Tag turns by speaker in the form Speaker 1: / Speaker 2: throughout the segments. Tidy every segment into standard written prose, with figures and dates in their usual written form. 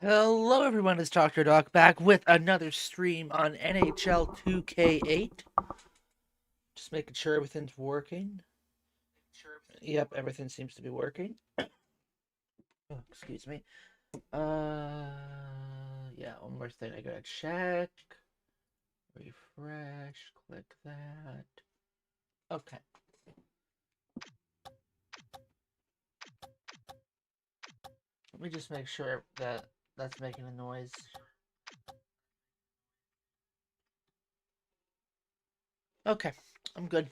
Speaker 1: Hello everyone, it's Dr. Doc back with another stream on NHL 2K8. Just making sure everything's working. Yep, everything seems to be working. Oh, excuse me. Yeah, one more thing I gotta check. Refresh, click that. Okay. Let me just make sure that that's making a noise. Okay, I'm good.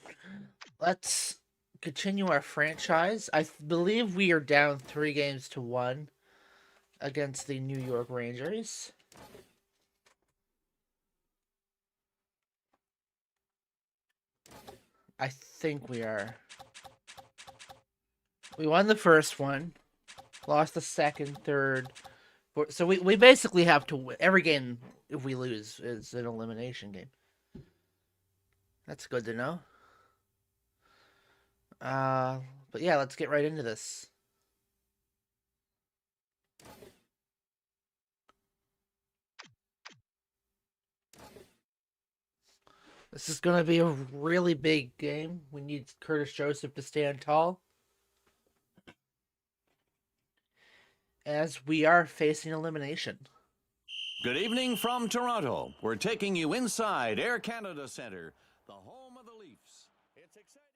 Speaker 1: Let's continue our franchise. I believe we are down 3-1 against the New York Rangers. I think we are. We won the first one, lost the second, third. So we basically have to win. Every game, if we lose, is an elimination game. That's good to know. But yeah, let's get right into this. This is going to be a really big game. We need Curtis Joseph to stand tall, as we are facing elimination.
Speaker 2: Good evening from Toronto. We're taking you inside Air Canada Centre, the home of the Leafs. It's exciting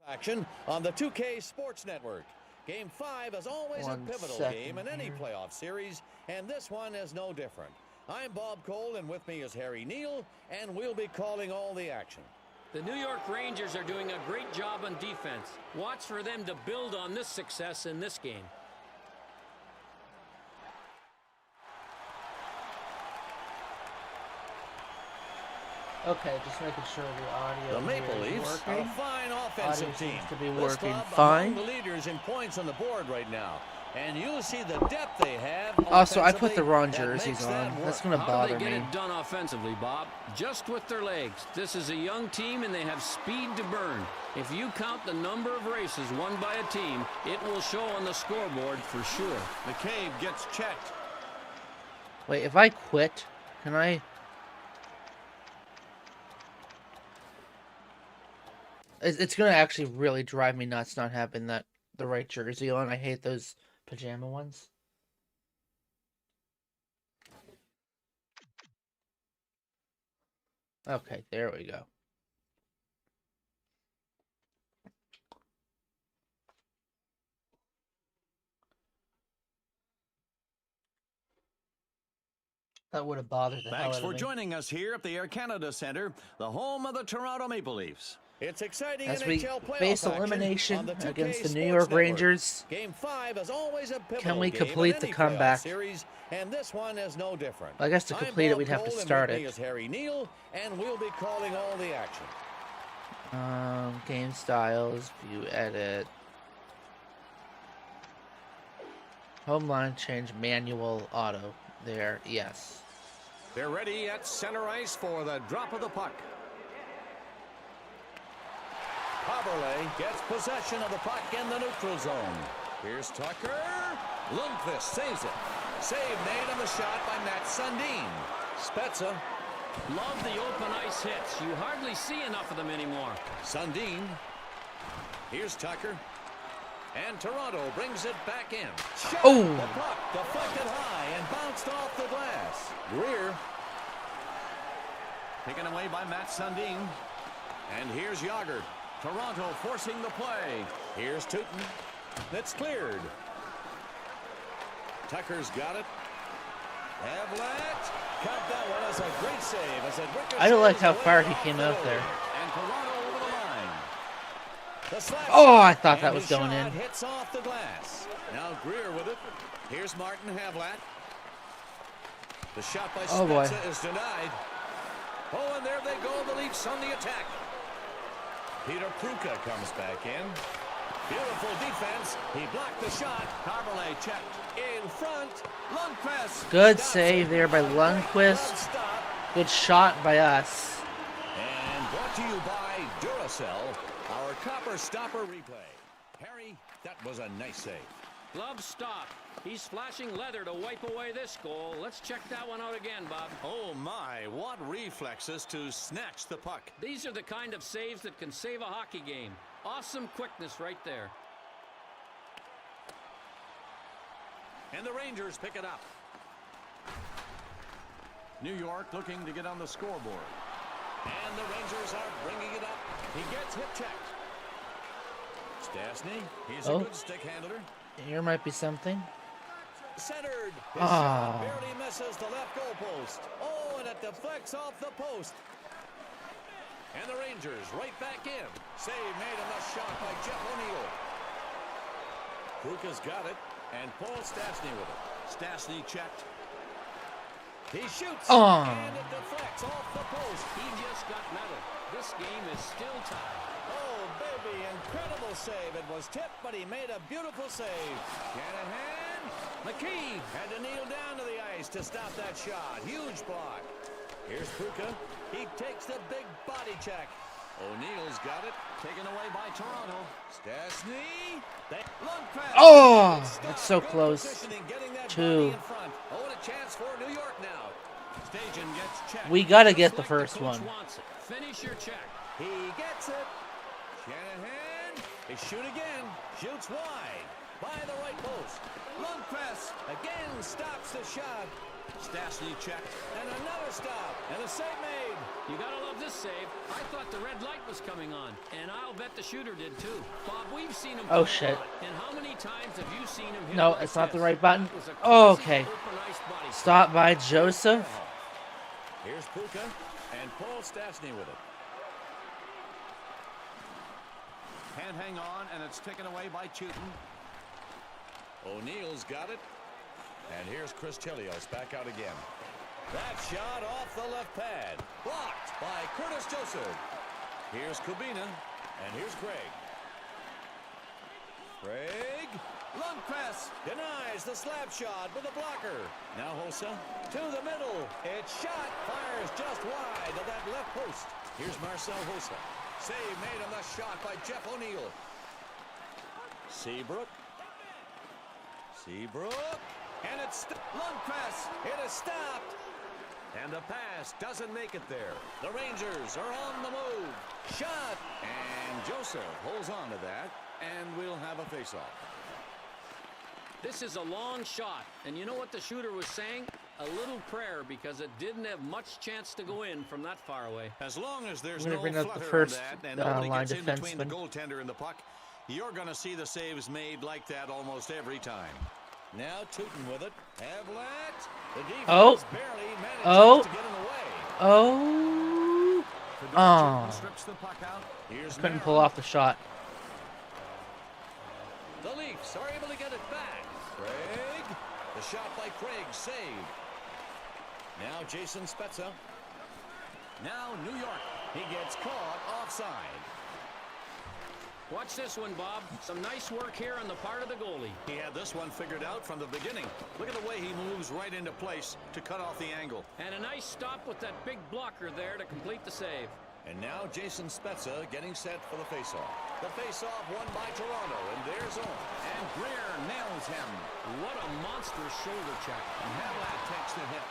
Speaker 2: action on the 2K Sports Network. Game 5 is always a pivotal game in any playoff series, and this one is no different. I'm Bob Cole, and with me is Harry Neal, and we'll be calling all the action.
Speaker 3: The New York Rangers are doing a great job on defense. Watch for them to build on this success in this game.
Speaker 1: Okay, just making sure the audio.
Speaker 2: The Maple Leafs are a fine offensive team.
Speaker 1: To be working
Speaker 2: fine. The leaders in points on the board right now, and you'll see the depth they have.
Speaker 1: Also, I put the wrong jerseys on. That's gonna bother me.
Speaker 3: How do they get it done offensively, Bob? Just with their legs. This is a young team, and they have speed to burn. If you count the number of races won by a team, it will show on the scoreboard for sure.
Speaker 2: McCabe gets checked.
Speaker 1: Wait, if I quit, can I? It's gonna actually really drive me nuts not having the right jersey on. I hate those pajama ones. Okay, there we go. That would have bothered the hell out of me.
Speaker 2: Thanks for joining us here at the Air Canada Centre, the home of the Toronto Maple Leafs. It's exciting
Speaker 1: as we
Speaker 2: NHL
Speaker 1: face elimination against the New York Rangers.
Speaker 2: Game 5 is always a pivotal
Speaker 1: Can we
Speaker 2: game
Speaker 1: complete the comeback?
Speaker 2: Series, and this one is no different.
Speaker 1: I guess to complete it, we'd have to start it.
Speaker 2: Is Harry Neal, and we'll be calling all the action.
Speaker 1: Game styles, view edit. Home line change, manual, auto. There, yes.
Speaker 2: They're ready at center ice for the drop of the puck. Coverley gets possession of the puck in the neutral zone. Here's Tucker. Lundqvist saves it. Save made on the shot by Matt Sundin. Spezza.
Speaker 3: Love the open ice hits. You hardly see enough of them anymore.
Speaker 2: Sundin. Here's Tucker. And Toronto brings it back in. Shot.
Speaker 1: Oh!
Speaker 2: The puck deflected high and bounced off the glass. Greer. Taken away by Matt Sundin. And here's Yager. Toronto forcing the play. Here's Tootin. That's cleared. Tucker's got it. Havlat. Cut that one as a great save. As it
Speaker 1: I don't like how far he came out there.
Speaker 2: And Toronto over the line.
Speaker 1: Oh, I thought that was going in.
Speaker 2: Hits off the glass. Now Greer with it. Here's Martin Havlat. The shot by Spezza is denied. Oh, and there they go. The Leafs on the attack. Peter Pruka comes back in. Beautiful defense. He blocked the shot. Coverley checked in front. Lundqvist.
Speaker 1: Good save there by Lundqvist. Good shot by us.
Speaker 2: And brought to you by Duracell, our copper stopper replay. Harry, that was a nice save.
Speaker 3: Glove stop. He's flashing leather to wipe away this goal. Let's check that one out again, Bob.
Speaker 2: Oh my, what reflexes to snatch the puck.
Speaker 3: These are the kind of saves that can save a hockey game. Awesome quickness right there.
Speaker 2: And the Rangers pick it up. New York looking to get on the scoreboard. And the Rangers are bringing it up. He gets hip checked. Stastny, he's a good stick handler.
Speaker 1: Here might be something.
Speaker 2: Centered. His shot barely misses the left goal post. Oh, and it deflects off the post. And the Rangers right back in. Save made on the shot by Jeff O'Neill. Kruka's got it. And Paul Stastny with it. Stastny checked. He shoots. And it deflects off the post.
Speaker 3: He just got metal. This game is still tied.
Speaker 2: Oh, baby, incredible save. It was tipped, but he made a beautiful save. Shanahan. McKee had to kneel down to the ice to stop that shot. Huge block. Here's Kruka. He takes the big body check. O'Neill's got it. Taken away by Toronto. Stastny.
Speaker 1: Oh, that's so close. Two.
Speaker 2: Oh, and a chance for New York now. Stajan gets checked.
Speaker 1: We got to get the first one.
Speaker 3: Finish your check.
Speaker 2: He gets it. Shanahan. They shoot again. Shoots wide. By the right post. Lundqvist again stops the shot. Stastny checked. And another stop. And a save made.
Speaker 3: You gotta love this save. I thought the red light was coming on. And I'll bet the shooter did too. Bob, we've seen him.
Speaker 1: Oh, shit.
Speaker 3: And how many times have you seen him hit?
Speaker 1: No, it's not the right button. Oh, okay. Stop by Joseph.
Speaker 2: Here's Puka and Paul Stastny with it. Can't hang on, and it's taken away by Chutin. O'Neill's got it. And here's Chris Chelios back out again. That shot off the left pad. Blocked by Curtis Joseph. Here's Kubina. And here's Craig. Craig. Lundqvist denies the slap shot with a blocker. Now Hossa to the middle. It's shot. Fires just wide of that left post. Here's Marcel Hossa. Save made on the shot by Jeff O'Neill. Seabrook. And it's Lundqvist. It is stopped. And the pass doesn't make it there. The Rangers are on the move. Shot. And Joseph holds on to that. And we'll have a face-off.
Speaker 3: This is a long shot. And you know what the shooter was saying? A little prayer, because it didn't have much chance to go in from that far away.
Speaker 2: As long as there's
Speaker 1: We're
Speaker 2: no
Speaker 1: gonna bring up the
Speaker 2: flutter
Speaker 1: first
Speaker 2: on that and nobody
Speaker 1: line
Speaker 2: gets in between the
Speaker 1: defenseman.
Speaker 2: goaltender and the puck, you're going to see the saves made like that almost every time. Now Tootin with it. Havlat. The defense barely manages to get in the way. Strips the puck out. Here's
Speaker 1: Couldn't pull off the shot.
Speaker 2: The Leafs are able to get it back. Craig. The shot by Craig saved. Now Jason Spezza. Now New York. He gets caught offside.
Speaker 3: Watch this one, Bob. Some nice work here on the part of the goalie.
Speaker 2: He had this one figured out from the beginning. Look at the way he moves right into place to cut off the angle.
Speaker 3: And a nice stop with that big blocker there to complete the save.
Speaker 2: And now Jason Spezza getting set for the faceoff. The faceoff won by Toronto in their zone. And Greer nails him.
Speaker 3: What a monstrous shoulder check.
Speaker 2: And Havlat takes the hit.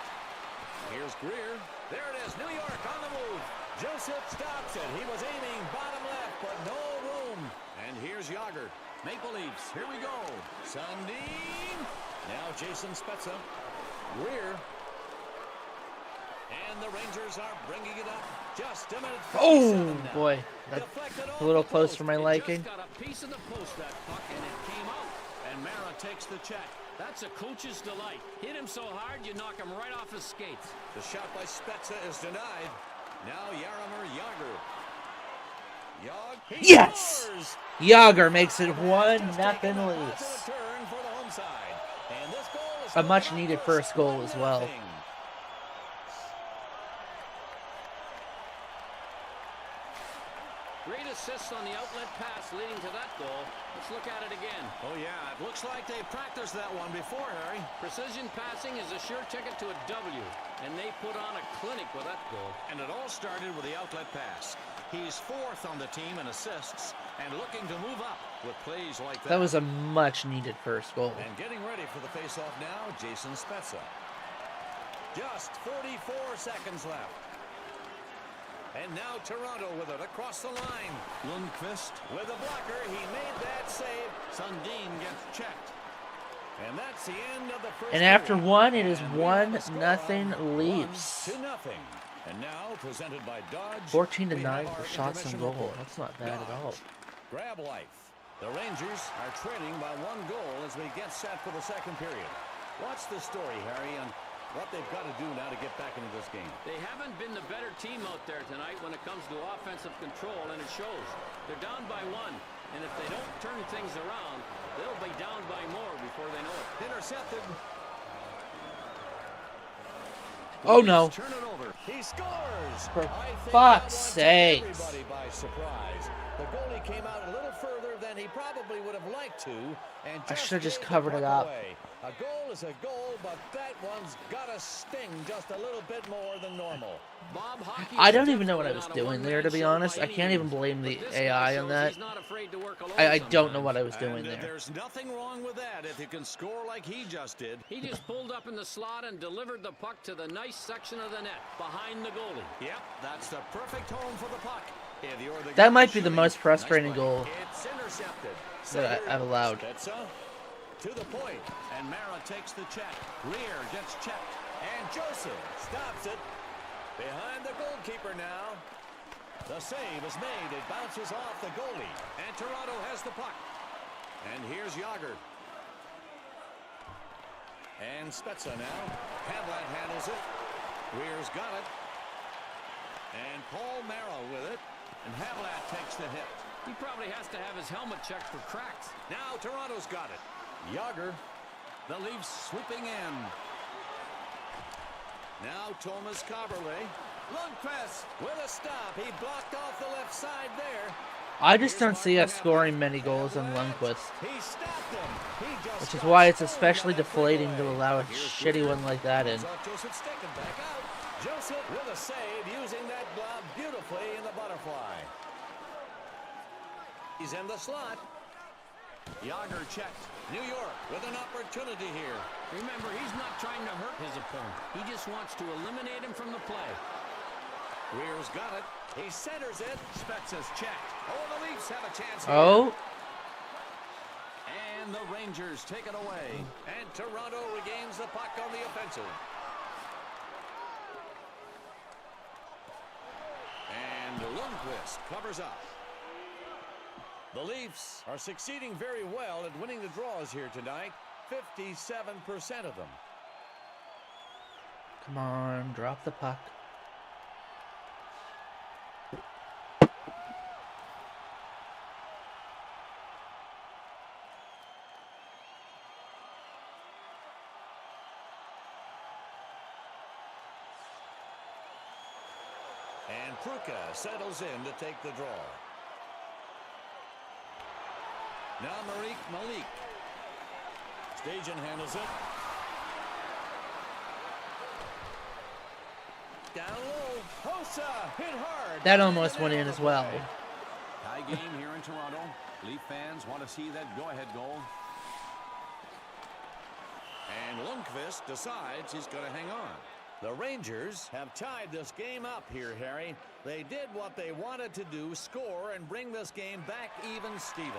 Speaker 2: Here's Greer. There it is. New York on the move. Joseph stops it. He was aiming bottom left, but no room. And here's Yager. Maple Leafs. Here we go. Sundin. Now Jason Spezza. Greer. And the Rangers are bringing it up. Just a minute.
Speaker 1: Oh, boy. That's a little close for my liking.
Speaker 3: Just got a piece of the post, that puck, and it came out.
Speaker 2: And Mara takes the check.
Speaker 3: That's a coach's delight. Hit him so hard, you knock him right off his skates.
Speaker 2: The shot by Spezza is denied. Now Jaromir Jagr.
Speaker 1: Yes!
Speaker 2: Scores!
Speaker 1: Yager makes it 1-0
Speaker 2: Leafs.
Speaker 1: Leafs. A much needed first goal as well.
Speaker 3: Great assist on the outlet pass leading to that goal. Let's look at it again.
Speaker 2: Oh, yeah. It looks like they practiced that one before, Harry.
Speaker 3: Precision passing is a sure ticket to a W, and they put on a clinic with that goal.
Speaker 2: And it all started with the outlet pass. He's fourth on the team in assists, and looking to move up with plays like that.
Speaker 1: That was a much-needed first goal.
Speaker 2: And getting ready for the face-off now, Jason Spezza. Just 44 seconds left. And now Toronto with it across the line. Lundqvist with a blocker. He made that save. Sundin gets checked. And that's the end of the first.
Speaker 1: And after
Speaker 2: period.
Speaker 1: one, it is
Speaker 2: And we have the
Speaker 1: 1-0
Speaker 2: score on
Speaker 1: Leafs.
Speaker 2: 1-0. And now presented by Dodge.
Speaker 1: 14-9
Speaker 2: we have
Speaker 1: for
Speaker 2: our
Speaker 1: shots on
Speaker 2: intermission
Speaker 1: goal.
Speaker 2: report.
Speaker 1: That's not bad at all.
Speaker 2: Dodge, grab life. The Rangers are trailing by 1 goal as we get set for the second period. What's the story, Harry, on what they've got to do now to get back into this game?
Speaker 3: They haven't been the better team out there tonight when it comes to offensive control, and it shows. They're down by 1, and if they don't turn things around, they'll be down by more before they know it.
Speaker 2: Intercepted.
Speaker 1: Oh no.
Speaker 2: Turn it over. He scores.
Speaker 1: For
Speaker 2: I think
Speaker 1: fuck's
Speaker 2: that one took
Speaker 1: sakes.
Speaker 2: everybody by surprise. The goalie came out a little further than he probably would have liked to, and
Speaker 1: I should have just
Speaker 2: gave the
Speaker 1: covered it
Speaker 2: puck
Speaker 1: up.
Speaker 2: away. A goal is a goal, but that one's got to sting just a little bit more than normal.
Speaker 3: Bob, hockey
Speaker 1: I
Speaker 3: is
Speaker 1: don't even know what I
Speaker 3: definitely
Speaker 1: was
Speaker 3: not a
Speaker 1: doing there, to be
Speaker 3: one-man show
Speaker 1: honest.
Speaker 3: by
Speaker 1: I
Speaker 3: any
Speaker 1: can't even
Speaker 3: means,
Speaker 1: blame the
Speaker 3: but this guy
Speaker 1: AI on
Speaker 3: shows
Speaker 1: that.
Speaker 3: he's not afraid to work alone
Speaker 1: I don't know
Speaker 3: sometimes.
Speaker 1: what I was doing
Speaker 2: And
Speaker 1: there.
Speaker 2: there's nothing wrong with that if you can score like he just did.
Speaker 3: He just pulled up in the slot and delivered the puck to the nice section of the net behind the goalie.
Speaker 2: Yep, that's the perfect home for the puck. If you're the
Speaker 1: That
Speaker 2: guy
Speaker 1: might be the
Speaker 2: shooting,
Speaker 1: most frustrating
Speaker 2: nice play.
Speaker 1: goal
Speaker 2: It's intercepted.
Speaker 1: that I've allowed.
Speaker 2: Spezza to the point, and Mara takes the check. Greer gets checked, and Joseph stops it behind the goalkeeper now. The save is made. It bounces off the goalie, and Toronto has the puck. And here's Yager. And Spezza now. Havlat handles it. Greer's got it. And Paul Mara with it. And Havlat takes the hit.
Speaker 3: He probably has to have his helmet checked for cracks.
Speaker 2: Now Toronto's got it. Yager. The Leafs swooping in. Now Thomas Kaberle. Lundqvist with a stop. He blocked off the left side there.
Speaker 1: I just don't see us scoring many goals on Lundqvist,
Speaker 2: He stopped him. He just
Speaker 1: which is
Speaker 2: got
Speaker 1: why it's
Speaker 2: stoned
Speaker 1: especially
Speaker 2: on that
Speaker 1: deflating to
Speaker 2: breakaway.
Speaker 1: allow a
Speaker 2: Here's
Speaker 1: shitty
Speaker 2: Greer.
Speaker 1: one like that in.
Speaker 2: Saw Joseph Sticken back out. Joseph with a save using that glove beautifully in the butterfly. He's in the slot. Yager checked. New York with an opportunity here.
Speaker 3: Remember, he's not trying to hurt his opponent. He just wants to eliminate him from the play.
Speaker 2: Greer's got it. He centers it. Spezza's checked. Oh, the Leafs have a chance here.
Speaker 1: Oh,
Speaker 2: And the Rangers take it away. And Toronto regains the puck on the offensive. And Lundqvist covers up. The Leafs are succeeding very well at winning the draws here tonight. 57% of them.
Speaker 1: come on, drop the puck.
Speaker 2: And Pruka settles in to take the draw. Now Malik. Stajan handles it. Down low. Hossa hit hard.
Speaker 1: That almost went in as well.
Speaker 2: Tie game here in Toronto. Leaf fans want to see that go-ahead goal. And Lundqvist decides he's going to hang on. The Rangers have tied this game up here, Harry. They did what they wanted to do, score and bring this game back even, Steven.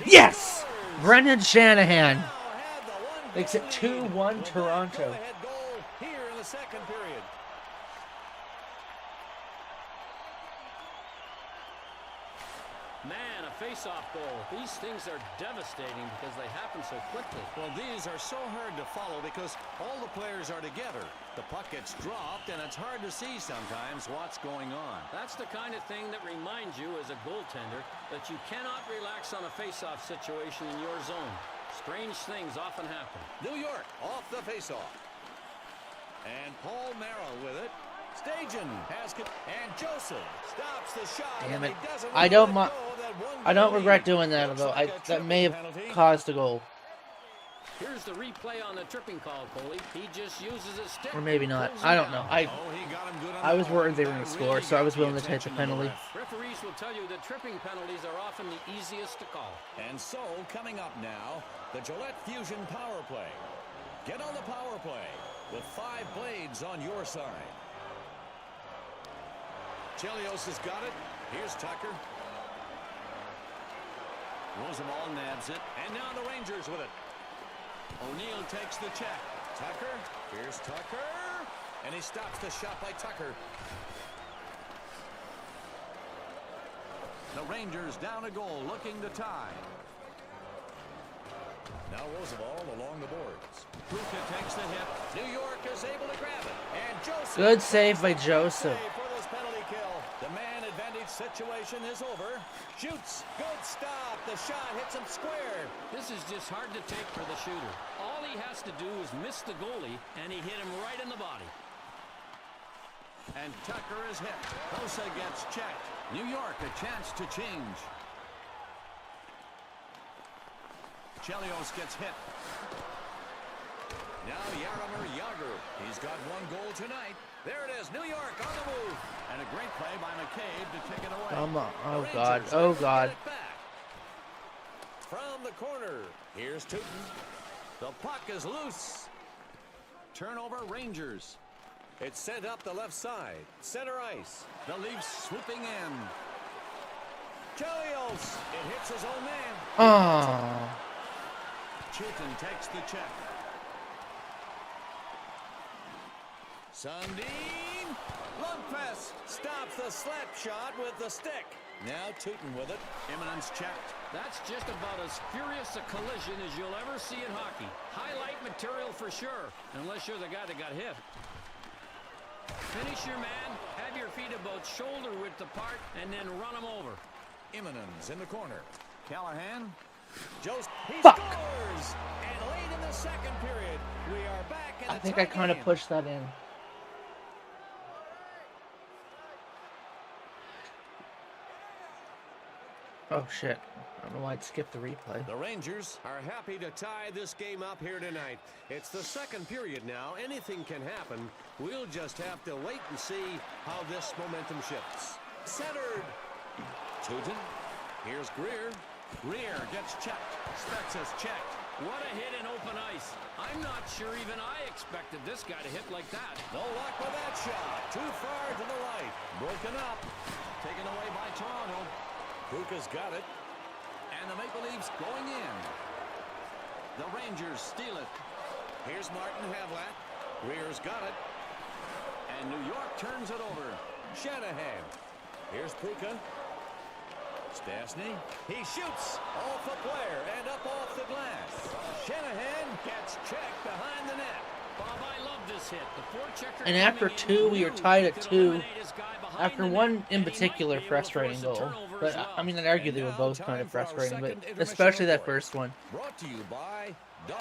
Speaker 1: Yes!
Speaker 2: Scores!
Speaker 1: Brendan Shanahan
Speaker 2: Now have the one
Speaker 1: makes it
Speaker 2: goal lead
Speaker 1: 2-1
Speaker 2: with that
Speaker 1: Toronto.
Speaker 2: go-ahead goal here in the second period.
Speaker 3: Man, a face-off goal. These things are devastating because they happen so quickly.
Speaker 2: Well, these are so hard to follow because all the players are together. The puck gets dropped, and it's hard to see sometimes what's going on.
Speaker 3: That's the kind of thing that reminds you as a goaltender that you cannot relax on a face-off situation in your zone. Strange things often happen.
Speaker 2: New York off the faceoff. And Paul Mara with it. Stajan has and Joseph stops the shot.
Speaker 1: Damn
Speaker 2: and
Speaker 1: it.
Speaker 2: he doesn't
Speaker 1: I
Speaker 2: let
Speaker 1: don't
Speaker 2: it
Speaker 1: mi-
Speaker 2: go, that one
Speaker 1: I don't
Speaker 2: goal
Speaker 1: regret
Speaker 2: lead.
Speaker 1: doing that,
Speaker 2: Looks
Speaker 1: although
Speaker 2: like a
Speaker 1: that
Speaker 2: tripping
Speaker 1: may have
Speaker 2: penalty.
Speaker 1: caused a goal.
Speaker 3: Here's the replay on the tripping call, Coley. He just uses his stick.
Speaker 1: Or maybe not.
Speaker 3: Pulls
Speaker 1: I
Speaker 3: him
Speaker 1: don't know.
Speaker 3: down.
Speaker 2: Oh, he got him good on
Speaker 1: I
Speaker 2: the
Speaker 1: was
Speaker 2: ball.
Speaker 1: worried they were
Speaker 2: That
Speaker 1: going to score,
Speaker 2: really
Speaker 1: so I
Speaker 2: got
Speaker 1: was
Speaker 2: the
Speaker 1: willing to take the
Speaker 2: attention of the
Speaker 1: penalty.
Speaker 2: ref.
Speaker 3: Referees will tell you that tripping penalties are often the easiest to call.
Speaker 2: And so, coming up now, the Gillette Fusion Power Play. Get on the power play with 5 blades on your side. Chelios has got it. Here's Tucker. Rosenwald nabs it. And now the Rangers with it. O'Neill takes the check. Tucker. Here's Tucker. And he stops the shot by Tucker. The Rangers down a goal, looking to tie. Now Rosenwald along the boards. Puka takes the hit. New York is able to grab it. And Joseph.
Speaker 1: Good save by Joseph.
Speaker 2: Save for this penalty kill. The man advantage situation is over. Shoots. Good stop. The shot hits him square.
Speaker 3: This is just hard to take for the shooter. All he has to do is miss the goalie, and he hit him right in the body.
Speaker 2: And Tucker is hit. Hossa gets checked. New York a chance to change. Chelios gets hit. Now Jaromir Jagr. He's got 1 goal tonight. There it is. New York on the move. And a great play by McCabe to take it away.
Speaker 1: Come on. Oh, God. Oh, God.
Speaker 2: From the corner. Here's Tootin. The puck is loose. Turnover Rangers. It's sent up the left side. Center ice. The Leafs swooping in. Chelios. It hits his own man.
Speaker 1: Oh.
Speaker 2: Chilton takes the check. Sundin. Lundqvist stops the slap shot with the stick. Now Tootin with it. Immonen's checked.
Speaker 3: That's just about as furious a collision as you'll ever see in hockey. Highlight material for sure, unless you're the guy that got hit. Finish your man, have your feet about shoulder width apart, and then run him over.
Speaker 2: Immonen's in the corner. Callahan. He
Speaker 1: Fuck.
Speaker 2: scores! And late in the second period, we are back in
Speaker 1: I
Speaker 2: the
Speaker 1: think I
Speaker 2: tie
Speaker 1: kind of
Speaker 2: game.
Speaker 1: pushed that in. Oh, shit. I don't know why it skipped the replay.
Speaker 2: The Rangers are happy to tie this game up here tonight. It's the second period now. Anything can happen. We'll just have to wait and see how this momentum shifts. Centered. Tootin. Here's Greer. Greer gets checked. Spezza's checked.
Speaker 3: What a hit in open ice. I'm not sure even I expected this guy to hit like that.
Speaker 2: No luck with that shot. Too far to the right. Broken up. Taken away by Toronto. Puka's got it. And the Maple Leafs going in. The Rangers steal it. Here's Martin Havlat. Greer's got it. And New York turns it over. Shanahan. Here's Puka. Stastny. He shoots off a player and up off the glass. Shanahan gets checked behind the net.
Speaker 3: Bob, I love this hit. The forechecker
Speaker 1: And after
Speaker 3: coming in
Speaker 1: 2, we were
Speaker 3: knew
Speaker 1: tied
Speaker 3: he
Speaker 1: at
Speaker 3: could
Speaker 1: 2.
Speaker 3: eliminate his guy behind
Speaker 1: After
Speaker 3: the
Speaker 1: one
Speaker 3: net,
Speaker 1: in
Speaker 3: and he
Speaker 1: particular
Speaker 3: might be able to
Speaker 1: frustrating
Speaker 3: force a
Speaker 1: goal.
Speaker 3: turnover
Speaker 1: But
Speaker 3: as well.
Speaker 1: I mean, I'd argue they were both kind of frustrating, but especially that first one.
Speaker 2: Brought to you by Dodge.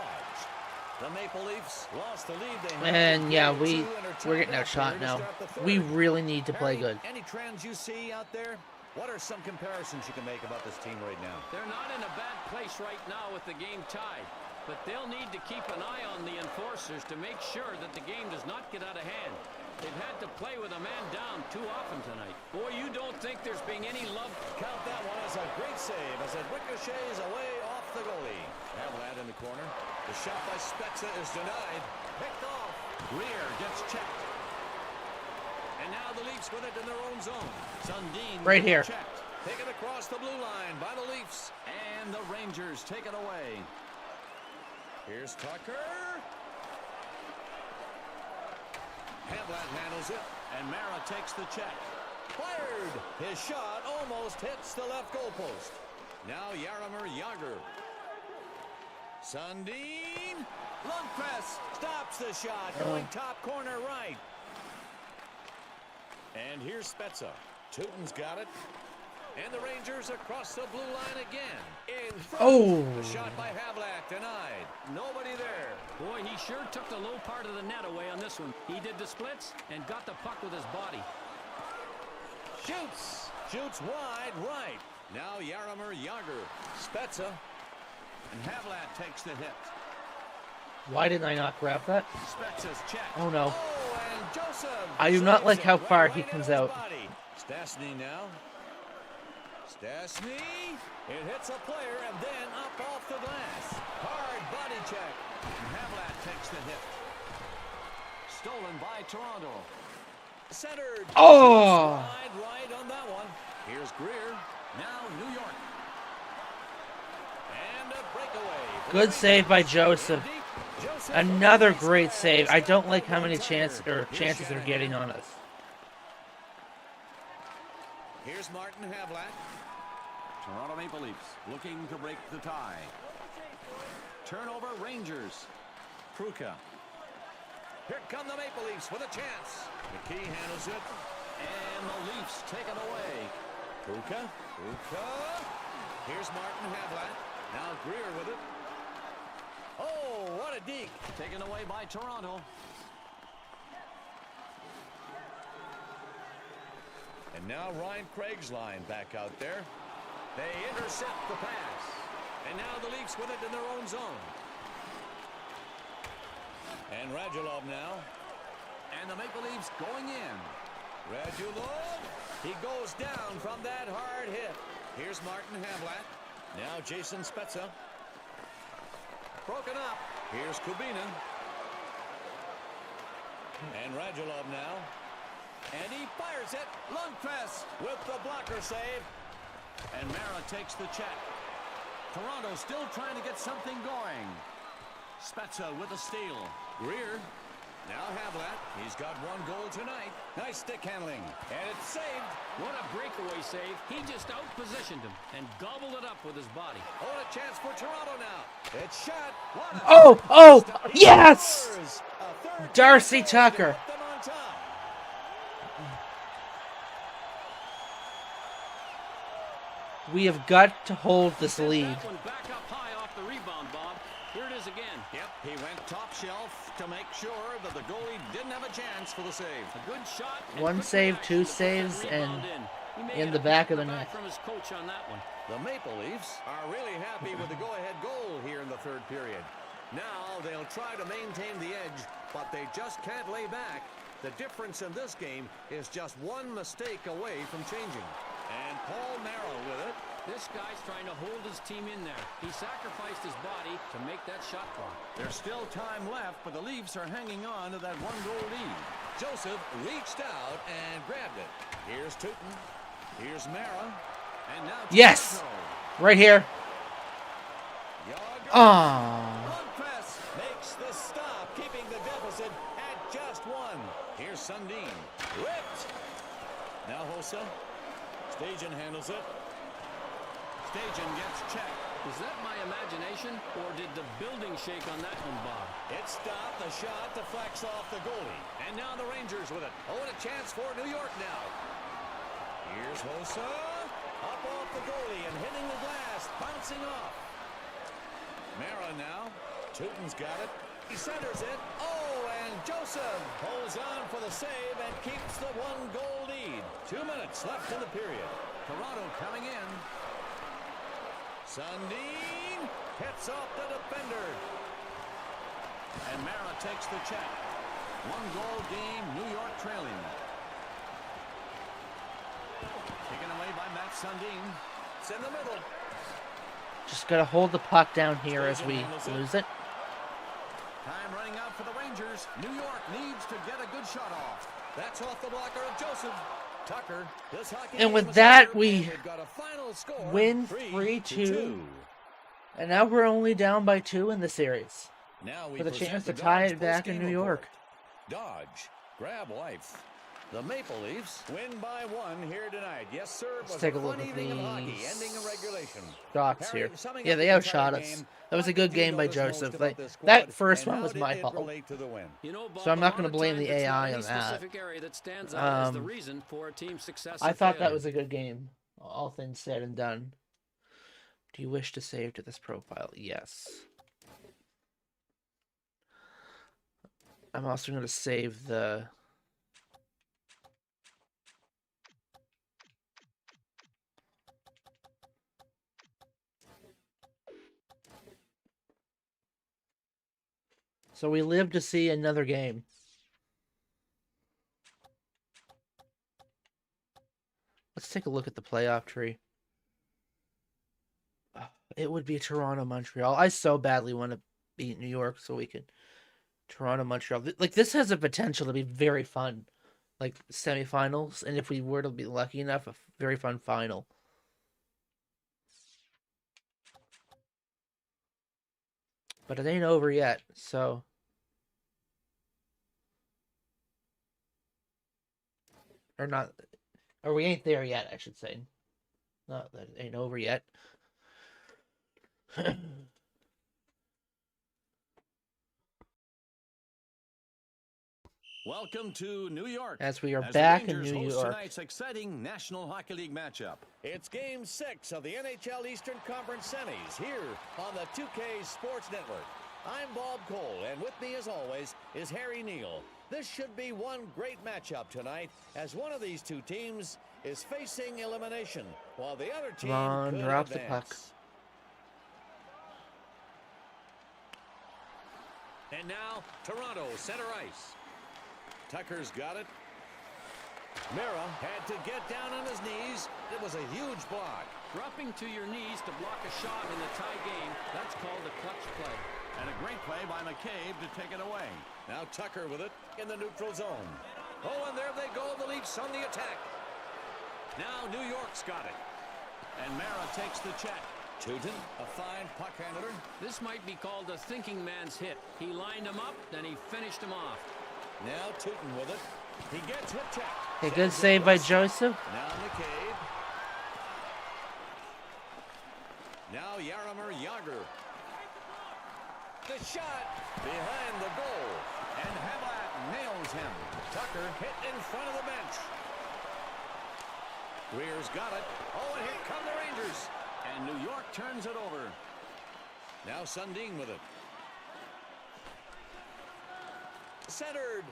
Speaker 2: The Maple Leafs lost the lead they had.
Speaker 1: And yeah,
Speaker 2: We're
Speaker 1: getting outshot now. We really need to play good.
Speaker 2: Any trends you see out there? What are some comparisons you can make about this team right now?
Speaker 3: They're not in a bad place right now with the game tied, but they'll need to keep an eye on the enforcers to make sure that the game does not get out of hand. They've had to play with a man down too often tonight. Boy, you don't think there's being any love.
Speaker 2: Count that one as a great save as it ricochets away off the goalie. Havlat in the corner. The shot by Spezza is denied. Picked off. Greer gets checked. And now the Leafs with it in their own zone. Sundin
Speaker 1: Right here.
Speaker 2: checked. Taken across the blue line by the Leafs. And the Rangers take it away. Here's Tucker. Havlat handles it. And Mara takes the check. Fired. His shot almost hits the left goalpost. Now Jaromir Jagr. Sundin. Lundqvist stops the shot. Going top corner right. And here's Spezza. Tootin's got it. And the Rangers across the blue line again. In front.
Speaker 1: Oh.
Speaker 2: The shot by Havlat denied. Nobody there.
Speaker 3: Boy, he sure took the low part of the net away on this one. He did the splits and got the puck with his body.
Speaker 2: Shoots. Shoots wide right. Now Jaromir Jagr. Spezza. And Havlat takes the hit.
Speaker 1: Why didn't I not grab that?
Speaker 2: Spezza's checked.
Speaker 1: Oh, no.
Speaker 2: Oh, and Joseph
Speaker 1: I do not
Speaker 2: saves
Speaker 1: like
Speaker 2: it
Speaker 1: how far
Speaker 2: right
Speaker 1: he
Speaker 2: into
Speaker 1: comes
Speaker 2: his
Speaker 1: out.
Speaker 2: body. Stastny now. Stastny. It hits a player and then up off the glass. Hard body check. And Havlat takes the hit. Stolen by Toronto. Centered.
Speaker 1: Oh!
Speaker 2: Right on that one. Here's Greer. Now New York. And a breakaway.
Speaker 1: Good save by Joseph. Another great save. I don't like how many chances they're getting on us.
Speaker 2: Here's Martin Havlat. Toronto Maple Leafs looking to break the tie. Turnover Rangers. Kruka. Here come the Maple Leafs with a chance. McKee handles it. And the Leafs take it away. Kruka. Here's Martin Havlat. Now Greer with it. Oh, what a deke. Taken away by Toronto. And now Ryan Craig's line back out there. They intercept the pass. And now the Leafs with it in their own zone. And Radulov now. And the Maple Leafs going in. Radulov. He goes down from that hard hit. Here's Martin Havlat. Now Jason Spezza. Broken up. Here's Kubina. And Radulov now. And he fires it. Lundqvist with the blocker save. And Mara takes the check. Toronto still trying to get something going. Spezza with a steal. Greer. Now Havlat. He's got one goal tonight. Nice stick handling. And it's saved.
Speaker 3: What a breakaway save. He just out-positioned him and gobbled it up with his body.
Speaker 2: Oh, and a chance for Toronto now. It's shot.
Speaker 1: Oh, yes! Darcy Tucker. We have got to hold this lead.
Speaker 3: That one back up high off the rebound, Bob. Here it is again.
Speaker 2: Yep, he went top shelf to make sure that the goalie didn't have a chance for the save.
Speaker 3: A good shot.
Speaker 1: One save, two saves, and in the back of the net.
Speaker 3: From his coach on that one.
Speaker 2: The Maple Leafs are really happy with the go-ahead goal here in the third period. Now they'll try to maintain the edge, but they just can't lay back. The difference in this game is just one mistake away from changing. And Paul Merrill with it.
Speaker 3: This guy's trying to hold his team in there. He sacrificed his body to make that shot clock.
Speaker 2: There's still time left, but the Leafs are hanging on to that one-goal lead. Joseph reached out and grabbed it. Here's Tootin. Here's Mara. And now
Speaker 1: yes! Right here.
Speaker 2: Lundqvist makes the stop, keeping the deficit at just one. Here's Sundin. Ripped. Now Hossa. Stajan handles it. Stajan gets checked.
Speaker 3: Is that my imagination, or did the building shake on that one, Bob?
Speaker 2: It stopped. The shot deflects off the goalie. And now the Rangers with it. Oh, and a chance for New York now. Here's Hossa. Up off the goalie and hitting the glass. Bouncing off. Mara now. Tootin's got it. He centers it. Oh, and Joseph holds on for the save and keeps the one-goal lead. 2 minutes left in the period. Toronto coming in. Sundin hits off the defender. And Mara takes the check. One-goal game, New York trailing. Taken away by Matt Sundin. It's in the middle.
Speaker 1: Just gotta hold the puck down here as we lose it.
Speaker 2: Time running out for the Rangers. New York needs to get a good shot off. That's off the blocker of Joseph. Tucker. This hockey
Speaker 1: And with
Speaker 2: game
Speaker 1: that, we
Speaker 2: got a final score,
Speaker 1: win 3-2. And now we're only down by 2 in the series.
Speaker 2: Now we
Speaker 1: For the
Speaker 2: present
Speaker 1: chance
Speaker 2: the
Speaker 1: to tie
Speaker 2: Dodge
Speaker 1: it back in
Speaker 2: postgame
Speaker 1: New York.
Speaker 2: report. Dodge, grab life. The Maple Leafs win by 1 here tonight. Yes, sir.
Speaker 1: Let's take a look at
Speaker 2: evening of hockey,
Speaker 1: these
Speaker 2: ending in regulation.
Speaker 1: shots here.
Speaker 2: Summing
Speaker 1: Yeah,
Speaker 2: up
Speaker 1: they
Speaker 2: the
Speaker 1: outshot
Speaker 2: entire
Speaker 1: us.
Speaker 2: game,
Speaker 1: That was a
Speaker 2: what
Speaker 1: good
Speaker 2: did you
Speaker 1: game by
Speaker 2: notice most
Speaker 1: Joseph.
Speaker 2: about this squad,
Speaker 1: That first
Speaker 2: and
Speaker 1: one
Speaker 2: how
Speaker 1: was
Speaker 2: did
Speaker 1: my
Speaker 2: it
Speaker 1: fault.
Speaker 2: relate to the win?
Speaker 3: You know, Bob,
Speaker 1: So I'm not
Speaker 3: a
Speaker 1: going to
Speaker 3: lot of
Speaker 1: blame the
Speaker 3: times it's not
Speaker 1: AI
Speaker 3: any
Speaker 1: on that.
Speaker 3: specific area that stands out as the reason for a team's success.
Speaker 1: I
Speaker 3: or
Speaker 1: thought that
Speaker 3: failure.
Speaker 1: was a good game, all things said and done. Do you wish to save to this profile? Yes. I'm also going to save the... So we live to see another game. Let's take a look at the playoff tree. It would be Toronto, Montreal. I so badly want to beat New York so we can Toronto, Montreal. Like this has the potential to be very fun, like semifinals, and if we were to be lucky enough, a very fun final. But it ain't over yet, so. Or not, or we ain't there yet, I should say. Not that it ain't over yet.
Speaker 2: Welcome to New York.
Speaker 1: As we are
Speaker 2: the
Speaker 1: back in
Speaker 2: Rangers
Speaker 1: New
Speaker 2: host
Speaker 1: York.
Speaker 2: Tonight's exciting National Hockey League matchup. It's Game 6 of the NHL Eastern Conference Semis here on the 2K Sports Network. I'm Bob Cole, and with me, as always, is Harry Neal. This should be one great matchup tonight, as one of these two teams is facing elimination, while the other team could
Speaker 1: drop
Speaker 2: advance.
Speaker 1: the puck.
Speaker 2: And now, Toronto center ice. Tucker's got it. Mira had to get down on his knees. It was a huge block.
Speaker 3: Dropping to your knees to block a shot in the tie game, that's called a clutch play.
Speaker 2: And a great play by McCabe to take it away. Now Tucker with it in the neutral zone. Oh, and there they go, the Leafs on the attack. Now New York's got it. And Mara takes the check. Tootin, a fine puck handler.
Speaker 3: This might be called a thinking man's hit. He lined him up, then he finished him off.
Speaker 2: Now Tootin with it. He gets hit check.
Speaker 1: A good save by Joseph.
Speaker 2: Now McCabe. Now Jaromir Jagr. The shot behind the goal. And Havlat nails him. Tucker hit in front of the bench. Greer's got it. Oh, and here come the Rangers. And New York turns it over. Now Sundin with it. Centered.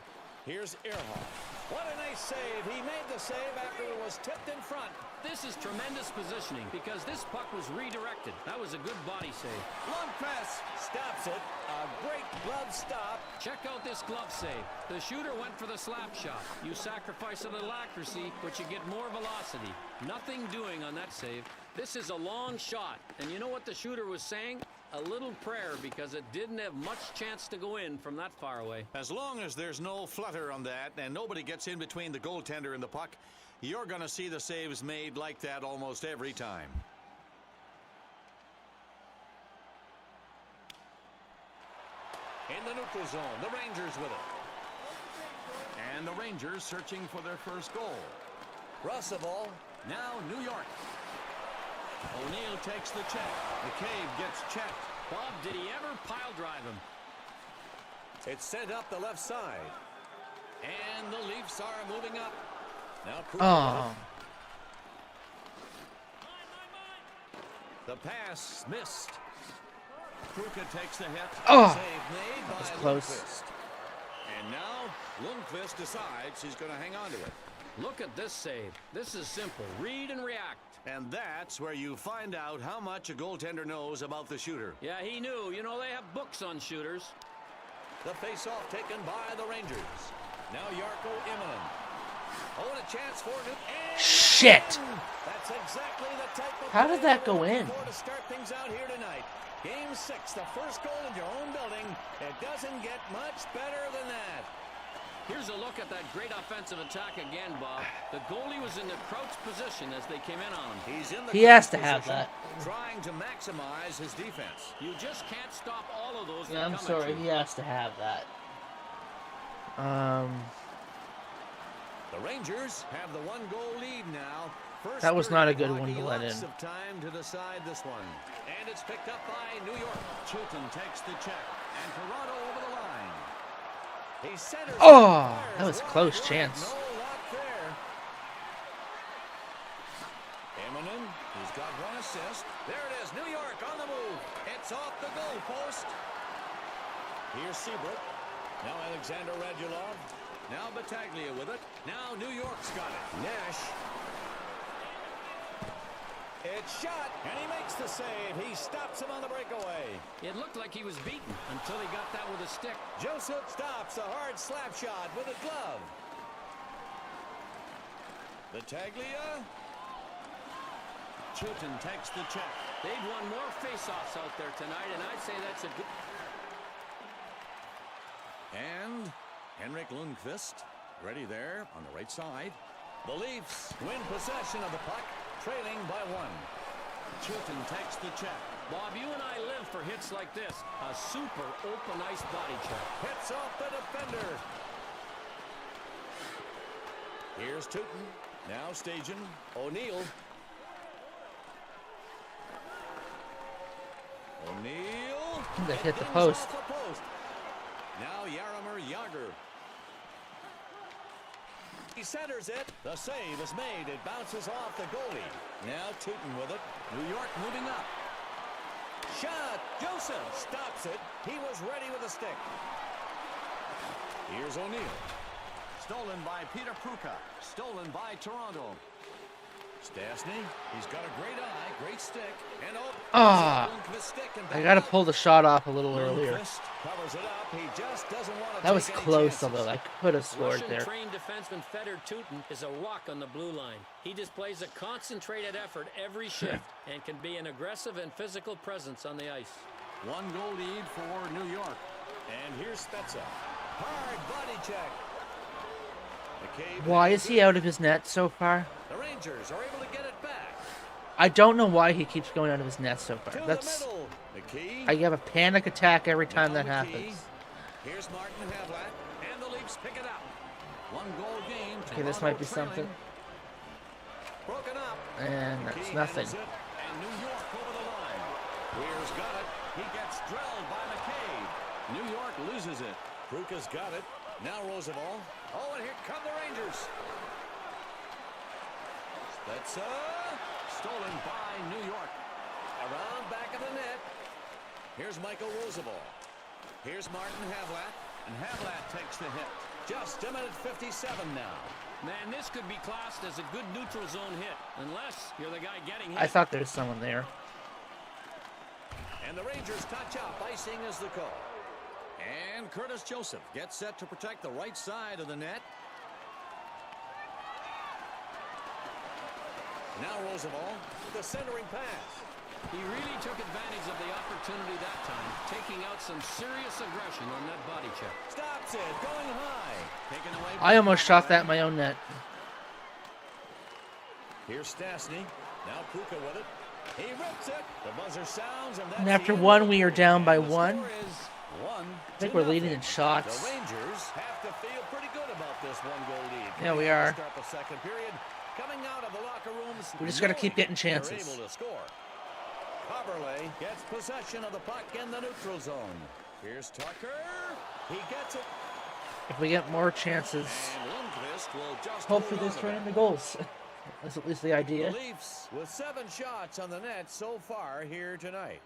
Speaker 2: Here's Earhart. What a nice save. He made the save after it was tipped in front.
Speaker 3: This is tremendous positioning because this puck was redirected. That was a good body save.
Speaker 2: Lundqvist stops it. A great glove stop.
Speaker 3: Check out this glove save. The shooter went for the slap shot. You sacrifice a little accuracy, but you get more velocity. Nothing doing on that save. This is a long shot. And you know what the shooter was saying? A little prayer, because it didn't have much chance to go in from that far away.
Speaker 2: As long as there's no flutter on that and nobody gets in between the goaltender and the puck, you're going to see the saves made like that almost every time. In the neutral zone, the Rangers with it. And the Rangers searching for their first goal. Russell, now New York. O'Neill takes the check. McCabe gets checked.
Speaker 3: Bob, did he ever pile drive him?
Speaker 2: It's sent up the left side. And the Leafs are moving up. Now
Speaker 1: Oh.
Speaker 2: The pass missed. Kruka takes the hit.
Speaker 1: Oh.
Speaker 2: Save made by
Speaker 1: That was close.
Speaker 2: Lundqvist. And now Lundqvist decides he's going to hang on to it.
Speaker 3: Look at this save. This is simple. Read and react.
Speaker 2: And that's where you find out how much a goaltender knows about the shooter.
Speaker 3: Yeah, he knew. You know, they have books on shooters.
Speaker 2: The face-off taken by the Rangers. Now Jarkko Immonen. Oh, and a chance for Newton.
Speaker 1: Shit!
Speaker 2: That's exactly the type of
Speaker 1: How did that go in?
Speaker 2: To start things out here tonight. Game 6, the first goal in your own building. It doesn't get much better than that.
Speaker 3: Here's a look at that great offensive attack again, Bob. The goalie was in the crouch position as they came in on him.
Speaker 2: He's in the
Speaker 1: He has to
Speaker 2: crouch
Speaker 1: have
Speaker 2: position,
Speaker 1: that.
Speaker 2: trying to maximize his defense.
Speaker 3: You just can't stop all of those that
Speaker 1: Yeah, I'm
Speaker 3: come
Speaker 1: sorry.
Speaker 3: at
Speaker 1: He
Speaker 3: you.
Speaker 1: has to have that.
Speaker 2: The Rangers have the one-goal lead now. First
Speaker 1: That was not a good
Speaker 2: hockey,
Speaker 1: one to let
Speaker 2: lots
Speaker 1: in.
Speaker 2: of time to decide this one. And it's picked up by New York. Chilton takes the check. And Toronto over the line. He centers.
Speaker 1: Oh, that was a close chance.
Speaker 2: No luck there. Immonen, he's got one assist. There it is, New York on the move. It's off the goal post. Here's Seabrook. Now Alexander Radulov. Now Battaglia with it. Now New York's got it. Nash. It's shot, and he makes the save. He stops him on the breakaway.
Speaker 3: It looked like he was beaten until he got that with a stick.
Speaker 2: Joseph stops a hard slap shot with a glove. Battaglia. Chilton takes the check.
Speaker 3: They've won more face-offs out there tonight, and I'd say that's a good...
Speaker 2: And Henrik Lundqvist ready there on the right side. The Leafs win possession of the puck, trailing by 1. Chilton takes the check.
Speaker 3: Bob, you and I live for hits like this. A super open ice body check.
Speaker 2: Hits off the defender. Here's Tootin. Now staging. O'Neill. O'Neill.
Speaker 1: They hit the post.
Speaker 2: Now Jaromir Jagr. He centers it. The save is made. It bounces off the goalie. Now Tootin with it. New York moving up. Shot. Joseph stops it. He was ready with a stick. Here's O'Neill. Stolen by Peter Pruka. Stolen by Toronto. Stastny. He's got a great eye. Great stick. And
Speaker 1: I got to pull the shot off a little earlier.
Speaker 2: Covers it up. He just doesn't want to
Speaker 1: That was
Speaker 2: take any
Speaker 1: close,
Speaker 2: chances.
Speaker 1: although I could have scored there.
Speaker 3: Russian-trained defenseman Fedor Tootin is a rock on the blue line. He displays a concentrated effort every shift and can be an aggressive and physical presence on the ice.
Speaker 2: 1 goal lead for New York. And here's Spezza. Hard body check.
Speaker 1: Why is he out of his net so far?
Speaker 2: The Rangers are able to get it back.
Speaker 1: I don't know why he keeps going out of his net so far. That's... I have a panic attack every time that happens.
Speaker 2: Here's Martin Havlat, and the Leafs pick it up. 1 goal game.
Speaker 1: Okay, this might be something.
Speaker 2: Broken up.
Speaker 1: And that's nothing.
Speaker 2: And New York over the line. Weir's got it. He gets drilled by McCabe. New York loses it. Pruka's got it. Now Roosevelt. Oh, and here come the Rangers. Spezza. Stolen by New York. Around back of the net. Here's Michael Roosevelt. Here's Martin Havlat. And Havlat takes the hit. Just a minute 57 now.
Speaker 3: Man, this could be classed as a good neutral zone hit. Unless you're the guy getting hit.
Speaker 1: I thought there was someone there.
Speaker 2: And the Rangers touch up. Icing is the call. And Curtis Joseph gets set to protect the right side of the net. Now Roosevelt, the centering pass.
Speaker 3: He really took advantage of the opportunity that time, taking out some serious aggression on that body check.
Speaker 2: Stops it, going high. Taken away.
Speaker 1: I almost shot that in my own net.
Speaker 2: Here's Stastny. Now Pruka with it. He rips it. The buzzer sounds, and that's
Speaker 1: And after
Speaker 2: the end.
Speaker 1: 1, we are down by
Speaker 2: The
Speaker 1: 1.
Speaker 2: score is 1-0.
Speaker 1: I think we're leading in shots.
Speaker 2: The Rangers have to feel pretty good about this 1-goal lead.
Speaker 1: Yeah, we are.
Speaker 2: Start the second period. Coming out of the locker rooms,
Speaker 1: We just got to keep getting
Speaker 2: they're
Speaker 1: chances.
Speaker 2: able to score. Coverley gets possession of the puck in the neutral zone. Here's Tucker. He gets it.
Speaker 1: If we get more chances,
Speaker 2: And Lundqvist will just
Speaker 1: hopefully
Speaker 2: hold
Speaker 1: this
Speaker 2: on to
Speaker 1: turn
Speaker 2: it.
Speaker 1: into goals. That's at least the idea.
Speaker 2: The Leafs with 7 shots on the net so far here tonight.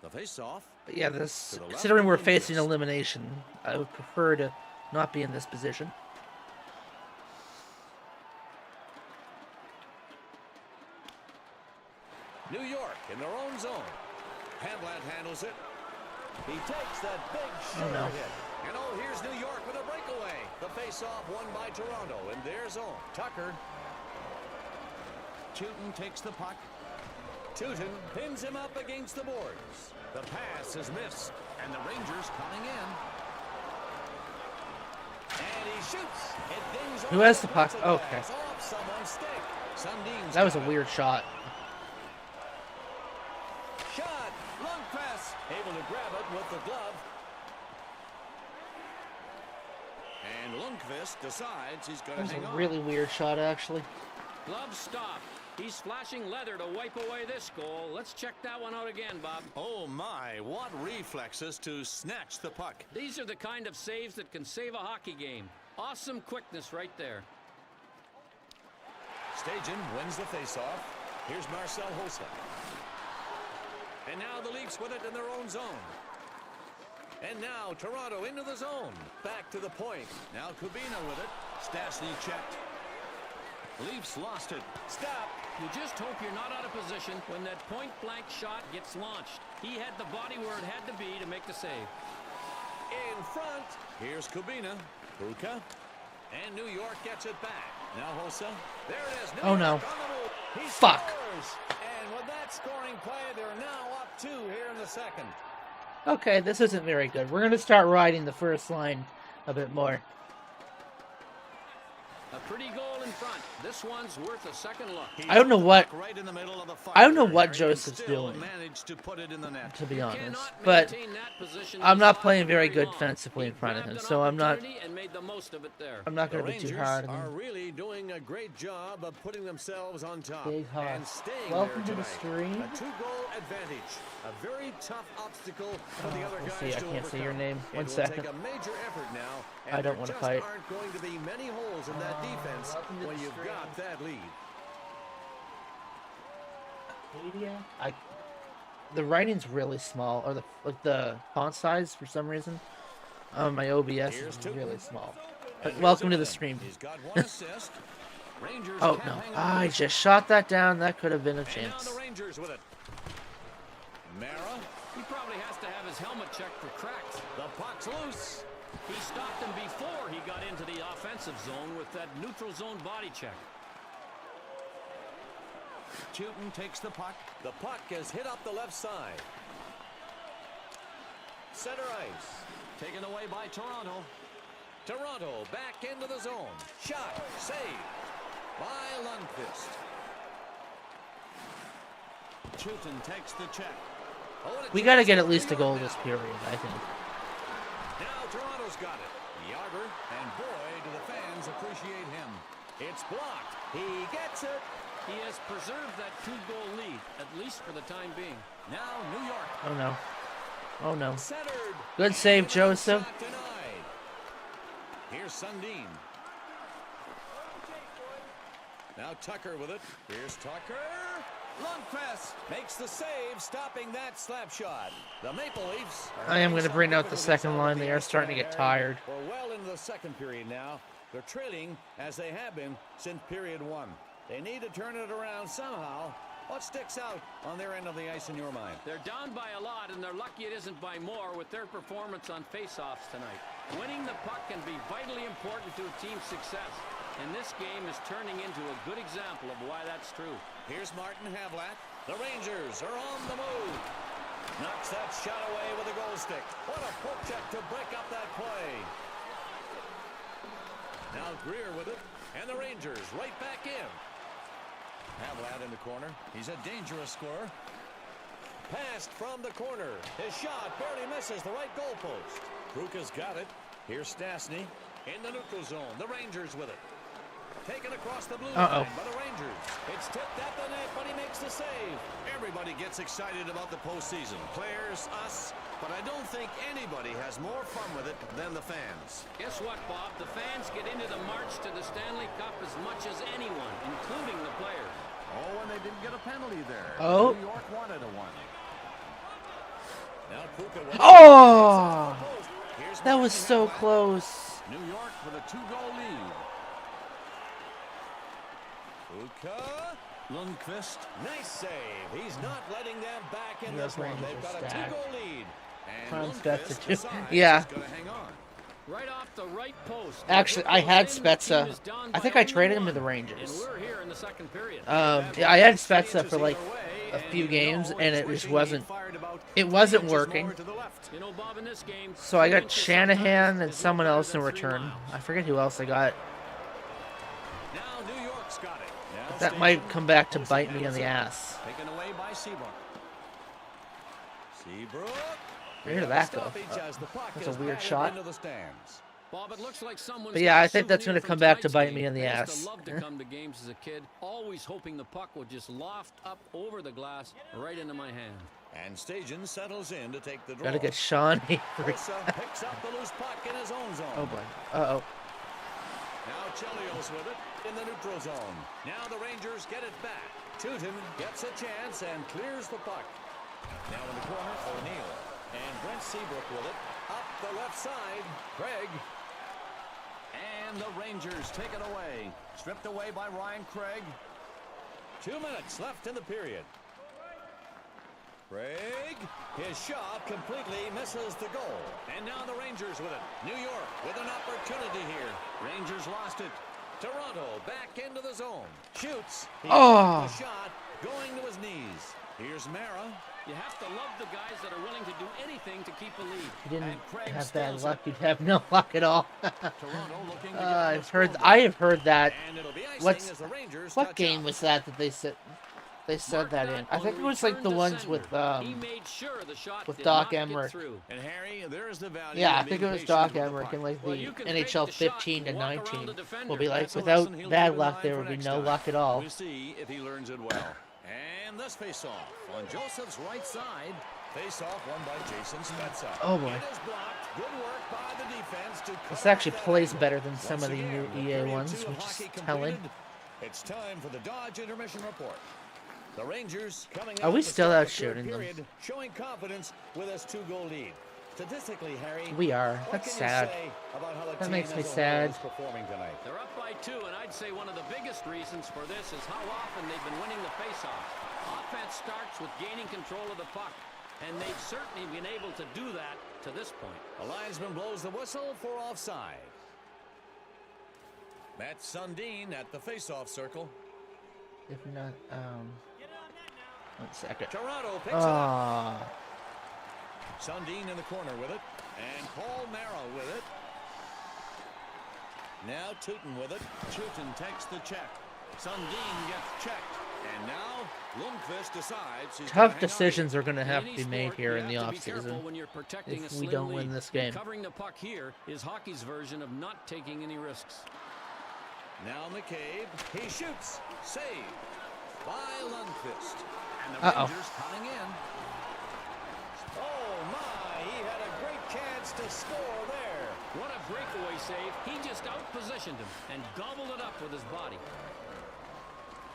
Speaker 2: The face-off.
Speaker 1: But yeah, this, considering we're facing elimination, I would prefer to not be in this position.
Speaker 2: New York in their own zone. Havlat handles it. He takes that big shoulder hit. And oh, here's New York with a breakaway. The face-off won by Toronto in their zone. Tucker. Tootin takes the puck. Tootin pins him up against the boards. The pass is missed. And the Rangers coming in. And he shoots. It dings
Speaker 1: Who
Speaker 2: off
Speaker 1: has the puck?
Speaker 2: defensive
Speaker 1: Oh, okay.
Speaker 2: pass off someone's stick. Sundin's
Speaker 1: That was a
Speaker 2: got it.
Speaker 1: weird shot.
Speaker 2: Shot. Lundqvist able to grab it with the glove. And Lundqvist decides he's going
Speaker 1: That
Speaker 2: to
Speaker 1: was
Speaker 2: hang
Speaker 1: a
Speaker 2: on.
Speaker 1: really weird shot, actually.
Speaker 3: Glove stop. He's flashing leather to wipe away this goal. Let's check that one out again, Bob.
Speaker 2: Oh my, what reflexes to snatch the puck.
Speaker 3: These are the kind of saves that can save a hockey game. Awesome quickness right there.
Speaker 2: Stajan wins the faceoff. Here's Marcel Hossa. And now the Leafs with it in their own zone. And now Toronto into the zone. Back to the point. Now Kubina with it. Stastny checked. Leafs lost it. Stop.
Speaker 3: You just hope you're not out of position when that point-blank shot gets launched. He had the body where it had to be to make the save.
Speaker 2: In front. Here's Kubina. Pruka. And New York gets it back. Now Hossa. There it is. New
Speaker 1: Oh, no.
Speaker 2: York on the move. He
Speaker 1: Fuck.
Speaker 2: scores. And with that scoring play, they're now up 2 here in the second.
Speaker 1: Okay, this isn't very good. We're going to start riding the first line a bit more.
Speaker 3: A pretty goal in front. This one's worth a second look.
Speaker 1: I don't know what
Speaker 2: Right in the middle of the
Speaker 1: I don't know
Speaker 2: fire,
Speaker 1: what
Speaker 2: and
Speaker 1: Joseph's
Speaker 2: still
Speaker 1: doing,
Speaker 2: managed to put it in the net.
Speaker 1: to be honest.
Speaker 3: Cannot
Speaker 1: But
Speaker 3: maintain that position
Speaker 1: I'm not
Speaker 3: inside
Speaker 1: playing
Speaker 3: for
Speaker 1: very good
Speaker 3: long.
Speaker 1: defensively
Speaker 3: He
Speaker 1: in front of him,
Speaker 3: grabbed an
Speaker 1: so I'm not
Speaker 3: opportunity and made the most of it there.
Speaker 1: I'm not
Speaker 2: The
Speaker 1: going to be too
Speaker 2: Rangers
Speaker 1: hard on
Speaker 2: are
Speaker 1: him.
Speaker 2: really doing a great job of putting themselves on top
Speaker 1: Big Hoss.
Speaker 2: and staying
Speaker 1: Welcome
Speaker 2: there
Speaker 1: to the
Speaker 2: tonight.
Speaker 1: stream.
Speaker 2: A 2-goal advantage. A very tough obstacle for the other
Speaker 1: let's
Speaker 2: guys
Speaker 1: see, I
Speaker 2: to
Speaker 1: can't say your
Speaker 2: overcome.
Speaker 1: name.
Speaker 2: It
Speaker 1: One
Speaker 2: will
Speaker 1: second.
Speaker 2: take a major effort now,
Speaker 1: I
Speaker 2: and
Speaker 1: don't
Speaker 2: there
Speaker 1: wanna
Speaker 2: just
Speaker 1: fight.
Speaker 2: aren't going to be many holes in that defense
Speaker 1: welcome to
Speaker 2: when
Speaker 1: the
Speaker 2: you've
Speaker 1: stream.
Speaker 2: got that lead.
Speaker 1: The writing's really small, or the font size for some reason. My OBS
Speaker 2: Here's
Speaker 1: is
Speaker 2: Tootin.
Speaker 1: really small.
Speaker 2: And
Speaker 1: But
Speaker 2: here's
Speaker 1: welcome to the
Speaker 2: Zimmerman.
Speaker 1: stream.
Speaker 2: He's got 1 assist. Rangers
Speaker 1: Oh
Speaker 2: can't
Speaker 1: no,
Speaker 2: hang on
Speaker 1: I
Speaker 2: to it.
Speaker 1: just shot that down. That could have been a
Speaker 2: And now
Speaker 1: chance.
Speaker 2: the Rangers with it. Mara,
Speaker 3: He probably has to have his helmet checked for cracks.
Speaker 2: the puck's loose.
Speaker 3: He stopped him before he got into the offensive zone with that neutral zone body check.
Speaker 2: Tootin takes the puck. The puck is hit up the left side. Center ice. Taken away by Toronto. Toronto back into the zone. Shot. Save. By Lundqvist. Tootin takes the check. Oh, and
Speaker 1: We got to
Speaker 2: chance
Speaker 1: get
Speaker 2: for
Speaker 1: at least a
Speaker 2: Weir
Speaker 1: goal
Speaker 2: now.
Speaker 1: this period, I think.
Speaker 2: Now Toronto's got it. Yager, and boy, do the fans appreciate him. It's blocked. He gets it.
Speaker 3: He has preserved that 2-goal lead, at least for the time being.
Speaker 2: Now New York.
Speaker 1: Oh no. Oh no.
Speaker 2: Centered.
Speaker 1: Good save,
Speaker 2: And
Speaker 1: Joseph.
Speaker 2: shot denied. Here's Sundin. Now Tucker with it. Here's Tucker. Lundqvist makes the save, stopping that slap shot. The Maple Leafs.
Speaker 1: I am going to bring out the second line. They are starting to get tired.
Speaker 2: We're well into the second period now. They're trailing as they have been since period 1. They need to turn it around somehow. What sticks out on their end of the ice in your mind?
Speaker 3: They're down by a lot, and they're lucky it isn't by more with their performance on faceoffs tonight. Winning the puck can be vitally important to a team's success, and this game is turning into a good example of why that's true.
Speaker 2: Here's Martin Havlat. The Rangers are on the move. Knocks that shot away with a goal stick. What a poke check to break up that play. Now Greer with it, and the Rangers right back in. Havlat in the corner. He's a dangerous scorer. Passed from the corner. His shot barely misses the right goalpost. Kruka's got it. Here's Stastny in the neutral zone. The Rangers with it. Taken across the blue line by the Rangers. It's tipped at the net, but he makes the save. Everybody gets excited about the postseason. Players, us, but I don't think anybody has more fun with it than the fans.
Speaker 3: Guess what, Bob? The fans get into the march to the Stanley Cup as much as anyone, including the players.
Speaker 2: Oh, and they didn't get a penalty there.
Speaker 1: Oh.
Speaker 2: New York wanted a one. Now Kruka with
Speaker 1: Oh!
Speaker 2: Here's
Speaker 1: That was
Speaker 2: Martin
Speaker 1: so
Speaker 2: Havlat.
Speaker 1: close.
Speaker 2: New York with a 2-goal lead. Kruka. Lundqvist. Nice save. He's not letting them back in
Speaker 1: Yes,
Speaker 2: this one.
Speaker 1: Rangers
Speaker 2: They've got
Speaker 1: are
Speaker 2: a
Speaker 1: stacked.
Speaker 2: 2-goal lead. And
Speaker 1: Franz
Speaker 2: Lundqvist
Speaker 1: Spezza, too.
Speaker 2: decides
Speaker 1: Yeah.
Speaker 2: he's gonna hang on.
Speaker 3: Right off the right post.
Speaker 1: Actually, I had Spezza. I think I traded him to the Rangers.
Speaker 3: And we're here in the second period.
Speaker 1: Yeah, I had Spezza for like a few games, and it just wasn't working.
Speaker 3: You know, Bob, in this game,
Speaker 1: So I got
Speaker 3: inches
Speaker 1: Shanahan
Speaker 3: sometimes
Speaker 1: and
Speaker 3: is
Speaker 1: someone
Speaker 3: better
Speaker 1: else in
Speaker 3: than 3
Speaker 1: return.
Speaker 3: miles.
Speaker 1: I forget who else I got.
Speaker 2: Now New York's got it. Now
Speaker 1: That might come back to bite me in the ass.
Speaker 2: Taken away by Seabrook. Seabrook.
Speaker 1: Where did that go?
Speaker 2: Stoppage as the puck
Speaker 1: That's a
Speaker 2: is
Speaker 1: weird
Speaker 2: batted
Speaker 1: shot.
Speaker 2: into the stands.
Speaker 3: Bob, it looks like someone's
Speaker 1: But yeah,
Speaker 3: got a
Speaker 1: I think that's
Speaker 3: souvenir
Speaker 1: gonna
Speaker 3: from
Speaker 1: come back to
Speaker 3: tonight's
Speaker 1: bite
Speaker 3: game.
Speaker 1: me in the
Speaker 3: I used
Speaker 1: ass.
Speaker 3: to love to come to games as a kid, always hoping the puck would just loft up over the glass right into my hand.
Speaker 2: And Stajan settles in to take the draw.
Speaker 1: Gotta get Sean Avery.
Speaker 2: Hossa picks up the loose puck in his own zone.
Speaker 1: Oh boy. Uh-oh.
Speaker 2: Now Chelios with it in the neutral zone. Now the Rangers get it back. Tootin gets a chance and clears the puck. Now in the corner, O'Neill. And Brent Seabrook with it. Up the left side, Craig. And the Rangers take it away. Stripped away by Ryan Craig. 2 minutes left in the period. Craig, his shot completely misses the goal. And now the Rangers with it. New York with an opportunity here. Rangers lost it. Toronto back into the zone. Shoots. He
Speaker 1: Oh.
Speaker 2: the shot going to his knees. Here's Mara.
Speaker 3: You have to love the guys that are willing to do anything to keep a lead.
Speaker 1: If you didn't
Speaker 3: And Craig
Speaker 1: have bad
Speaker 3: steals
Speaker 1: luck,
Speaker 3: it.
Speaker 1: you'd have no luck at all.
Speaker 2: Toronto looking to get on the scoreboard.
Speaker 1: I have heard that.
Speaker 2: And it'll be icing
Speaker 1: What's
Speaker 2: as the Rangers
Speaker 1: what
Speaker 2: touch
Speaker 1: game
Speaker 2: up.
Speaker 1: was that they said that in? I think it was like the ones with
Speaker 3: He made sure the shot
Speaker 1: with
Speaker 3: did
Speaker 1: Doc
Speaker 3: not get
Speaker 1: Emmerich.
Speaker 3: through.
Speaker 2: And Harry, there's the value.
Speaker 1: Yeah, I
Speaker 2: of
Speaker 1: think
Speaker 2: being
Speaker 1: it was
Speaker 2: patient
Speaker 1: Doc
Speaker 2: with the
Speaker 1: Emmerich
Speaker 2: puck.
Speaker 1: in like
Speaker 3: Well,
Speaker 1: the
Speaker 3: you can
Speaker 1: NHL
Speaker 3: fake the shot
Speaker 1: 15 to
Speaker 3: and walk around
Speaker 1: 19.
Speaker 3: the defender.
Speaker 1: Will be like
Speaker 2: That's a
Speaker 1: without
Speaker 2: lesson he'll
Speaker 1: bad
Speaker 2: keep in
Speaker 1: luck,
Speaker 2: mind
Speaker 1: there
Speaker 2: for
Speaker 1: would be
Speaker 2: next
Speaker 1: no
Speaker 2: time.
Speaker 1: luck at all.
Speaker 2: We'll see if he learns it well. And this face-off on Joseph's right side. Face-off won by Jason Spezza.
Speaker 1: Oh, boy.
Speaker 2: It is blocked. Good work by the defense to cut
Speaker 1: This
Speaker 2: off
Speaker 1: actually
Speaker 2: that
Speaker 1: plays
Speaker 2: angle.
Speaker 1: better than some
Speaker 2: Once
Speaker 1: of the new
Speaker 2: again,
Speaker 1: EA
Speaker 2: period
Speaker 1: ones,
Speaker 2: two of
Speaker 1: which is
Speaker 2: hockey
Speaker 1: telling.
Speaker 2: completed. It's time for the Dodge intermission report. The Rangers coming
Speaker 1: Are
Speaker 2: out
Speaker 1: we
Speaker 2: to
Speaker 1: still
Speaker 2: start
Speaker 1: out
Speaker 2: the third
Speaker 1: shooting them?
Speaker 2: period, showing confidence with this 2-goal lead. Statistically, Harry,
Speaker 1: We are.
Speaker 2: what
Speaker 1: That's
Speaker 2: can you
Speaker 1: sad.
Speaker 2: say about how the
Speaker 1: That
Speaker 2: team
Speaker 1: makes me
Speaker 2: as a whole
Speaker 1: sad.
Speaker 2: is performing tonight?
Speaker 3: They're up by 2, and I'd say one of the biggest reasons for this is how often they've been winning the faceoffs. Offense starts with gaining control of the puck, and they've certainly been able to do that to this point.
Speaker 2: The linesman blows the whistle for offside. Matt Sundin at the faceoff circle.
Speaker 1: If not, 1 second.
Speaker 2: Toronto picks it up.
Speaker 1: Ah,
Speaker 2: Sundin in the corner with it. And Paul Mara with it. Now Tootin with it. Tootin takes the check. Sundin gets checked. And now Lundqvist decides he's gonna
Speaker 1: tough
Speaker 2: hang on
Speaker 1: decisions are going to
Speaker 3: In
Speaker 1: have
Speaker 3: any
Speaker 1: to be made
Speaker 3: sport,
Speaker 1: here
Speaker 3: you
Speaker 1: in the
Speaker 3: have to be careful
Speaker 1: offseason
Speaker 3: when you're protecting a
Speaker 1: if we
Speaker 3: slim
Speaker 1: don't win
Speaker 3: lead.
Speaker 1: this game.
Speaker 3: Covering the puck here is hockey's version of not taking any risks.
Speaker 2: Now McCabe. He shoots. Saved by Lundqvist. And the
Speaker 1: Uh-oh.
Speaker 2: Rangers coming in. Oh my, he had a great chance to score there.
Speaker 3: What a breakaway save. He just outpositioned him and gobbled it up with his body.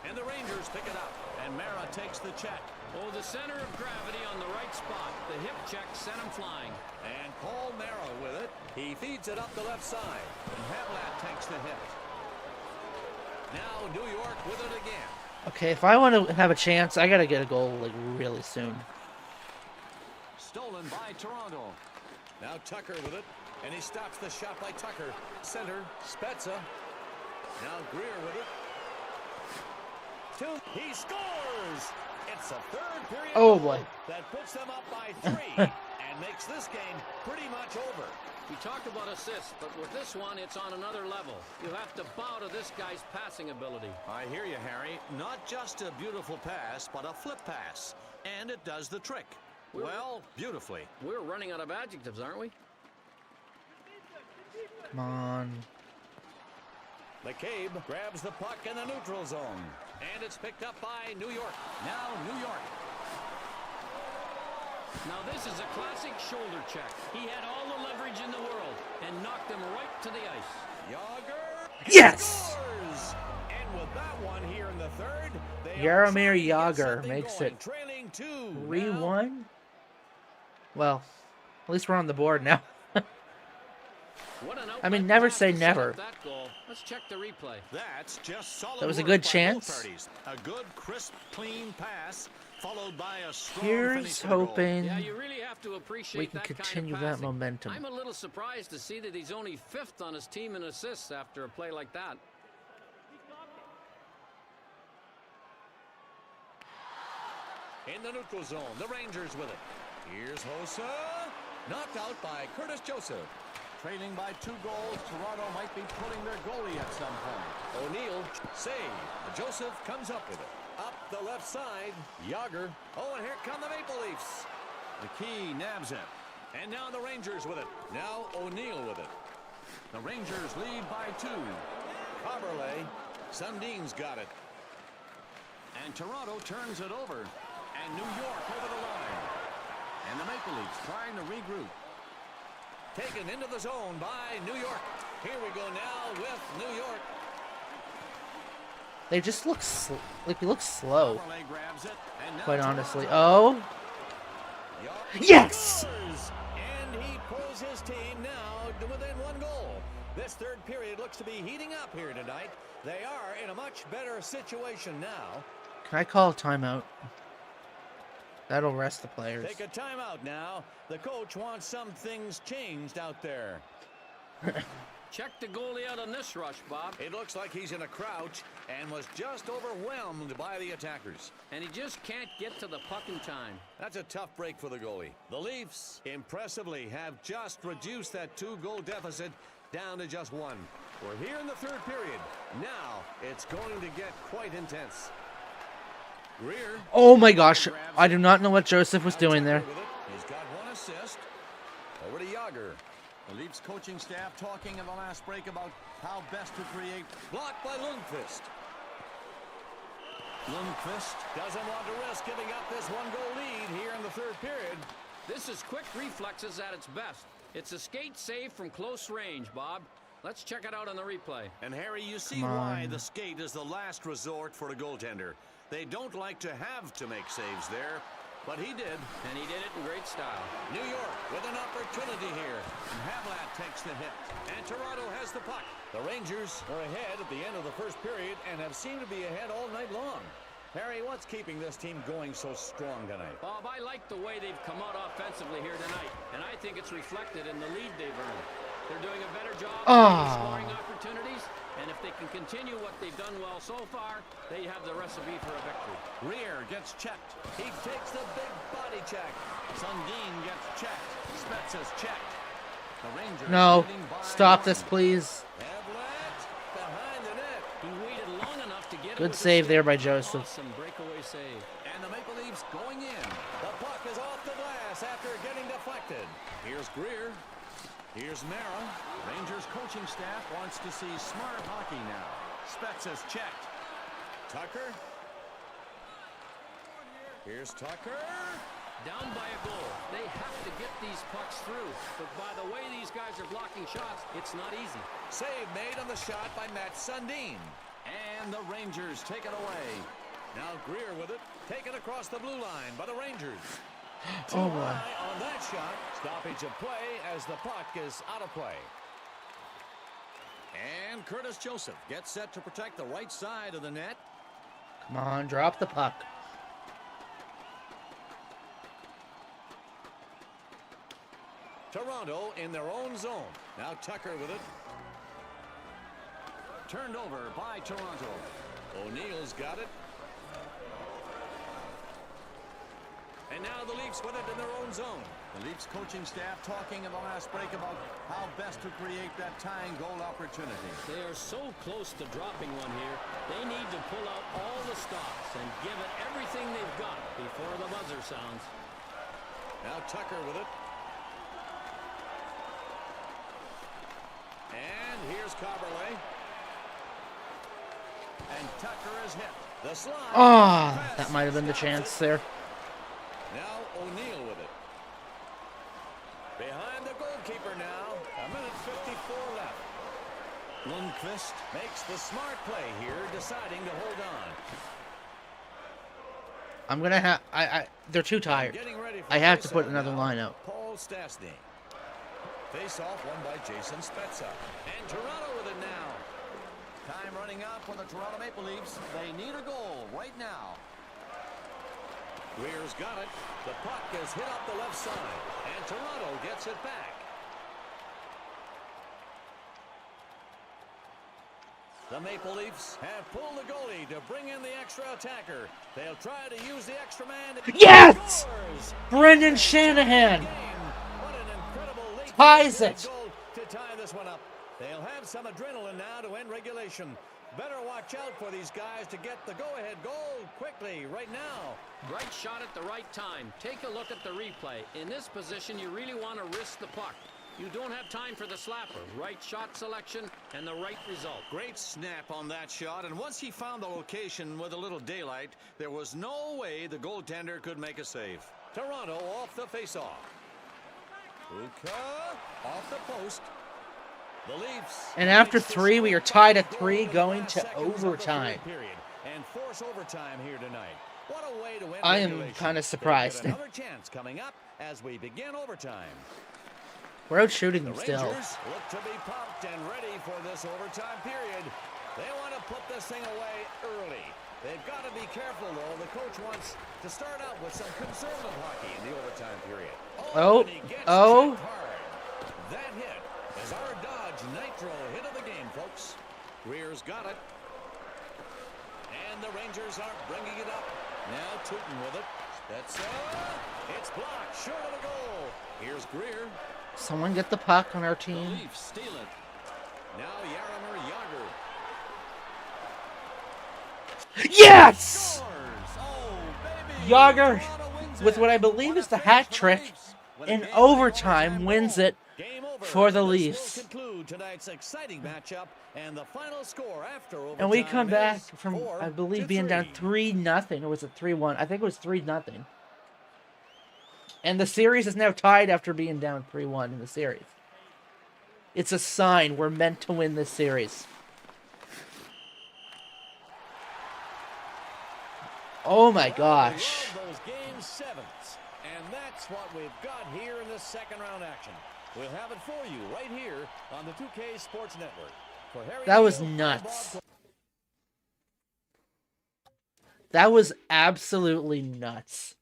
Speaker 2: And the Rangers pick it up. And Mara takes the check.
Speaker 3: Oh, the center of gravity on the right spot. The hip check sent him flying.
Speaker 2: And Paul Mara with it. He feeds it up the left side. And Havlat takes the hit. Now New York with it again.
Speaker 1: Okay, if I want to have a chance, I got to get a goal like really soon.
Speaker 2: Stolen by Toronto. Now Tucker with it. And he stops the shot by Tucker. Center, Spezza. Now Greer with it. He scores! It's a third period
Speaker 1: Oh,
Speaker 2: goal
Speaker 1: boy.
Speaker 2: that puts them up by 3 and makes this game pretty much over.
Speaker 3: We talked about assists, but with this one, it's on another level. You have to bow to this guy's passing ability.
Speaker 2: I hear you, Harry. Not just a beautiful pass, but a flip pass. And it does the trick. Well, beautifully.
Speaker 3: We're running out of adjectives, aren't we?
Speaker 1: Come on.
Speaker 2: McCabe grabs the puck in the neutral zone. And it's picked up by New York. Now New York.
Speaker 3: Now this is a classic shoulder check. He had all the leverage in the world and knocked him right to the ice.
Speaker 2: Yager.
Speaker 1: Yes!
Speaker 2: Scores! And with that one here in the third, they
Speaker 1: Jaromir
Speaker 2: are trying to get
Speaker 1: Jagr
Speaker 2: something
Speaker 1: makes
Speaker 2: going,
Speaker 1: it
Speaker 2: trailing 2.
Speaker 1: 3-1? Well, at least we're on the board now.
Speaker 3: What an
Speaker 1: I mean,
Speaker 3: outlet
Speaker 1: never
Speaker 3: pass
Speaker 1: say
Speaker 3: to set up
Speaker 1: never.
Speaker 3: that goal. Let's check the replay.
Speaker 2: That's just solid
Speaker 1: That was a
Speaker 2: work
Speaker 1: good
Speaker 2: by both
Speaker 1: chance.
Speaker 2: parties. A good, crisp, clean pass, followed by a strong
Speaker 1: Here's
Speaker 2: finish for the goal.
Speaker 1: hoping
Speaker 3: Yeah, you really have to appreciate
Speaker 1: we can
Speaker 3: that
Speaker 1: continue
Speaker 3: kind of
Speaker 1: that
Speaker 3: passing.
Speaker 1: momentum.
Speaker 3: I'm a little surprised to see that he's only 5th on his team in assists after a play like that.
Speaker 2: In the neutral zone, the Rangers with it. Here's Hossa. Knocked out by Curtis Joseph. Trailing by 2 goals, Toronto might be pulling their goalie at some point. O'Neill, save. Joseph comes up with it. Up the left side, Yager. Oh, and here come the Maple Leafs. McKee nabs it. And now the Rangers with it. Now O'Neill with it. The Rangers lead by 2. Coberley. Sundin's got it. And Toronto turns it over. And New York over the line. And the Maple Leafs trying to regroup. Taken into the zone by New York. Here we go now with New York.
Speaker 1: They just look like you look slow,
Speaker 2: Coberley grabs it. And now
Speaker 1: quite honestly.
Speaker 2: Toronto.
Speaker 1: Oh,
Speaker 2: York
Speaker 1: yes!
Speaker 2: scores. And he pulls his team now to within 1 goal. This third period looks to be heating up here tonight. They are in a much better situation now.
Speaker 1: Can I call a timeout? That'll rest the players.
Speaker 2: Take a timeout now. The coach wants some things changed out there.
Speaker 3: Check the goalie out on this rush, Bob.
Speaker 2: It looks like he's in a crouch and was just overwhelmed by the attackers.
Speaker 3: And he just can't get to the puck in time.
Speaker 2: That's a tough break for the goalie. The Leafs, impressively, have just reduced that 2-goal deficit down to just 1. We're here in the third period. Now it's going to get quite intense. Greer.
Speaker 1: Oh my gosh. I do not know what Joseph was doing there.
Speaker 2: He's got 1 assist. Over to Yager. The Leafs coaching staff talking in the last break about how best to create. Blocked by Lundqvist. Lundqvist doesn't want to risk giving up this 1-goal lead here in the third period.
Speaker 3: This is quick reflexes at its best. It's a skate save from close range, Bob. Let's check it out on the replay.
Speaker 2: And Harry, you see why the skate is the last resort for a goaltender. They don't like to have to make saves there, but he did.
Speaker 3: And he did it in great style.
Speaker 2: New York with an opportunity here. And Havlat takes the hit. And Toronto has the puck. The Rangers are ahead at the end of the first period and have seemed to be ahead all night long. Harry, what's keeping this team going so strong tonight?
Speaker 3: Bob, I like the way they've come out offensively here tonight, and I think it's reflected in the lead they've earned. They're doing a better job of scoring opportunities, and if they can continue what they've done well so far, they have the recipe for a victory.
Speaker 2: Rear gets checked. He takes the big body check. Sundin gets checked. Spets is checked. The Rangers.
Speaker 1: No, stop this, please.
Speaker 2: Havlat behind the net.
Speaker 3: He waited long enough to get it.
Speaker 1: Good save there by Joseph.
Speaker 3: Awesome breakaway save.
Speaker 2: And the Maple Leafs going in. The puck is off the glass after getting deflected. Here's Greer. Here's Mara. Rangers coaching staff wants to see smart hockey now. Spets is checked. Tucker. Here's Tucker.
Speaker 3: Down by a goal. They have to get these pucks through. But by the way these guys are blocking shots, it's not easy.
Speaker 2: Save made on the shot by Matt Sundin. And the Rangers take it away. Now Greer with it. Taken across the blue line by the Rangers.
Speaker 1: Oh boy.
Speaker 2: On that shot. Stoppage of play as the puck is out of play. And Curtis Joseph gets set to protect the right side of the net.
Speaker 1: Come on, drop the puck.
Speaker 2: Toronto in their own zone. Now Tucker with it. Turned over by Toronto. O'Neill's got it. And now the Leafs with it in their own zone. The Leafs coaching staff talking in the last break about how best to create that tying goal opportunity.
Speaker 3: They are so close to dropping one here. They need to pull out all the stops and give it everything they've got before the buzzer sounds.
Speaker 2: Now Tucker with it. And here's Coberley. And Tucker is hit. The slide.
Speaker 1: Oh, that might have been the chance there.
Speaker 2: Now O'Neill with it. Behind the goalkeeper now. 1:54 left. Lundqvist makes the smart play here, deciding to hold on.
Speaker 1: I'm gonna have. They're too tired. I have to put another line out.
Speaker 2: Paul Stastny. Face off won by Jason Spezza. And Toronto with it now. Time running up for the Toronto Maple Leafs. They need a goal right now. Greer's got it. The puck is hit up the left side. And Toronto gets it back. The Maple Leafs have pulled the goalie to bring in the extra attacker. They'll try to use the extra man.
Speaker 1: Yes! Brendan Shanahan ties it.
Speaker 2: To tie this one up. They'll have some adrenaline now to end regulation. Better watch out for these guys to get the go-ahead goal quickly right now.
Speaker 3: Right shot at the right time. Take a look at the replay. In this position, you really want to risk the puck. You don't have time for the slapper. Right shot selection and the right result.
Speaker 2: Great snap on that shot, and once he found the location with a little daylight, there was no way the goaltender could make a save. Toronto off the face-off. Uka off the post. The Leafs.
Speaker 1: And after 3, we are tied at 3 going to overtime.
Speaker 2: And force overtime here tonight. What a way to end
Speaker 1: I am
Speaker 2: regulation.
Speaker 1: kind of surprised.
Speaker 2: Another chance coming up as we begin overtime.
Speaker 1: We're out shooting
Speaker 2: The
Speaker 1: them still.
Speaker 2: Rangers look to be pumped and ready for this overtime period. They want to put this thing away early. They've got to be careful, though. The coach wants to start out with some conservative hockey in the overtime period.
Speaker 1: Oh,
Speaker 2: and he gets
Speaker 1: oh.
Speaker 2: checked hard. That hit as our Dodge nitro hit of the game, folks. Greer's got it. And the Rangers are bringing it up. Now Tootin with it. Spezza. It's blocked short of the goal. Here's Greer.
Speaker 1: Someone get the puck on our
Speaker 3: The
Speaker 1: team.
Speaker 3: Leafs steal it.
Speaker 2: Now Jaromir Jagr.
Speaker 1: Yes!
Speaker 2: Scores! Oh, baby!
Speaker 1: Jagr,
Speaker 2: Toronto wins
Speaker 1: with
Speaker 2: it.
Speaker 1: what I believe
Speaker 2: What
Speaker 1: is
Speaker 2: a
Speaker 1: the
Speaker 2: finish
Speaker 1: hat
Speaker 2: for the
Speaker 1: trick,
Speaker 2: Leafs. With a
Speaker 1: in
Speaker 2: game
Speaker 1: overtime
Speaker 2: overtime
Speaker 1: wins
Speaker 2: goal.
Speaker 1: it
Speaker 2: Game over.
Speaker 1: for the
Speaker 2: This
Speaker 1: Leafs.
Speaker 2: will conclude tonight's exciting matchup, and the final score after overtime
Speaker 1: And we come back
Speaker 2: is
Speaker 1: from,
Speaker 2: 4
Speaker 1: I believe,
Speaker 2: to
Speaker 1: being down
Speaker 2: 3.
Speaker 1: 3-0, or was it 3-1? I think it was 3-0. And the series is now tied after being down 3-1 in the series. It's a sign we're meant to win this series. Oh my gosh.
Speaker 2: We love those game sevens, and that's what we've got here in this second round action. We'll have it for you right here on the 2K Sports Network. For Harry
Speaker 1: That was
Speaker 2: Neal, I'm
Speaker 1: nuts.
Speaker 2: Bob
Speaker 1: That was absolutely nuts.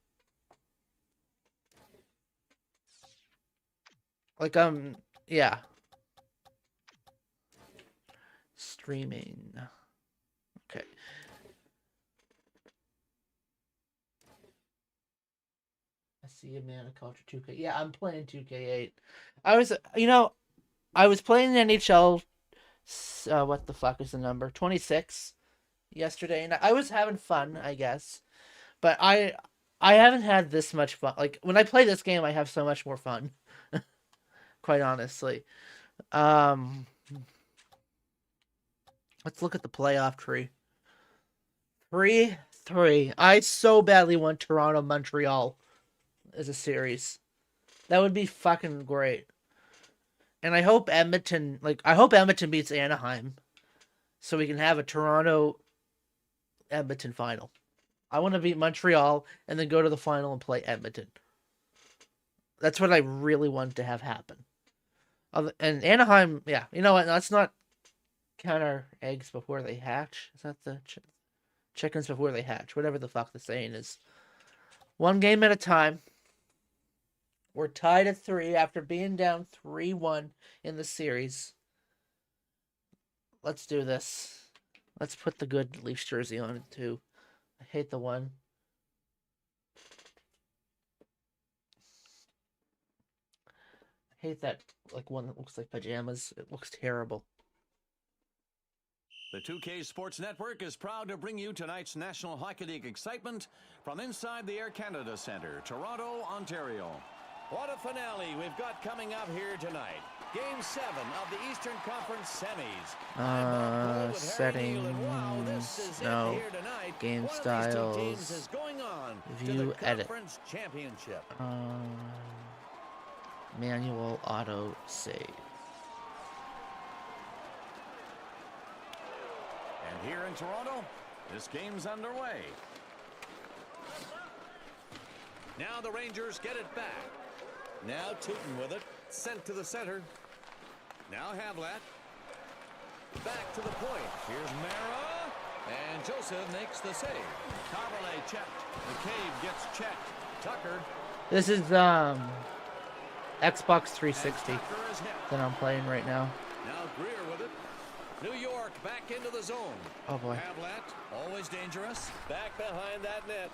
Speaker 1: Like, yeah. Streaming. Okay. I see a man of culture 2K. Yeah, I'm playing 2K8. I was playing the NHL, what the fuck is the number? 26 yesterday, and I was having fun, I guess. But I haven't had this much fun. Like, when I play this game, I have so much more fun. Quite honestly. Let's look at the playoff tree. 3-3. I so badly want Toronto Montreal as a series. That would be fucking great. And I hope Edmonton beats Anaheim so we can have a Toronto Edmonton final. I want to beat Montreal and then go to the final and play Edmonton. That's what I really want to have happen. And Anaheim, yeah, you know what? Let's not count our eggs before they hatch. Is that the chickens before they hatch? Whatever the fuck the saying is. One game at a time. We're tied at 3 after being down 3-1 in the series. Let's do this. Let's put the good Leafs jersey on it too. I hate the one. I hate that one that looks like pajamas. It looks terrible.
Speaker 2: The 2K Sports Network is proud to bring you tonight's National Hockey League excitement from inside the Air Canada Centre, Toronto, Ontario. What a finale we've got coming up here tonight. Game 7 of the Eastern Conference semis.
Speaker 1: Settings, no, game styles, view, edit,
Speaker 2: championship.
Speaker 1: manual auto save.
Speaker 2: And here in Toronto, this game's underway. Now the Rangers get it back. Now Tootin with it, sent to the center. Now Havlat. Back to the point. Here's Mara. And Joseph makes the save. Carverlay checked. The Cave gets checked. Tucker.
Speaker 1: This is Xbox 360 that I'm playing right now.
Speaker 2: Now Greer with it. New York back into the zone.
Speaker 1: Oh boy.
Speaker 2: Havlat, always dangerous. Back behind that net.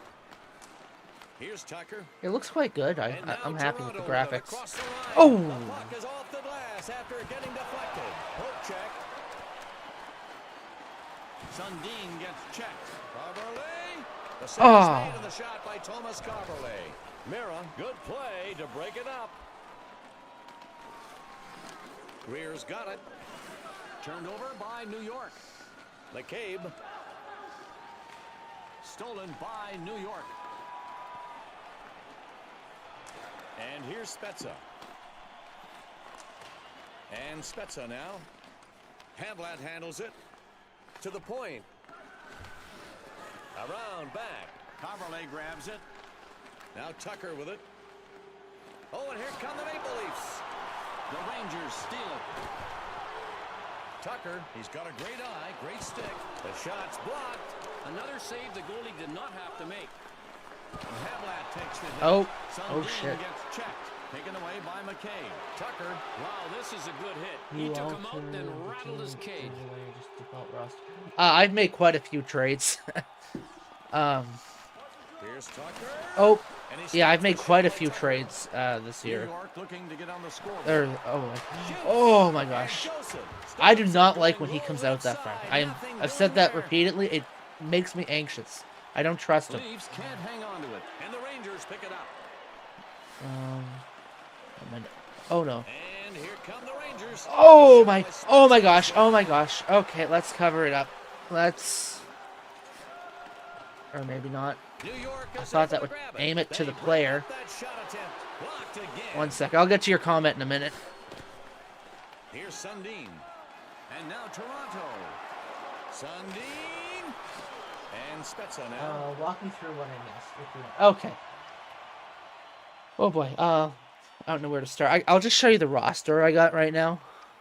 Speaker 2: Here's Tucker.
Speaker 1: It looks quite good. I'm happy with the
Speaker 2: Toronto
Speaker 1: graphics.
Speaker 2: across the line.
Speaker 1: Oh!
Speaker 2: The puck is off the glass after getting deflected. Poke check. Sundin gets checked. Carverlay. The save is made and the shot by Thomas Carverlay. Mira, good play to break it up. Greer's got it. Turned over by New York. McCabe. Stolen by New York. And here's Spezza. And Spezza now. Havlat handles it. To the point. Around back. Carverlay grabs it. Now Tucker with it. Oh, and here come the Maple Leafs. The Rangers steal it. Tucker, he's got a great eye, great stick. The shot's blocked.
Speaker 3: Another save the goalie did not have to make.
Speaker 2: And Havlat takes the hit.
Speaker 1: Oh
Speaker 2: Sundin
Speaker 1: shit.
Speaker 2: gets checked. Taken away by McKay. Tucker.
Speaker 3: Wow, this is a good hit. He took him out and rattled his cage.
Speaker 1: I've made quite a few trades.
Speaker 2: Here's Tucker.
Speaker 1: Oh,
Speaker 2: And he
Speaker 1: yeah, I've
Speaker 2: stops
Speaker 1: made
Speaker 2: the
Speaker 1: quite a
Speaker 2: shot.
Speaker 1: few
Speaker 2: Tucker.
Speaker 1: trades this
Speaker 2: New
Speaker 1: year.
Speaker 2: York looking to get on the scoreboard.
Speaker 1: Or, oh my gosh. I do not like when he
Speaker 2: Going
Speaker 1: comes
Speaker 2: low
Speaker 1: out that
Speaker 2: left
Speaker 1: far.
Speaker 2: side. Nothing
Speaker 1: I've said
Speaker 2: doing
Speaker 1: that
Speaker 2: there.
Speaker 1: repeatedly. It makes me anxious. I don't trust him.
Speaker 2: Leafs can't hang on to it, and the Rangers pick it up.
Speaker 1: Oh no.
Speaker 2: And here come the Rangers.
Speaker 1: Oh my gosh. Oh my gosh. Okay, let's cover it up. Let's, or maybe not.
Speaker 2: New York
Speaker 1: I
Speaker 2: is
Speaker 1: thought
Speaker 2: able
Speaker 1: that
Speaker 2: to
Speaker 1: would
Speaker 2: grab it.
Speaker 1: aim it to
Speaker 2: They
Speaker 1: the
Speaker 2: break
Speaker 1: player.
Speaker 2: up that shot attempt. Blocked again.
Speaker 1: 1 sec. I'll get to your comment in a minute.
Speaker 2: Here's Sundin. And now Toronto. Sundin. And Spezza now.
Speaker 1: Walk me through what I missed. Okay. Oh boy. I don't know where to start. I'll just show you the roster I got right now.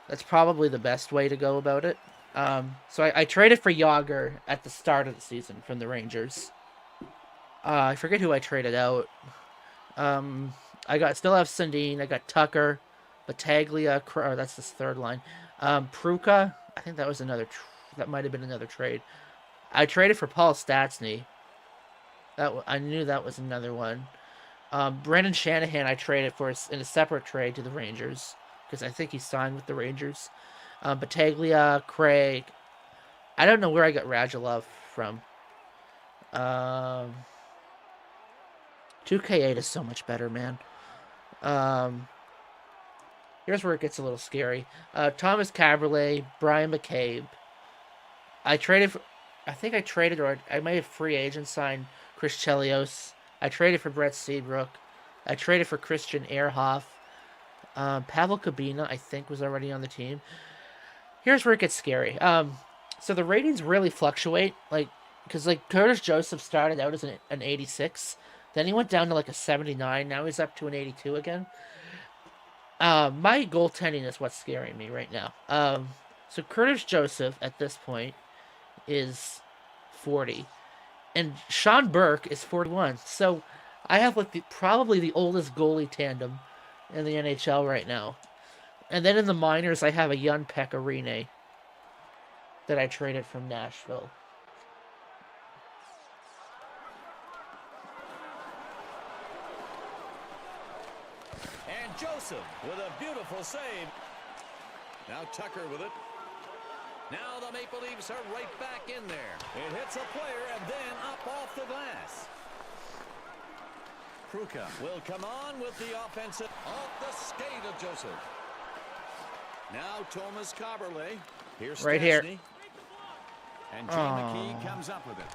Speaker 1: That's probably the best way to go about it. So I traded for Yager at the start of the season from the Rangers. I forget who I traded out. Still have Sundin. I got Tucker, Battaglia. That's his third line. Pruka. I think that was another. That might have been another trade. I traded for Paul Stastny. I knew that was another one. Brendan Shanahan I traded for in a separate trade to the Rangers because I think he signed with the Rangers. Battaglia, Craig. I don't know where I got Radulov from. 2K8 is so much better, man. Here's where it gets a little scary. Thomas Caberlet, Brian McCabe. I think I traded, or I may have free agent signed Chris Chelios. I traded for Brett Seabrook. I traded for Christian Ehrhoff. Pavel Kabina, I think, was already on the team. Here's where it gets scary. So the ratings really fluctuate, because Curtis Joseph started out as an 86, then he went down to a 79. Now he's up to an 82 again. My goaltending is what's scaring me right now. So Curtis Joseph at this point is 40. And Sean Burke is 41. So I have probably the oldest goalie tandem in the NHL right now. And then in the minors, I have a young Pekka Rinne that I traded from Nashville.
Speaker 2: And Joseph with a beautiful save. Now Tucker with it. Now the Maple Leafs are right back in there. It hits a player and then up off the glass. Pruka will come on with the offensive off the skate of Joseph. Now Thomas Caberlet. Here's
Speaker 1: Right here.
Speaker 2: Stastny. And Jay McKee comes up with it.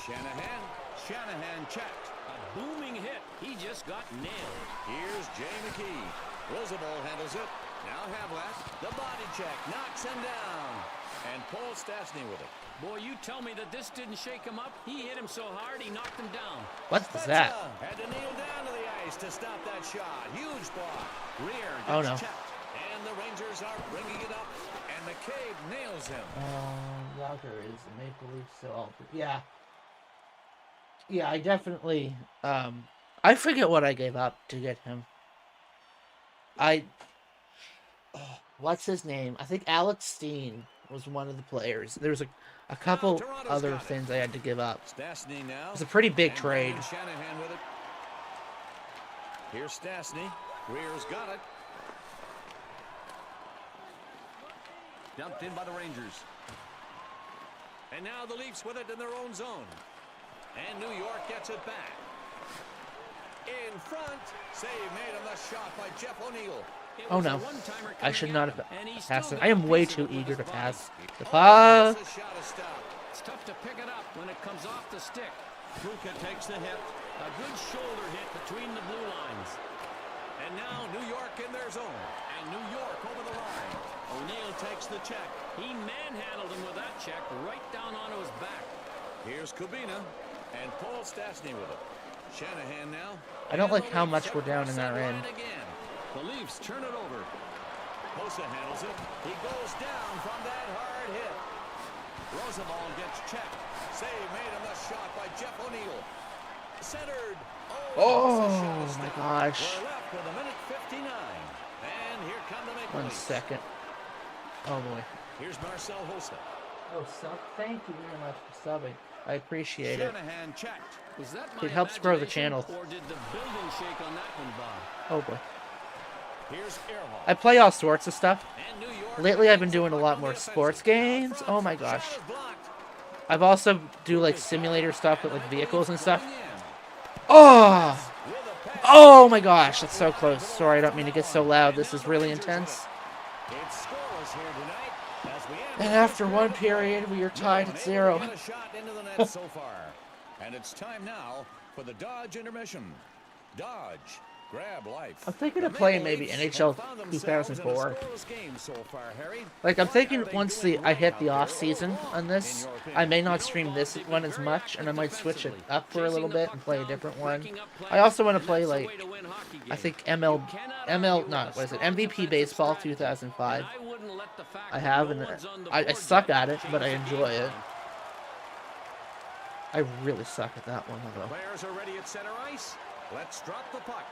Speaker 2: Shanahan checked.
Speaker 3: A booming hit. He just got nailed.
Speaker 2: Here's Jay McKee. Roosevelt handles it. Now Havlat. The body check. Knocks him down. And Paul Stastny with it.
Speaker 3: Boy, you tell me that this didn't shake him up. He hit him so hard, he knocked him down.
Speaker 1: What was that?
Speaker 2: Had to kneel down to the ice to stop that shot. Huge block. Rear
Speaker 1: Oh,
Speaker 2: gets
Speaker 1: no.
Speaker 2: checked. And the Rangers are bringing it up. And McCabe nails him.
Speaker 1: Yager is the Maple Leafs still. Yeah. Yeah, I definitely. I forget what I gave up to get him. What's his name? I think Alex Steen was one of the players. There was a couple
Speaker 2: Toronto's
Speaker 1: other
Speaker 2: got it.
Speaker 1: things I had to give up.
Speaker 2: Stastny now.
Speaker 1: It was a pretty big
Speaker 2: And
Speaker 1: trade.
Speaker 2: Brendan Shanahan with it. Here's Stastny. Greer's got it. Dumped in by the Rangers. And now the Leafs with it in their own zone. And New York gets it back. In front. Save made on the shot by Jeff O'Neill.
Speaker 3: It
Speaker 1: Oh
Speaker 3: was a
Speaker 1: no.
Speaker 3: one-timer
Speaker 1: I should not
Speaker 3: coming
Speaker 1: have
Speaker 3: up, and he
Speaker 1: passed
Speaker 3: still
Speaker 1: it. I am
Speaker 3: got a
Speaker 1: way
Speaker 3: piece of
Speaker 1: too
Speaker 3: it with
Speaker 1: eager
Speaker 3: his
Speaker 1: to
Speaker 3: body.
Speaker 1: pass. The
Speaker 2: Oh,
Speaker 1: puck.
Speaker 2: the shot is stopped.
Speaker 3: It's tough to pick it up when it comes off the stick.
Speaker 2: Pruka takes the hit.
Speaker 3: A good shoulder hit between the blue lines.
Speaker 2: And now New York in their zone. And New York over the line. O'Neill takes the check.
Speaker 3: He manhandled him with that check right down onto his back.
Speaker 2: Here's Kubina. And Paul Stastny with it. Shanahan now.
Speaker 1: I don't
Speaker 2: And
Speaker 1: like
Speaker 2: the
Speaker 1: how
Speaker 2: Leafs
Speaker 1: much
Speaker 2: set
Speaker 1: we're down in
Speaker 2: center
Speaker 1: our
Speaker 2: line
Speaker 1: end.
Speaker 2: Again. The Leafs turn it over. Hossa handles it. He goes down from that hard hit. Roosevelt gets checked. Save made on the shot by Jeff O'Neill. Centered.
Speaker 1: Oh my gosh.
Speaker 2: We're left with a minute 59. And here come the Maple
Speaker 1: One
Speaker 2: Leafs.
Speaker 1: second. Oh boy.
Speaker 2: Here's Marcel Hossa.
Speaker 1: Oh, thank you very much for subbing. I appreciate it.
Speaker 2: Shanahan checked.
Speaker 3: Was that
Speaker 1: It helps grow the
Speaker 3: imagination,
Speaker 1: channel.
Speaker 3: Or did the building shake on that one, Bob?
Speaker 1: Oh boy.
Speaker 2: Here's Earhart.
Speaker 1: I play all sorts of stuff.
Speaker 2: And New York
Speaker 1: Lately I've been
Speaker 2: takes the
Speaker 1: doing a
Speaker 2: puck
Speaker 1: lot
Speaker 2: on
Speaker 1: more
Speaker 2: the
Speaker 1: sports
Speaker 2: offensive.
Speaker 1: games.
Speaker 2: Out front,
Speaker 1: Oh my gosh.
Speaker 2: shot is blocked.
Speaker 1: I've also do like simulator stuff with like vehicles and stuff.
Speaker 2: Going in.
Speaker 1: Oh!
Speaker 2: With a pass.
Speaker 1: Oh my gosh, that's so close. Sorry, I don't mean to get so loud. This is really intense.
Speaker 2: It's scoreless here tonight as we end
Speaker 1: And
Speaker 2: the
Speaker 1: after
Speaker 2: first
Speaker 1: one
Speaker 2: period.
Speaker 1: period, we are tied at
Speaker 2: Unable to
Speaker 1: 0.
Speaker 2: get a shot into the net so far. And it's time now for the Dodge intermission. Dodge, grab life.
Speaker 1: I'm thinking of
Speaker 2: The
Speaker 1: playing
Speaker 2: Maple
Speaker 1: maybe
Speaker 2: Leafs
Speaker 1: NHL
Speaker 2: have found themselves in a
Speaker 1: 2004.
Speaker 2: scoreless game so far, Harry.
Speaker 1: Like, I'm
Speaker 2: What
Speaker 1: thinking
Speaker 2: are they
Speaker 1: once
Speaker 2: doing
Speaker 1: I hit
Speaker 2: right
Speaker 1: the
Speaker 2: out
Speaker 1: off
Speaker 2: there
Speaker 1: season
Speaker 2: or wrong,
Speaker 1: on this,
Speaker 2: in your opinion?
Speaker 1: I may not stream this one as much, and I might switch it up for a little bit and play a different one. I also want to play like, I think MVP Baseball 2005. I have, and I suck at it, but I enjoy it. I really suck at that one, though.
Speaker 2: Players are ready at center ice. Let's drop the puck.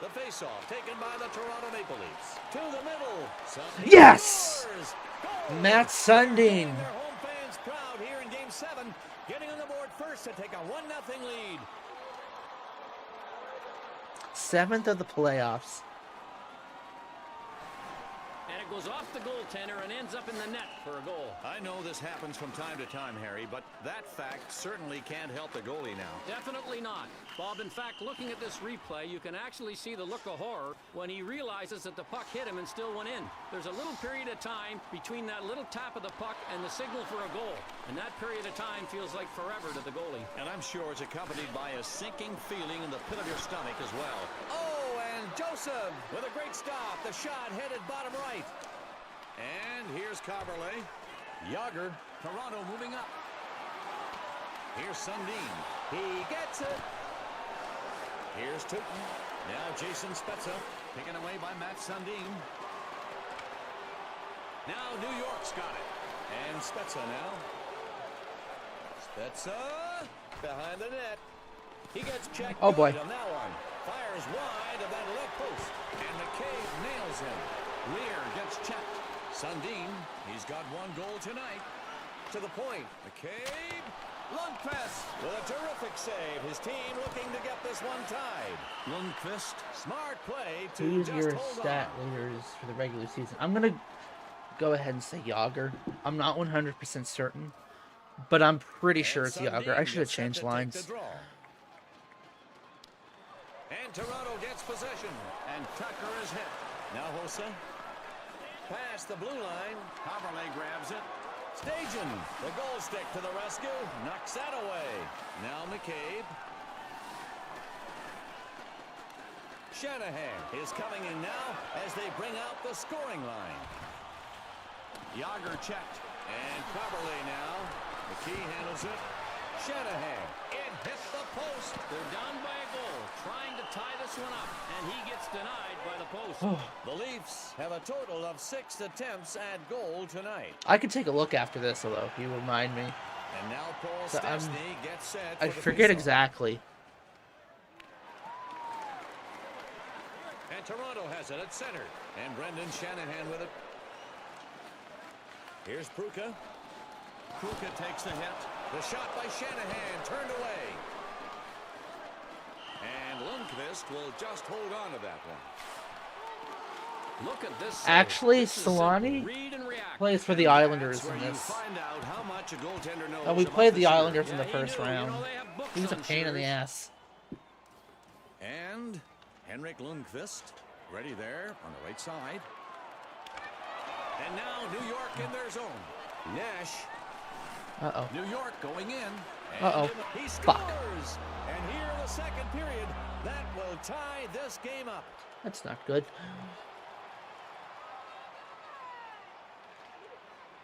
Speaker 2: The faceoff taken by the Toronto Maple Leafs. To the middle. Sundin
Speaker 1: Yes!
Speaker 2: scores. Goal!
Speaker 1: Matt Sundin.
Speaker 2: Their home fans proud here in Game 7, getting on the board first to take a 1-0 lead.
Speaker 1: 7th of the playoffs.
Speaker 3: And it goes off the goaltender and ends up in the net for a goal.
Speaker 2: I know this happens from time to time, Harry, but that fact certainly can't help the goalie now.
Speaker 3: Definitely not. Bob, in fact, looking at this replay, you can actually see the look of horror when he realizes that the puck hit him and still went in. There's a little period of time between that little tap of the puck and the signal for a goal. And that period of time feels like forever to the goalie.
Speaker 2: And I'm sure it's accompanied by a sinking feeling in the pit of your stomach as well. Oh, and Joseph with a great stop. The shot headed bottom right. And here's Carverley. Yager. Toronto moving up. Here's Sundin. He gets it. Here's Tootin. Now Jason Spezza. Taken away by Matt Sundin. Now New York's got it. And Spezza now. Spezza behind the net. He gets checked.
Speaker 1: Oh, boy.
Speaker 2: On that one. Fires wide of that left post. And McCabe nails him. Lear gets checked. Sundin, he's got one goal tonight. To the point. McCabe. Lundqvist with a terrific save. His team looking to get this one tied. Lundqvist, smart play to
Speaker 1: Who's
Speaker 2: just
Speaker 1: your
Speaker 2: hold
Speaker 1: stat
Speaker 2: on.
Speaker 1: leaders for the regular season? I'm going to go ahead and say Yager. I'm not 100% certain, but I'm pretty sure it's Yager. I should have changed lines.
Speaker 2: And Toronto gets possession. And Tucker is hit. Now Hossa. Past the blue line. Carverley grabs it. Stajan, the goal stick to the rescue. Knocks that away. Now McCabe. Shanahan is coming in now as they bring out the scoring line. Yager checked. And Carverley now. McKee handles it. Shanahan. It hits the post.
Speaker 3: They're down by a goal, trying to tie this one up, and he gets denied by the post.
Speaker 2: The Leafs have a total of 6 attempts at goal tonight.
Speaker 1: I could take a look after this, although, if you remind me.
Speaker 2: And now Paul
Speaker 1: So,
Speaker 2: Stastny gets set.
Speaker 1: I
Speaker 2: for the
Speaker 1: forget
Speaker 2: faceoff.
Speaker 1: exactly.
Speaker 2: And Toronto has it at center. And Brendan Shanahan with it. Here's Pruka. Pruka takes the hit. The shot by Shanahan turned away. And Lundqvist will just hold on to that one.
Speaker 3: Look at this save.
Speaker 1: Actually,
Speaker 3: This is simple.
Speaker 1: Solani
Speaker 3: Read and react.
Speaker 1: plays for the
Speaker 2: And
Speaker 1: Islanders
Speaker 2: that's where
Speaker 1: in
Speaker 2: you
Speaker 1: this.
Speaker 2: find out how much a goaltender knows
Speaker 1: Oh, we
Speaker 2: about
Speaker 1: played the
Speaker 2: shooter.
Speaker 1: Islanders in the
Speaker 3: he
Speaker 1: first
Speaker 3: knew. You
Speaker 1: round.
Speaker 3: know, they have books
Speaker 1: He was a
Speaker 3: on
Speaker 1: pain in the
Speaker 3: shooters.
Speaker 1: ass.
Speaker 2: And Henrik Lundqvist ready there on the right side. And now New York in their zone. Nash.
Speaker 1: Uh-oh.
Speaker 2: New York going in. And
Speaker 1: Uh-oh.
Speaker 2: He scores.
Speaker 1: Fuck.
Speaker 2: And here in the second period, that will tie this game up.
Speaker 1: That's not good.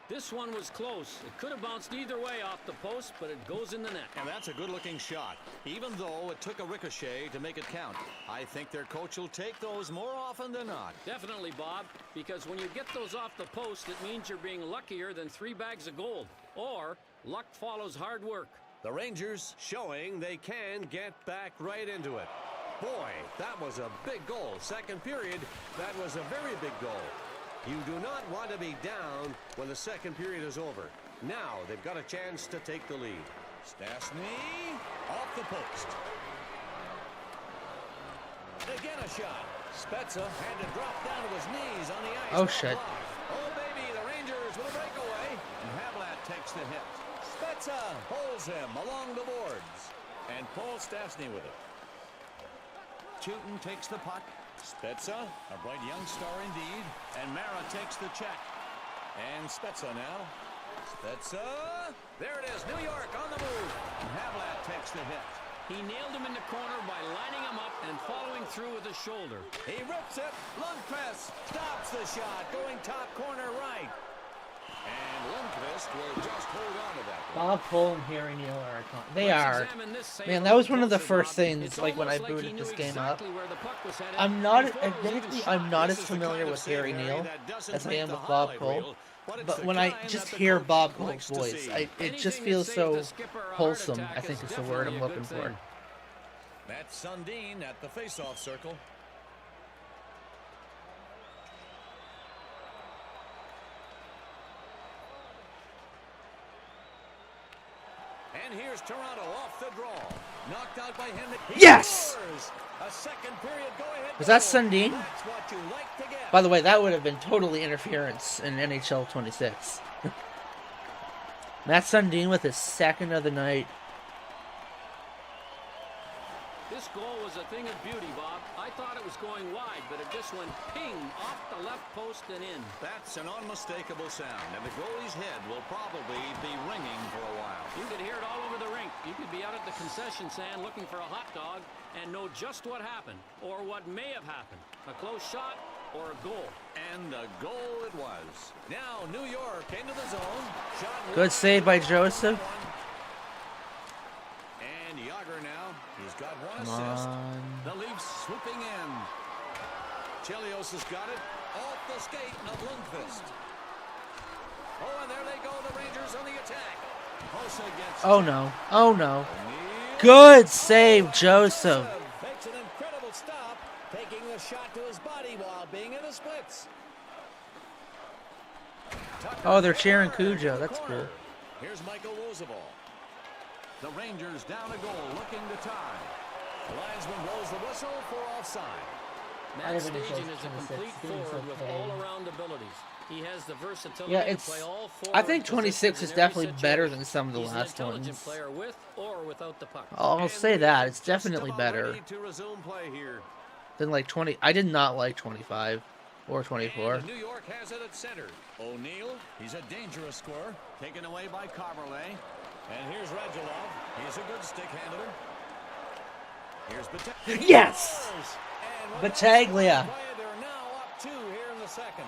Speaker 3: This one was close. It could have bounced either way off the post, but it goes in the net.
Speaker 2: And that's a good-looking shot, even though it took a ricochet to make it count. I think their coach will take those more often than not.
Speaker 3: Definitely, Bob, because when you get those off the post, it means you're being luckier than 3 bags of gold. Or luck follows hard work.
Speaker 2: The Rangers showing they can get back right into it. Boy, that was a big goal. Second period, that was a very big goal. You do not want to be down when the second period is over. Now they've got a chance to take the lead. Stastny off the post. Again a shot. Spezza had to drop down to his knees on the ice.
Speaker 1: Oh, shit.
Speaker 2: Oh, baby, the Rangers with a breakaway. And Havlat takes the hit. Spezza holds him along the boards. And Paul Stastny with it. Chewton takes the puck. Spezza, a bright young star indeed. And Mara takes the check. And Spezza now. Spezza. There it is. New York on the move. And Havlat takes the hit.
Speaker 3: He nailed him in the corner by lining him up and following through with his shoulder.
Speaker 2: He rips it. Lundqvist stops the shot. Going top corner right. And Lundqvist will just hold on to that one.
Speaker 1: Bob Cole and Harry Neal are iconic. They are. Man, that was one of the first things, like, when I booted this game up. I'm not, admittedly, I'm not as familiar with Harry Neal as I am with Bob Cole. But when I just hear Bob Cole's voice, it just feels so wholesome, I think is the word I'm looking for.
Speaker 2: Matt Sundin at the face-off circle. And here's Toronto off the draw. Knocked out by Henry.
Speaker 1: Yes!
Speaker 2: A second period go-ahead.
Speaker 1: Was that Sundin?
Speaker 2: That's what you like to get.
Speaker 1: By the way, that would have been totally interference in NHL 26. Matt Sundin with his second of the night.
Speaker 3: This goal was a thing of beauty, Bob. I thought it was going wide, but it just went ping off the left post and in.
Speaker 2: That's an unmistakable sound, and the goalie's head will probably be ringing for a while.
Speaker 3: You could hear it all over the rink. You could be out at the concession stand looking for a hot dog and know just what happened, or what may have happened. A close shot or a goal.
Speaker 2: And a goal it was. Now New York into the zone. Shot
Speaker 1: Good save by Joseph.
Speaker 2: And Yager now. He's got one
Speaker 1: Come
Speaker 2: assist.
Speaker 1: on.
Speaker 2: The Leafs swooping in. Chelios has got it. Off the skate of Lundqvist. Oh, and there they go. The Rangers on the attack. Hossa gets
Speaker 1: Oh no. Oh no. Good save, Joseph.
Speaker 2: Makes an incredible stop, taking the shot to his body while being in the splits.
Speaker 1: Oh, they're cheering Cujo. That's cool.
Speaker 2: Here's Michael Roosevelt. The Rangers down a goal, looking to tie. The linesman blows the whistle for offside.
Speaker 3: Matt Stajan is a complete forward with all-around abilities. He has the versatility
Speaker 1: Yeah,
Speaker 3: to play all four.
Speaker 1: I think 26 is definitely better than some of the
Speaker 3: He's an
Speaker 1: last
Speaker 3: intelligent
Speaker 1: ones.
Speaker 3: player with or without the puck.
Speaker 1: I'll say that. It's definitely
Speaker 2: Just about
Speaker 1: better
Speaker 2: ready to resume play here.
Speaker 1: than like 20. I did not like 25 or 24.
Speaker 2: And New York has it at center. O'Neill, he's a dangerous scorer. Taken away by Carverlay. And here's Radulov. He's a good stick handler. Here's Battaglia.
Speaker 1: Yes!
Speaker 2: And
Speaker 1: Battaglia.
Speaker 2: they're now up 2 here in the second.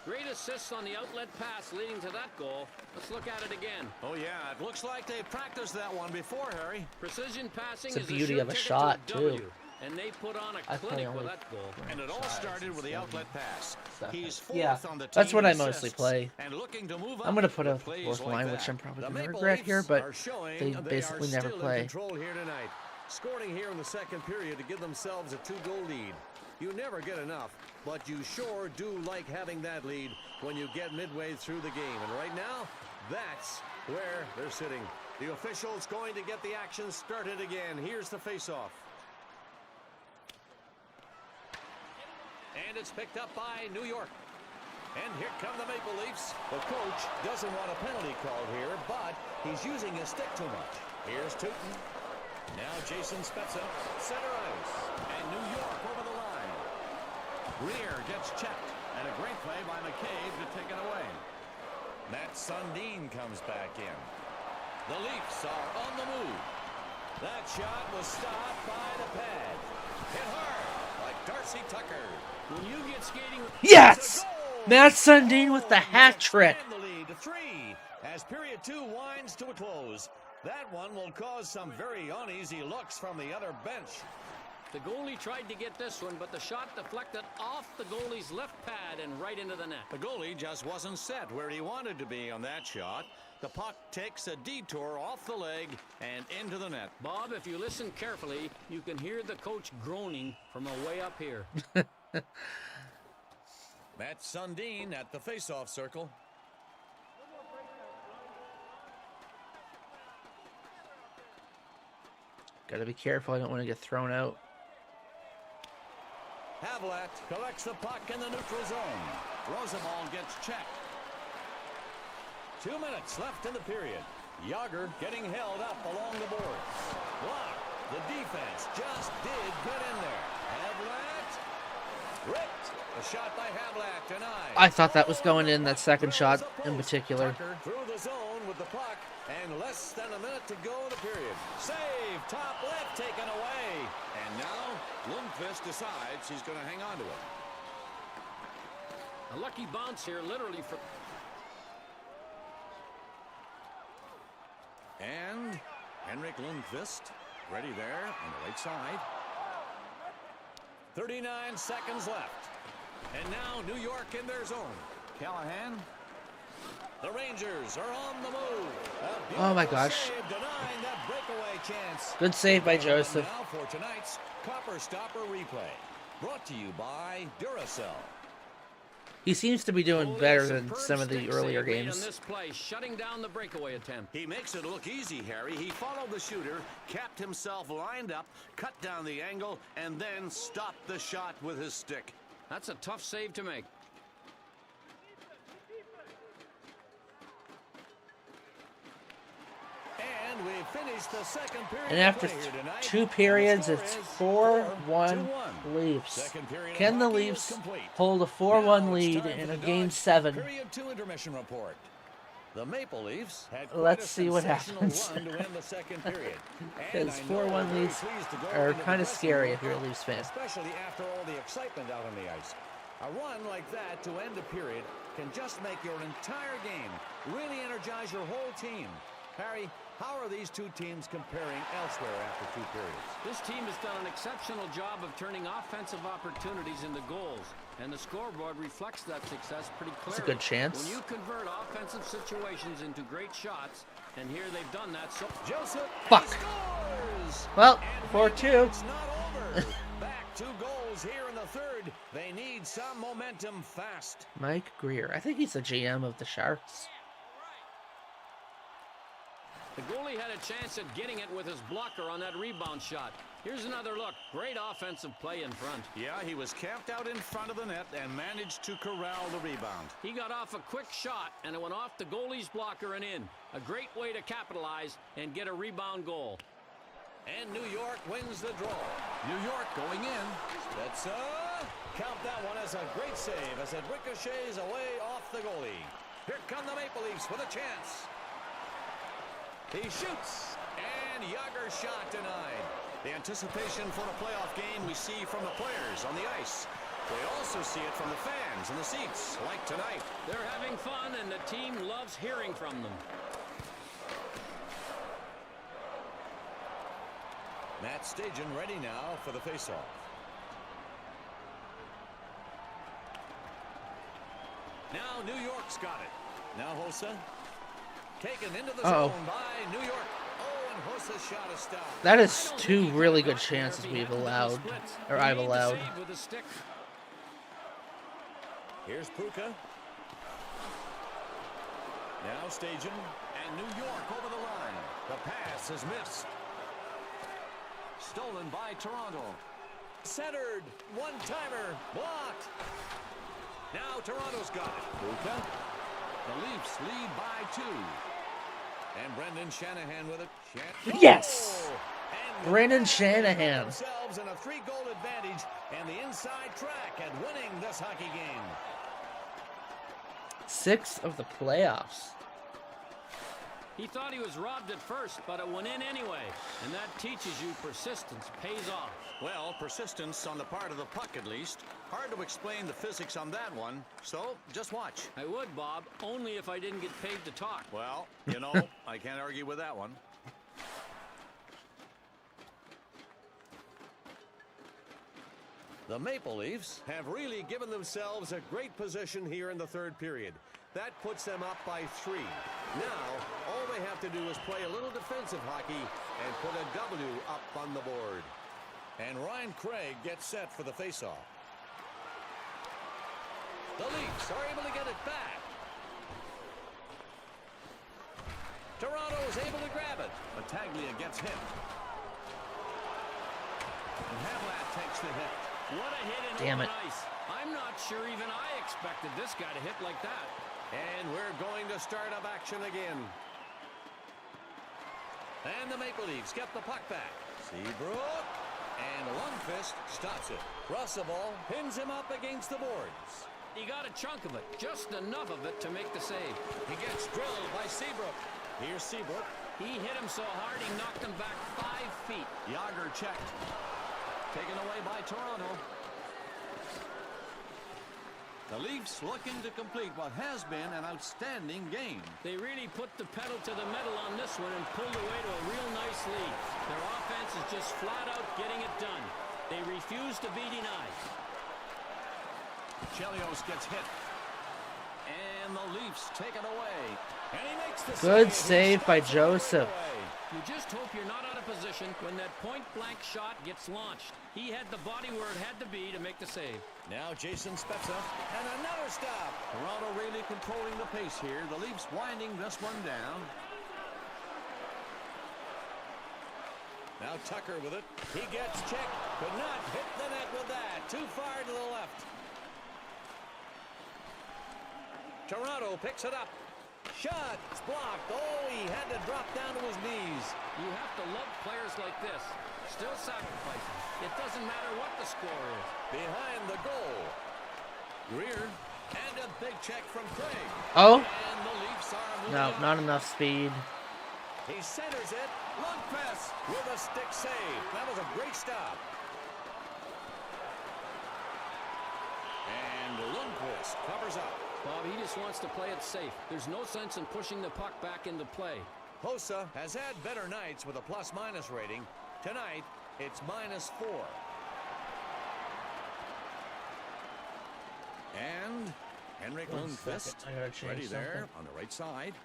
Speaker 3: Great assists on the outlet pass leading to that goal. Let's look at it again.
Speaker 2: Oh, yeah, it looks like they practiced that one before, Harry.
Speaker 3: Precision passing
Speaker 1: It's a
Speaker 3: is
Speaker 1: beauty
Speaker 3: sure
Speaker 1: of a
Speaker 3: ticket to
Speaker 1: shot,
Speaker 3: W,
Speaker 1: too.
Speaker 3: And they put on
Speaker 1: I
Speaker 3: a
Speaker 1: play
Speaker 3: clinic
Speaker 1: only
Speaker 3: with that goal.
Speaker 2: And it all started with the outlet pass. He's fourth
Speaker 1: Yeah,
Speaker 2: on the
Speaker 1: that's
Speaker 2: team
Speaker 1: what I
Speaker 2: in
Speaker 1: mostly
Speaker 2: assists
Speaker 1: play.
Speaker 2: and looking to move
Speaker 1: I'm
Speaker 2: up
Speaker 1: going to put
Speaker 2: with
Speaker 1: a
Speaker 2: plays
Speaker 1: fourth
Speaker 2: like
Speaker 1: line, which
Speaker 2: that.
Speaker 1: I'm probably
Speaker 2: The
Speaker 1: going to
Speaker 2: Maple
Speaker 1: regret
Speaker 2: Leafs
Speaker 1: here, but
Speaker 2: are showing
Speaker 1: they
Speaker 2: are
Speaker 1: basically never
Speaker 2: still in
Speaker 1: play.
Speaker 2: control here tonight. Scoring here in the second period to give themselves a 2-goal lead. You never get enough, but you sure do like having that lead when you get midway through the game. And right now, that's where they're sitting. The official's going to get the action started again. Here's the face-off. And it's picked up by New York. And here come the Maple Leafs. The coach doesn't want a penalty called here, but he's using his stick too much. Here's Tootin. Now Jason Spezza, center ice. And New York over the line. Greer gets checked. And a great play by McCabe to take it away. Matt Sundin comes back in. The Leafs are on the move. That shot was stopped by the pad. Hit hard like Darcy Tucker.
Speaker 3: When you get skating...
Speaker 1: Yes! Matt Sundin with the hat trick.
Speaker 2: And the lead to 3 as period 2 winds to a close. That one will cause some very uneasy looks from the other bench.
Speaker 3: The goalie tried to get this one, but the shot deflected off the goalie's left pad and right into the net.
Speaker 2: The goalie just wasn't set where he wanted to be on that shot. The puck takes a detour off the leg and into the net.
Speaker 3: Bob, if you listen carefully, you can hear the coach groaning from way up here.
Speaker 2: Matt Sundin at the faceoff circle.
Speaker 1: Gotta be careful. I don't want to get thrown out.
Speaker 2: Havlat collects the puck in the neutral zone. Rosenwald gets checked. 2 minutes left in the period. Yager getting held up along the boards. Blocked. The defense just did get in there. Havlat ripped. A shot by Havlat denied.
Speaker 1: I thought that was going in, that second shot in particular.
Speaker 2: Tucker through the zone with the puck, and less than a minute to go in the period. Save, top left, taken away. And now Lundqvist decides he's going to hang on to it.
Speaker 3: A lucky bounce here, literally for...
Speaker 2: And Henrik Lundqvist ready there on the right side. 39 seconds left. And now New York in their zone. Callahan. The Rangers are on the move.
Speaker 1: Oh my gosh.
Speaker 2: Save, denying that breakaway chance.
Speaker 1: Good save by Joseph.
Speaker 2: Now for tonight's Copper Stopper replay. Brought to you by Duracell.
Speaker 1: He seems to be doing better than some of the earlier
Speaker 3: On
Speaker 1: games.
Speaker 3: this play, shutting down the breakaway attempt.
Speaker 2: He makes it look easy, Harry. He followed the shooter, capped himself lined up, cut down the angle, and then stopped the shot with his stick.
Speaker 3: That's a tough save to make.
Speaker 2: And we finished the second period.
Speaker 1: And after two periods, it's 4-1 Leafs.
Speaker 2: Second period
Speaker 1: Can the
Speaker 2: of hockey
Speaker 1: Leafs
Speaker 2: is complete.
Speaker 1: hold a
Speaker 2: Now
Speaker 1: 4-1
Speaker 2: it's
Speaker 1: lead
Speaker 2: time
Speaker 1: in
Speaker 2: for
Speaker 1: a
Speaker 2: the
Speaker 1: Game
Speaker 2: Dodge
Speaker 1: 7?
Speaker 2: Period 2 intermission report. The Maple Leafs had quite
Speaker 1: Let's
Speaker 2: a
Speaker 1: see what
Speaker 2: sensational
Speaker 1: happens.
Speaker 2: run to end the second period.
Speaker 1: Because
Speaker 2: And I know
Speaker 1: 4-1
Speaker 2: they're very
Speaker 1: leads
Speaker 2: pleased to go
Speaker 1: are
Speaker 2: into the
Speaker 1: kind of
Speaker 2: dressing
Speaker 1: scary
Speaker 2: room,
Speaker 1: if you're a Leafs fan.
Speaker 2: especially after all the excitement out on the ice. A run like that to end a period can just make your entire game, really energize your whole team. Harry, how are these two teams comparing elsewhere after two periods?
Speaker 3: This team has done an exceptional job of turning offensive opportunities into goals, and the scoreboard reflects that success pretty clearly.
Speaker 1: It's a good chance.
Speaker 3: When you convert offensive situations into great shots, and here they've done that. So
Speaker 2: Joseph
Speaker 1: Fuck.
Speaker 2: scores!
Speaker 1: Well,
Speaker 2: And
Speaker 1: 4-2.
Speaker 2: it's not over. Back 2 goals here in the third. They need some momentum fast.
Speaker 1: Mike Greer. I think he's the GM of the Sharks.
Speaker 3: the goalie had a chance at getting it with his blocker on that rebound shot. Here's another look. Great offensive play in front.
Speaker 2: Yeah, he was camped out in front of the net and managed to corral the rebound.
Speaker 3: He got off a quick shot, and it went off the goalie's blocker and in. A great way to capitalize and get a rebound goal.
Speaker 2: And New York wins the draw. New York going in. That's count that one as a great save as it ricochets away off the goalie. Here come the Maple Leafs with a chance. He shoots, and Yager's shot denied. The anticipation for the playoff game we see from the players on the ice. We also see it from the fans in the seats, like tonight.
Speaker 3: They're having fun, and the team loves hearing from them.
Speaker 2: Matt Stajan ready now for the faceoff. Now New York's got it. Now Hossa taken into the zone by New York. Oh, and Hossa's shot is stopped.
Speaker 1: That is two really good chances we've allowed, or I've allowed.
Speaker 2: Here's Pruka. Now Stajan and New York over the line. The pass is missed. Stolen by Toronto. Centered. One-timer. Blocked. Now Toronto's got it. Pruka. The Leafs lead by 2. And Brendan Shanahan with it.
Speaker 1: Yes!
Speaker 2: And
Speaker 1: Brendan Shanahan.
Speaker 2: themselves in a 3-goal advantage and the inside track at winning this hockey game.
Speaker 1: 6 of the playoffs.
Speaker 3: He thought he was robbed at first, but it went in anyway. And that teaches you persistence pays off.
Speaker 2: Well, persistence on the part of the puck at least. Hard to explain the physics on that one, so just watch.
Speaker 3: I would, Bob, only if I didn't get paid to talk.
Speaker 2: Well, you know, I can't argue with that one. The Maple Leafs have really given themselves a great position here in the third period. That puts them up by 3. Now, all they have to do is play a little defensive hockey and put a W up on the board. And Ryan Craig gets set for the faceoff. The Leafs are able to get it back. Toronto is able to grab it. Battaglia gets hit. And Havlat takes the hit.
Speaker 3: What a hit in
Speaker 1: Damn
Speaker 3: open
Speaker 1: it.
Speaker 3: ice. I'm not sure even I expected this guy to hit like that.
Speaker 2: And we're going to start up action again. And the Maple Leafs get the puck back. Seabrook. And Lundqvist stops it. Russell pins him up against the boards.
Speaker 3: He got a chunk of it, just enough of it to make the save.
Speaker 2: He gets drilled by Seabrook. Here's Seabrook.
Speaker 3: He hit him so hard he knocked him back 5 feet.
Speaker 2: Yager checked. Taken away by Toronto. The Leafs looking to complete what has been an outstanding game.
Speaker 3: They really put the pedal to the metal on this one and pulled away to a real nice lead. Their offense is just flat out getting it done. They refuse to be denied.
Speaker 2: Chelios gets hit. And the Leafs take it away. And he makes the
Speaker 1: Good save by Joseph.
Speaker 3: You just hope you're not out of position when that point-blank shot gets launched. He had the body where it had to be to make the save.
Speaker 2: Now Jason Spezza, and another stop. Toronto really controlling the pace here. The Leafs winding this one down. Now Tucker with it. He gets checked. Could not hit the net with that. Too far to the left. Toronto picks it up. Shot. It's blocked. Oh, he had to drop down to his knees.
Speaker 3: You have to love players like this. Still sacrificing. It doesn't matter what the score is.
Speaker 2: Behind the goal. Greer. And a big check from Craig.
Speaker 1: Oh.
Speaker 2: And the Leafs are moving
Speaker 1: No,
Speaker 2: on.
Speaker 1: not enough speed.
Speaker 2: He centers it. Lundqvist with a stick save. That was a great stop. And Lundqvist covers up.
Speaker 3: Bob, he just wants to play it safe. There's no sense in pushing the puck back into play.
Speaker 2: Hossa has had better nights with a plus-minus rating. Tonight, it's -4. And Henrik
Speaker 1: One
Speaker 2: Lundqvist
Speaker 1: second, I gotta change
Speaker 2: ready there
Speaker 1: something.
Speaker 2: on the right side.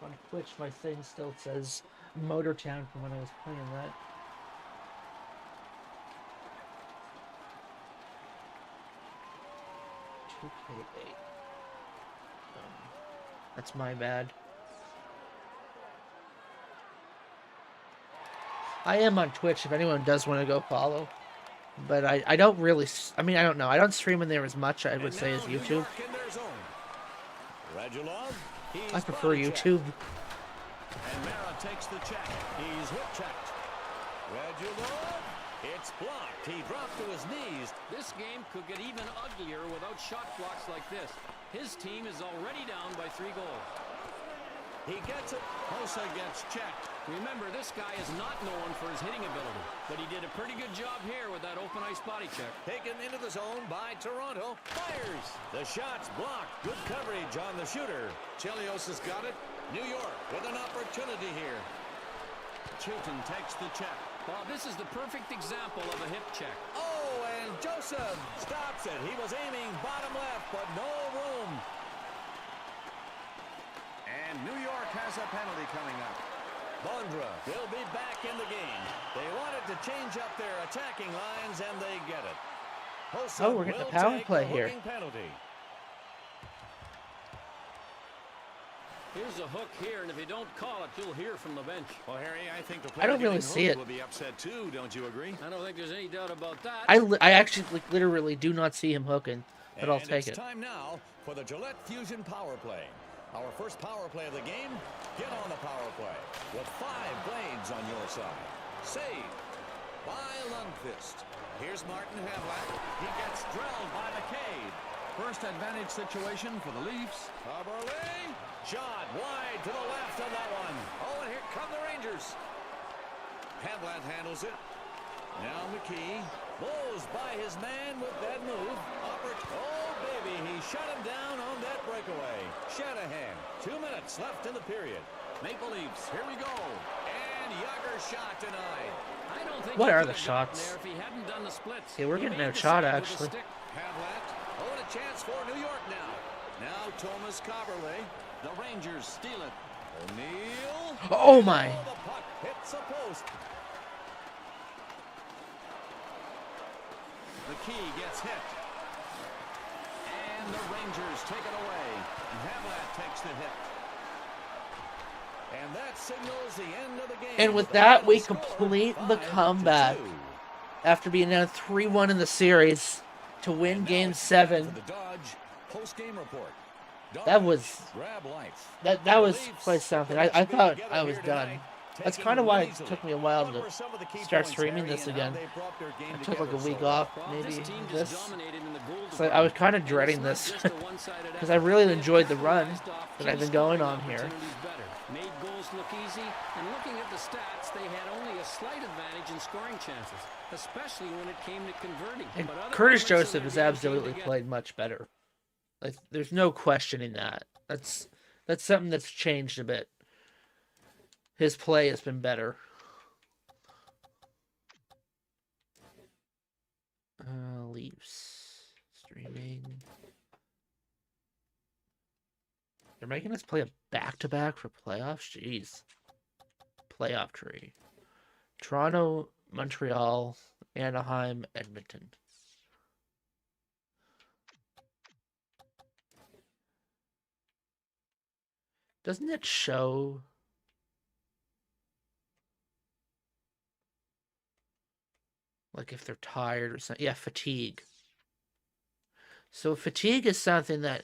Speaker 1: On Twitch, my thing still says Motortown from when I was playing that. K8. That's my bad. I am on Twitch if anyone does want to go follow. But I don't really, I mean, I don't know. I don't stream in there as much, I would say, as YouTube.
Speaker 2: Radulov,
Speaker 1: I prefer YouTube.
Speaker 2: And Mara takes the check. He's whip checked. Radulov, it's blocked. He dropped to his knees.
Speaker 3: This game could get even uglier without shot blocks like this. His team is already down by 3 goals.
Speaker 2: He gets it. Hossa gets checked.
Speaker 3: Remember, this guy is not known for his hitting ability, but he did a pretty good job here with that open ice body check.
Speaker 2: Taken into the zone by Toronto. Fires. The shot's blocked. Good coverage on the shooter. Chelios has got it. New York with an opportunity here. Chilton takes the check.
Speaker 3: Bob, this is the perfect example of a hip check.
Speaker 2: Oh, and Joseph stops it. He was aiming bottom left, but no room. And New York has a penalty coming up. Bondra will be back in the game. They wanted to change up their attacking lines, and they get it. Hossa
Speaker 1: Oh, we're getting a
Speaker 2: will
Speaker 1: power
Speaker 2: take
Speaker 1: play
Speaker 2: the
Speaker 1: here.
Speaker 2: hooking penalty.
Speaker 3: Here's a hook here, and if you don't call it, you'll hear from the bench.
Speaker 2: Well, Harry, I think the
Speaker 1: I don't
Speaker 2: player
Speaker 1: really
Speaker 2: getting
Speaker 1: see
Speaker 2: hooked
Speaker 1: it.
Speaker 2: will be upset too. Don't you agree?
Speaker 3: I don't think there's any doubt about that.
Speaker 1: I actually like, literally do not see him hooking, but I'll take
Speaker 2: It's
Speaker 1: it.
Speaker 2: time now for the Gillette Fusion Power Play. Our first power play of the game. Get on the power play with 5 blades on your side. Saved by Lundqvist. Here's Martin Havlat. He gets drilled by McCabe. First advantage situation for the Leafs. Coverley. Shot wide to the left on that one. Oh, and here come the Rangers. Havlat handles it. Now McKee blows by his man with that move. Oh, baby, he shut him down on that breakaway. Shanahan, 2 minutes left in the period. Maple Leafs, here we go. And And Yager's shot denied.
Speaker 3: I don't think
Speaker 1: What
Speaker 3: he
Speaker 1: are
Speaker 3: could
Speaker 1: the
Speaker 3: have gotten
Speaker 1: shots?
Speaker 3: there if he hadn't done the splits.
Speaker 1: Yeah, we're
Speaker 3: He
Speaker 1: getting
Speaker 3: made the
Speaker 1: outshot,
Speaker 3: save with a
Speaker 1: actually.
Speaker 3: stick.
Speaker 2: Havlat. Oh, and a chance for New York now. Now Thomas Coberley.
Speaker 3: The Rangers steal it.
Speaker 2: O'Neill.
Speaker 1: Oh my!
Speaker 2: Oh, the puck hits a post. The key gets hit. And the Rangers take it away. And Havlat takes the hit. And that signals the end of the game.
Speaker 1: And with
Speaker 2: The
Speaker 1: that,
Speaker 2: final
Speaker 1: we
Speaker 2: score,
Speaker 1: complete the
Speaker 2: 5-2.
Speaker 1: comeback after being down 3-1 in the series to win
Speaker 2: And now
Speaker 1: Game
Speaker 2: it's
Speaker 1: 7.
Speaker 2: time for the Dodge post-game report.
Speaker 1: That was
Speaker 2: Grab life.
Speaker 1: that was quite something. I thought I was done. That's kind of why it took me a while to start streaming this again. I took like a week off, maybe this. So I was kind of dreading this because I really enjoyed the run that I've been going on here.
Speaker 3: Made goals look easy, and looking at the stats, they had only a slight advantage in scoring chances, especially when it came to converting.
Speaker 1: And
Speaker 3: But other
Speaker 1: Curtis
Speaker 3: elements of
Speaker 1: Joseph
Speaker 3: their
Speaker 1: has
Speaker 3: game
Speaker 1: absolutely
Speaker 3: seemed to
Speaker 1: played much better. Like, there's no questioning that. That's something that's changed a bit. His play has been better. Leafs streaming. They're making us play a back-to-back for playoffs? Jeez. Playoff tree. Toronto, Montreal, Anaheim, Edmonton. Doesn't it show... like if they're tired or something? Yeah, fatigue. So fatigue is something that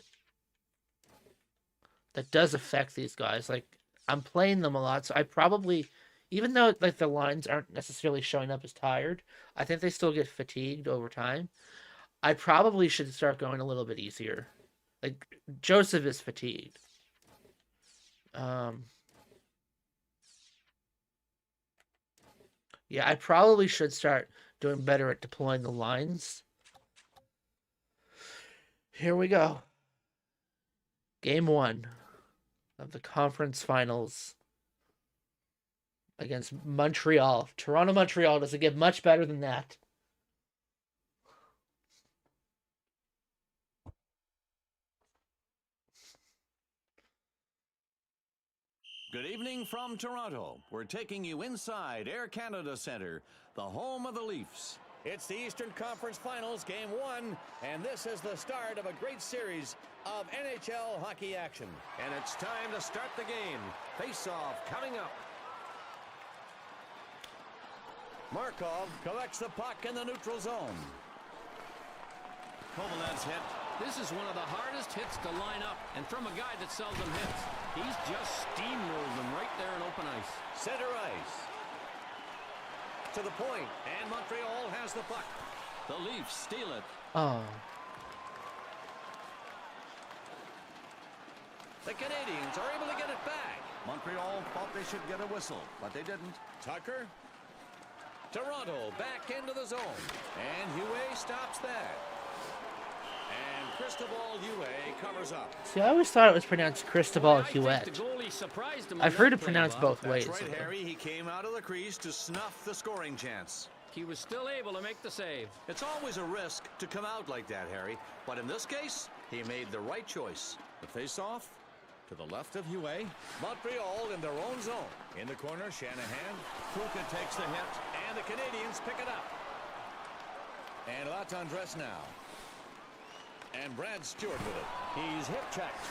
Speaker 1: does affect these guys. Like, I'm playing them a lot, so I probably, even though like the lines aren't necessarily showing up as tired, I think they still get fatigued over time. I probably should start going a little bit easier. Like, Joseph is fatigued. Yeah, I probably should start doing better at deploying the lines. Here we go. Game 1 of the conference finals against Montreal. Toronto, Montreal doesn't get much better than that.
Speaker 2: Good evening from Toronto. We're taking you inside Air Canada Centre, the home of the Leafs. It's the Eastern Conference Finals, Game 1, and this is the start of a great series of NHL hockey action. And it's time to start the game. Face-off coming up. Markov collects the puck in the neutral zone. Kovalen's hit.
Speaker 3: This is one of the hardest hits to line up, and from a guy that seldom hits. He's just steamrolled them right there in open ice.
Speaker 2: Center ice. To the point, and Montreal has the puck.
Speaker 3: The Leafs steal it.
Speaker 1: Oh.
Speaker 2: The Canadians are able to get it back. Montreal thought they should get a whistle, but they didn't. Tucker. Toronto back into the zone. And Huey stops that. And Cristobal Huey covers up.
Speaker 1: See, I always thought it was pronounced Cristobal
Speaker 3: I think
Speaker 1: Huet.
Speaker 3: the goalie surprised him on
Speaker 1: I've
Speaker 3: that
Speaker 1: heard it
Speaker 3: play,
Speaker 1: pronounced
Speaker 3: Bob.
Speaker 1: both
Speaker 2: That's
Speaker 1: ways.
Speaker 2: right, Harry. He came out of the crease to snuff the scoring chance.
Speaker 3: He was still able to make the save.
Speaker 2: It's always a risk to come out like that, Harry. But in this case, he made the right choice. The face-off to the left of Huey. Montreal in their own zone. In the corner, Shanahan. Kruka takes the hit, and the Canadians pick it up. And Latendresse now. And Brad Stewart with it. He's hip-checked.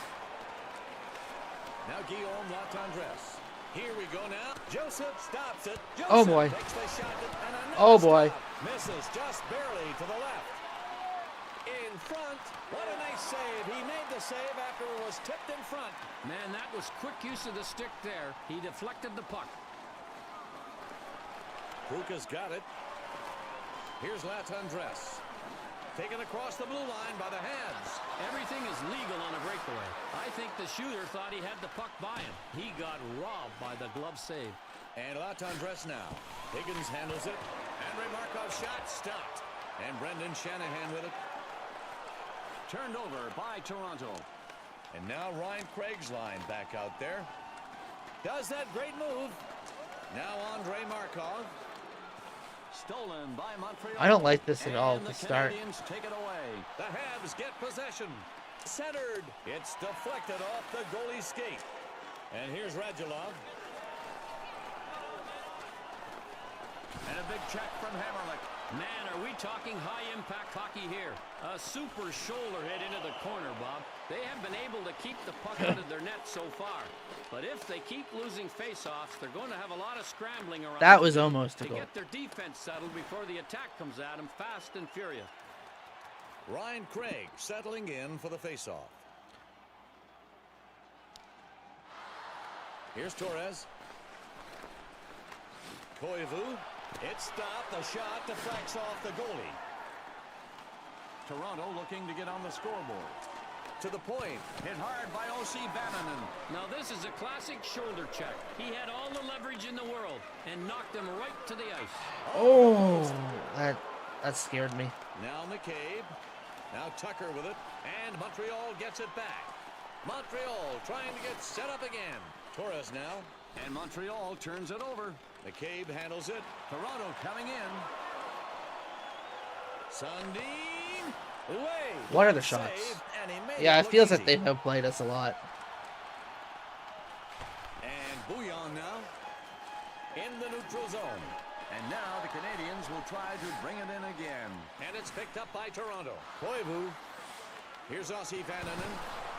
Speaker 2: Now Guillaume Latendresse. Here we go now. Joseph stops it. Joseph
Speaker 1: Oh, boy.
Speaker 2: takes the shot and another
Speaker 1: Oh, boy.
Speaker 2: stop. Misses just barely to the left. In front. What a nice save. He made the save after it was tipped in front.
Speaker 3: Man, that was quick use of the stick there. He deflected the puck.
Speaker 2: Kruka's got it. Here's Latendresse. Taken across the blue line by the Habs.
Speaker 3: Everything is legal on a breakaway. I think the shooter thought he had the puck by him. He got robbed by the glove save.
Speaker 2: And Latendresse now. Higgins handles it. Andrei Markov's shot stopped. And Brendan Shanahan with it. Turned over by Toronto. And now Ryan Craig's line back out there. Does that great move. Now Andre Markov. Stolen by Montreal.
Speaker 1: I don't like this at all
Speaker 2: And
Speaker 1: to
Speaker 2: the
Speaker 1: start.
Speaker 2: Canadians take it away. The Habs get possession. Centered. It's deflected off the goalie's skate. And here's Radulov.
Speaker 3: And a big check from Hammerlick. Man, are we talking high-impact hockey here. A super shoulder hit into the corner, Bob. They have been able to keep the puck out of their net so far. But if they keep losing face-offs, they're going to have a lot of scrambling around.
Speaker 1: That was almost a
Speaker 3: to
Speaker 1: goal.
Speaker 3: get their defense settled before the attack comes at them fast and furious.
Speaker 2: Ryan Craig settling in for the face-off. Here's Torres. Koivu. It's stopped. The shot deflects off the goalie. Toronto looking to get on the scoreboard. To the point. Hit hard by O.C. Bannon.
Speaker 3: Now this is a classic shoulder check. He had all the leverage in the world and knocked him right to the ice.
Speaker 1: Oh, that scared me.
Speaker 2: Now McCabe. Now Tucker with it. And Montreal gets it back. Montreal trying to get set up again. Torres now. And Montreal turns it over. McCabe handles it. Toronto coming in. Sundin. Away.
Speaker 1: What are the shots? Yeah, it feels like they have played us a lot.
Speaker 2: And Bouillon now in the neutral zone. And now the Canadians will try to bring it in again. And it's picked up by Toronto. Koivu. Here's Ossi Vananen.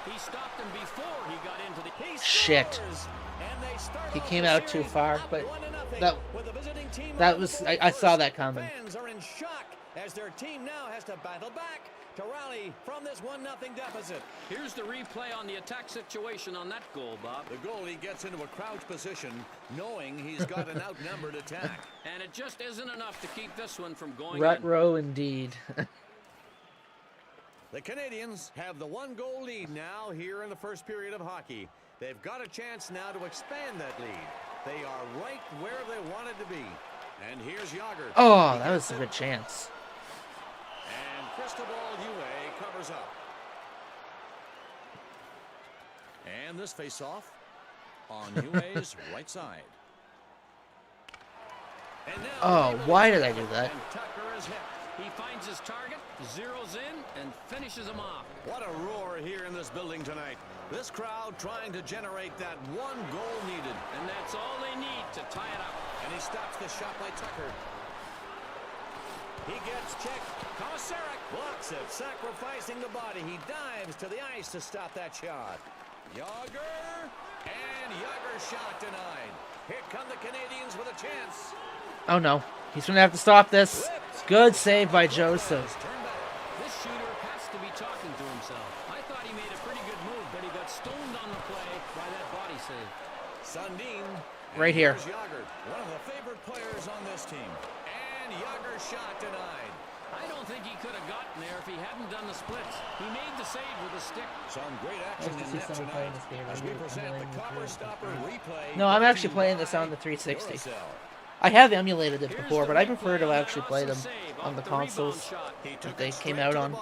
Speaker 3: He stopped him before he got into the...
Speaker 1: Shit. He came out too far, but that was I saw that coming.
Speaker 2: Fans are in shock as their team now has to battle back to rally from this 1-0 deficit.
Speaker 3: Here's the replay on the attack situation on that goal, Bob.
Speaker 2: The goalie gets into a crouch position knowing he's got an outnumbered attack.
Speaker 3: And it just isn't enough to keep this one from going
Speaker 1: Rut
Speaker 3: in.
Speaker 1: row indeed.
Speaker 2: The Canadians have the 1-goal lead now here in the first period of hockey. They've got a chance now to expand that lead. They are right where they wanted to be. And here's Jágr.
Speaker 1: Oh, that was a good chance.
Speaker 2: And Cristobal Huet covers up. And this face-off on Huet's right side. And now
Speaker 1: Oh, why did I do that?
Speaker 3: And Tucker is hit. He finds his target, zeroes in, and finishes him off.
Speaker 2: What a roar here in this building tonight. This crowd trying to generate that 1 goal needed.
Speaker 3: And that's all they need to tie it up.
Speaker 2: And he stops the shot by Tucker. He gets checked. Kosarik blocks it, sacrificing the body. He dives to the ice to stop that shot. Jágr, and Jágr shot denied. Here come the Canadians with a chance.
Speaker 1: Oh no, he's gonna have to stop this. Good save by Joseph.
Speaker 3: This shooter has to be talking to himself. I thought he made a pretty good move, but he got stoned on the play by that body save.
Speaker 2: Sundin.
Speaker 1: Right here.
Speaker 2: Jágr, one of the favorite players on this team. And Jágr shot denied.
Speaker 3: I don't think he could have gotten there if he hadn't done the splits. He made the save with a stick.
Speaker 2: Some great action in net tonight as we present the Copper Stopper replay.
Speaker 1: No, I'm actually playing this on the 360.
Speaker 2: Duracell.
Speaker 1: I have emulated it before, but I prefer to actually play them on the consoles that they came out on.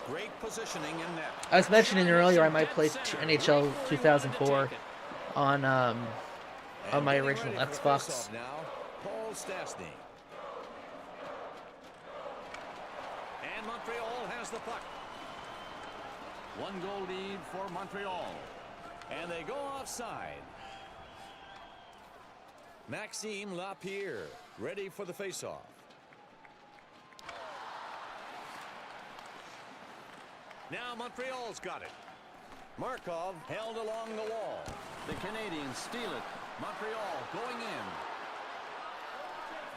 Speaker 2: Great positioning in net.
Speaker 1: I was mentioning earlier I might play NHL 2004 on my original Xbox.
Speaker 2: Now, Paul Stastny. And Montreal has the puck. 1-goal lead for Montreal. And they go offside. Maxime Lapierre ready for the faceoff. Now Montreal's got it. Markov held along the wall. The Canadians steal it. Montreal going in.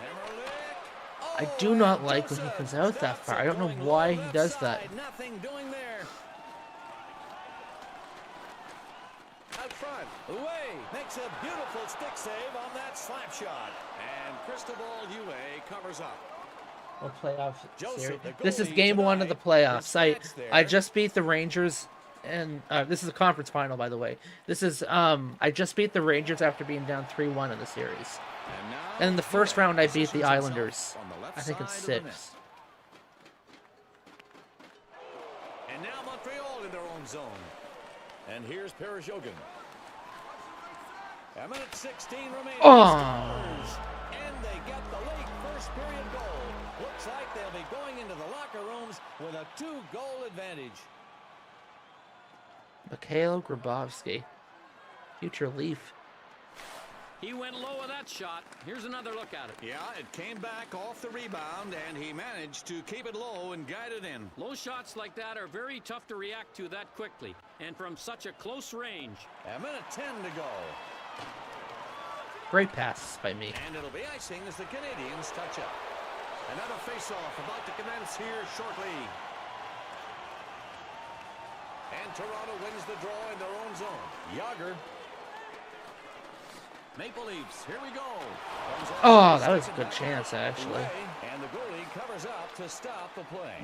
Speaker 2: Hammerlick.
Speaker 1: I do not like when he comes out that far. I don't know why he does that.
Speaker 2: Nothing doing there. Out front, away, makes a beautiful stick save on that slap shot. And Cristobal Huet covers up.
Speaker 1: Well, playoff series.
Speaker 2: the
Speaker 1: This is
Speaker 2: goalie
Speaker 1: game 1 of the playoffs. I
Speaker 2: there.
Speaker 1: just beat the Rangers, and this is a conference final, by the way. This is I just beat the Rangers after being down 3-1 in the series. And in the first round, I beat the Islanders. I think it's 6.
Speaker 2: And now Montreal in their own zone. And here's Perezhogin. A minute 16 remaining.
Speaker 1: Oh.
Speaker 2: is. And they get the late first period goal. Looks like they'll be going into the locker rooms with a 2-goal advantage.
Speaker 1: Mikhail Grabovski, future Leaf.
Speaker 3: He went low with that shot. Here's another look at it.
Speaker 2: Yeah, it came back off the rebound, and he managed to keep it low and guide it in.
Speaker 3: Low shots like that are very tough to react to that quickly, and from such a close range.
Speaker 2: A minute 10 to go.
Speaker 1: Great pass by me.
Speaker 2: And it'll be icing as the Canadians touch up. Another face-off about to commence here shortly. And Toronto wins the draw in their own zone. Yager. Maple Leafs, here we go.
Speaker 1: Oh, that was a good chance, actually.
Speaker 2: And the goalie covers up to stop the play.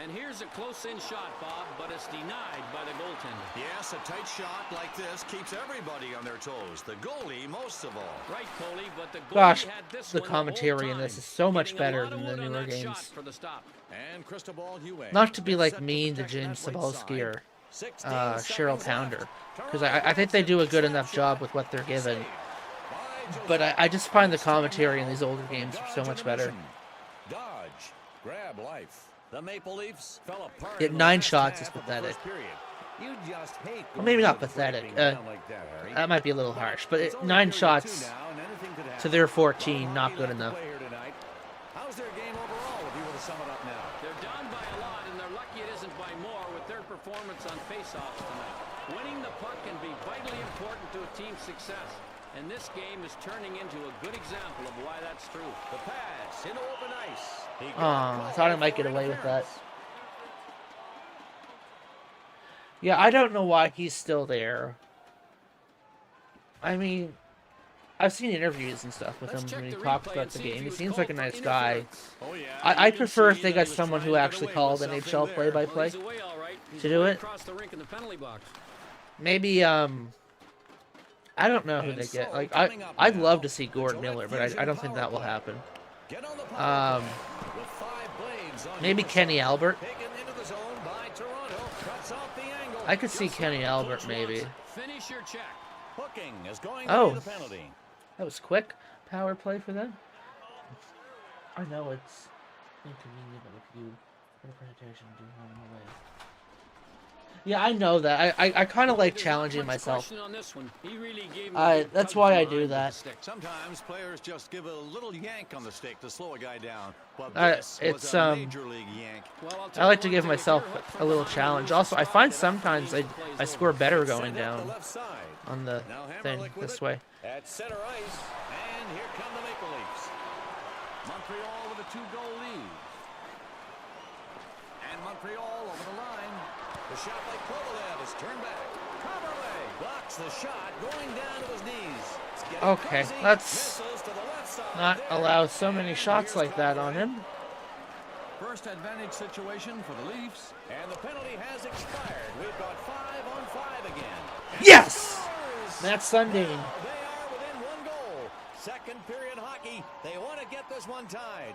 Speaker 3: And here's a close-in shot, Bob, but it's denied by the goaltender.
Speaker 2: Yes, a tight shot like this keeps everybody on their toes. The goalie most of all.
Speaker 3: Right, Coley, but the goalie
Speaker 1: Gosh,
Speaker 3: had this
Speaker 1: the
Speaker 3: one
Speaker 1: commentary in
Speaker 3: whole
Speaker 1: this
Speaker 3: time,
Speaker 1: is so much
Speaker 3: getting a
Speaker 1: better
Speaker 3: lot of
Speaker 1: than the
Speaker 3: wood on
Speaker 1: newer
Speaker 3: that shot
Speaker 1: games.
Speaker 3: for the stop.
Speaker 2: And Cristobal Huet.
Speaker 1: Not to be like
Speaker 2: set
Speaker 1: mean to
Speaker 2: protect
Speaker 1: James
Speaker 2: that right
Speaker 1: Cebulski
Speaker 2: side.
Speaker 1: or
Speaker 2: 16
Speaker 1: Cheryl
Speaker 2: seconds
Speaker 1: Pounder,
Speaker 2: left.
Speaker 1: because I think they do a good enough job with what they're given. But I just find the commentary in these older games so much better.
Speaker 2: Dodge, grab life. The Maple Leafs fell apart.
Speaker 1: Get
Speaker 2: in the
Speaker 1: 9
Speaker 2: last
Speaker 1: shots
Speaker 2: half
Speaker 1: is
Speaker 2: of the
Speaker 1: pathetic.
Speaker 2: first period. You just hate
Speaker 1: Well, maybe not
Speaker 2: going
Speaker 1: pathetic.
Speaker 2: being down like that, Harry.
Speaker 1: That might be a little harsh, but
Speaker 2: It's only
Speaker 1: 9
Speaker 2: period
Speaker 1: shots
Speaker 2: 2 now, and anything could
Speaker 1: to
Speaker 2: happen.
Speaker 1: their
Speaker 2: A lot
Speaker 1: 14,
Speaker 2: of
Speaker 1: not
Speaker 2: hockey
Speaker 1: good
Speaker 2: left to
Speaker 1: enough.
Speaker 2: play here tonight. How's their game overall, if you were to sum it up now?
Speaker 3: They're down by a lot, and they're lucky it isn't by more with their performance on faceoffs tonight. Winning the puck can be vitally important to a team's success, and this game is turning into a good example of why that's true.
Speaker 2: The pass into open ice. He got
Speaker 1: Oh, I thought I might get
Speaker 2: for
Speaker 1: away with that.
Speaker 2: interference.
Speaker 1: Yeah, I don't know why he's still there. I mean, I've seen interviews and stuff with him when he talks about the game. He seems like a nice guy.
Speaker 2: Oh, yeah.
Speaker 1: I
Speaker 2: You can
Speaker 1: prefer if
Speaker 2: see
Speaker 1: they
Speaker 2: that
Speaker 1: got
Speaker 2: he was
Speaker 1: someone
Speaker 2: trying
Speaker 1: who
Speaker 2: to get
Speaker 1: actually
Speaker 2: away
Speaker 1: called
Speaker 2: with
Speaker 1: NHL
Speaker 2: something there.
Speaker 1: play-by-play
Speaker 3: He's away all right. He's
Speaker 1: to do
Speaker 3: away
Speaker 1: it.
Speaker 3: across the rink in the penalty box.
Speaker 1: Maybe, I don't know who they get. Like, I'd love to see Gord Miller, but I don't think that will happen.
Speaker 2: Get on the power
Speaker 1: Um,
Speaker 2: play with 5 blades on
Speaker 1: maybe
Speaker 2: your
Speaker 1: Kenny
Speaker 2: side.
Speaker 1: Albert.
Speaker 2: Taken into the zone by Toronto. Cuts off the angle.
Speaker 1: I could see Kenny Albert, maybe.
Speaker 3: Finish your check.
Speaker 2: Hooking is going
Speaker 1: Oh.
Speaker 2: to be the penalty.
Speaker 1: That was quick power play for them. I know it's inconvenient, but if you put a presentation, do home and away. Yeah, I know that. I kind of like
Speaker 3: There's not
Speaker 1: challenging
Speaker 3: much
Speaker 1: myself.
Speaker 3: question on this one. He really gave him a good
Speaker 1: That's
Speaker 3: tug
Speaker 1: why
Speaker 3: from
Speaker 1: I
Speaker 3: behind
Speaker 1: do
Speaker 3: with the
Speaker 1: that.
Speaker 3: stick.
Speaker 2: Sometimes players just give a little yank on the stick to slow a guy down. But this
Speaker 1: It's,
Speaker 2: was a major league yank.
Speaker 3: Well, I'll tell
Speaker 1: I
Speaker 3: you
Speaker 1: like to
Speaker 3: one
Speaker 1: give
Speaker 3: thing, if
Speaker 1: myself
Speaker 3: you're hooked
Speaker 1: a
Speaker 3: from
Speaker 1: little
Speaker 3: behind,
Speaker 1: challenge.
Speaker 3: you
Speaker 1: Also, I
Speaker 3: spot
Speaker 1: find
Speaker 3: that
Speaker 1: sometimes
Speaker 3: means the play's
Speaker 1: I score
Speaker 3: over.
Speaker 1: better
Speaker 2: Sent
Speaker 1: going
Speaker 2: up the
Speaker 1: down
Speaker 2: left side.
Speaker 1: on the
Speaker 2: Now
Speaker 1: thing
Speaker 2: Hammerlick with
Speaker 1: this
Speaker 2: it
Speaker 1: way.
Speaker 2: at center ice, and here come the Maple Leafs. Montreal with a 2-goal lead. And Montreal over the line. The shot by Kovalev is turned back. Coverley blocks the shot, going down to his knees. It's getting
Speaker 1: Okay,
Speaker 2: crazy.
Speaker 1: let's
Speaker 2: Misses to the left side
Speaker 1: not
Speaker 2: there.
Speaker 1: allow so many
Speaker 2: And
Speaker 1: shots
Speaker 2: here's
Speaker 1: like that on
Speaker 2: Kovalev.
Speaker 1: him.
Speaker 2: First advantage situation for the Leafs. And the penalty has expired. We've got 5-on-5 again.
Speaker 1: Yes!
Speaker 2: Scores!
Speaker 1: Matt Sundin.
Speaker 2: Now they are within 1 goal. Second period hockey. They want to get this one tied.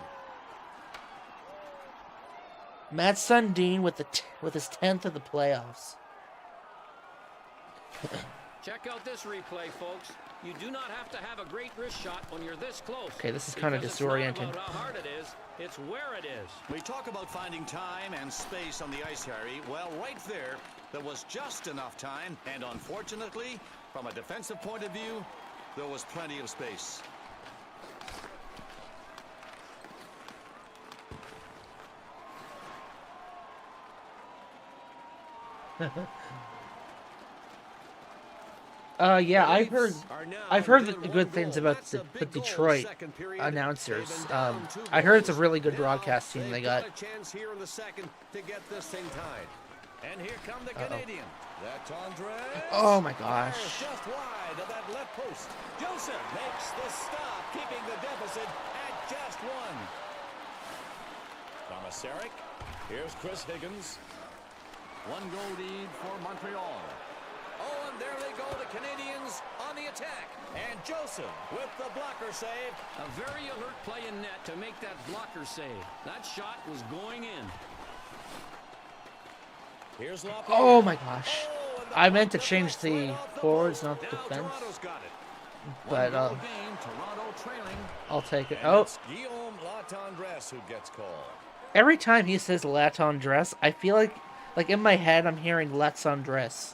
Speaker 1: Matt Sundin with his 10th of the playoffs.
Speaker 3: Check out this replay, folks. You do not have to have a great wrist shot when you're this close.
Speaker 1: Okay, this is kind of
Speaker 3: Because it's not
Speaker 1: disorienting.
Speaker 3: about how hard it is, it's where it is.
Speaker 2: We talk about finding time and space on the ice, Harry. Well, right there was just enough time. And unfortunately, from a defensive point of view, there was plenty of space.
Speaker 1: Yeah, I've heard the
Speaker 2: within
Speaker 1: good
Speaker 2: 1
Speaker 1: things
Speaker 2: goal.
Speaker 1: about
Speaker 2: That's a
Speaker 1: the
Speaker 2: big goal.
Speaker 1: Detroit
Speaker 2: Second period,
Speaker 1: announcers.
Speaker 2: they've been down 2
Speaker 1: I heard it's a
Speaker 2: goals.
Speaker 1: really good
Speaker 2: Now
Speaker 1: broadcast team they
Speaker 2: they've
Speaker 1: got.
Speaker 2: a chance here in the second to get this thing tied. And here come the Canadian. That's Andres.
Speaker 1: Oh my gosh.
Speaker 2: Just wide of that left post. Joseph makes the stop, keeping the deficit at just 1. Komisarek. Here's Chris Higgins. 1-goal lead for Montreal. Oh, and there they go, the Canadians on the attack. And Joseph with the blocker save.
Speaker 3: A very alert play in net to make that blocker save. That shot was going in.
Speaker 2: Here's
Speaker 1: Oh my gosh.
Speaker 2: Oh, and the
Speaker 1: I meant to
Speaker 2: puck
Speaker 1: change
Speaker 2: deflects right
Speaker 1: the
Speaker 2: off the
Speaker 1: forwards,
Speaker 2: post.
Speaker 1: not the
Speaker 2: Now
Speaker 1: defense.
Speaker 2: Toronto's got it.
Speaker 1: but
Speaker 2: One goal game, Toronto trailing.
Speaker 1: I'll take it.
Speaker 2: And
Speaker 1: Oh,
Speaker 2: it's Guillaume Latendresse who gets called.
Speaker 1: every time he says Latendresse, I feel like in my head, I'm hearing Let's Undress.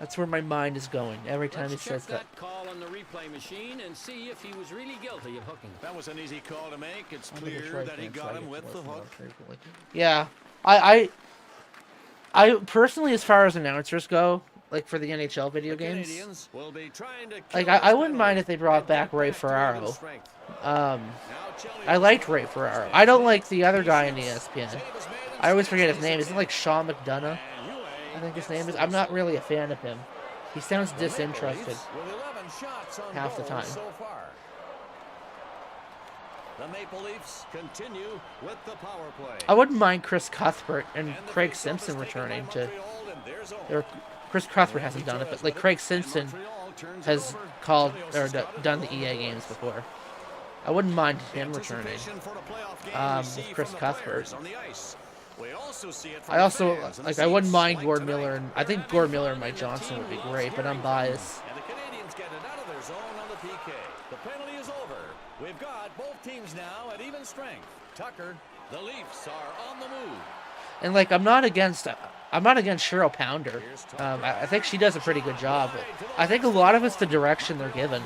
Speaker 1: That's where my mind is going every time he says that.
Speaker 3: Let's check that call on the replay machine and see if he was really guilty of hooking.
Speaker 2: That was an easy call to make. It's clear that he got him with the hook.
Speaker 1: Yeah, I personally, as far as announcers go, like for the NHL video games, like I wouldn't mind if they brought back Ray Ferraro. I liked Ray Ferraro. I don't like the other guy in the ESPN. I always forget his name. Isn't it like Sean McDonough? I think his name is. I'm not really a fan of him. He sounds disinterested half the time.
Speaker 2: The Maple Leafs continue with the power play.
Speaker 1: I wouldn't mind Chris Cuthbert and Craig Simpson returning to. Chris Cuthbert hasn't done it, but like Craig Simpson has called or done the EA games before. I wouldn't mind him returning. With Chris Cuthbert. I also like. I wouldn't mind Gord Miller, and I think Gord Miller and Mike Johnson would be great, but I'm biased.
Speaker 2: And the Canadians get it out of their zone on the PK. The penalty is over. We've got both teams now at even strength. Tucker, the Leafs are on the move.
Speaker 1: And like, I'm not against Cheryl Pounder. I think she does a pretty good job. But I think a lot of it's the direction they're given.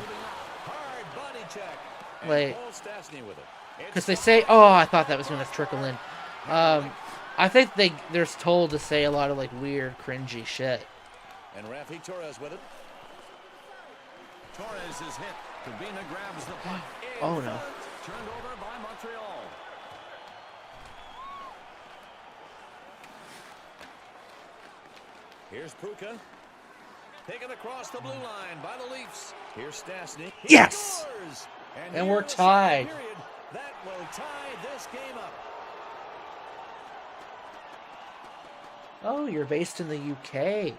Speaker 1: Like, because they say, "Oh, I thought that was going to trickle in." I think they're told to say a lot of like weird, cringy shit.
Speaker 2: And Rafi Torres with it. Torres is hit. Cabina grabs the puck.
Speaker 1: Oh no.
Speaker 2: Turned over by Montreal. Here's Pruka. Taken across the blue line by the Leafs. Here's Stastny.
Speaker 1: Yes! And we're tied.
Speaker 2: That will tie this game up.
Speaker 1: Oh, you're based in the UK.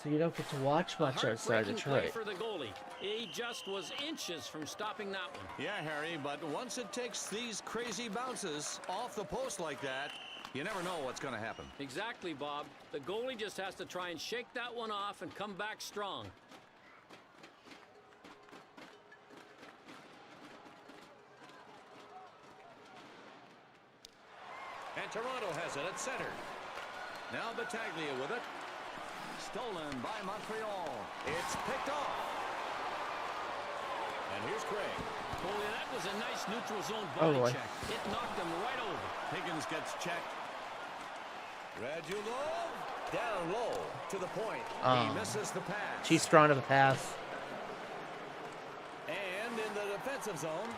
Speaker 1: So you don't get to watch much outside Detroit.
Speaker 3: For the goalie. He just was inches from stopping that one.
Speaker 2: Yeah, Harry, but once it takes these crazy bounces off the post like that, you never know what's going to happen.
Speaker 3: Exactly, Bob. The goalie just has to try and shake that one off and come back strong.
Speaker 2: And Toronto has it at center. Now Battaglia with it. Stolen by Montreal. It's picked off. And here's Craig.
Speaker 3: Boy, that was a nice neutral zone body check. It knocked him right over.
Speaker 2: Higgins gets checked. Radulov down low to the point. He misses the pass.
Speaker 1: She's strong to the pass.
Speaker 2: And in the defensive zone,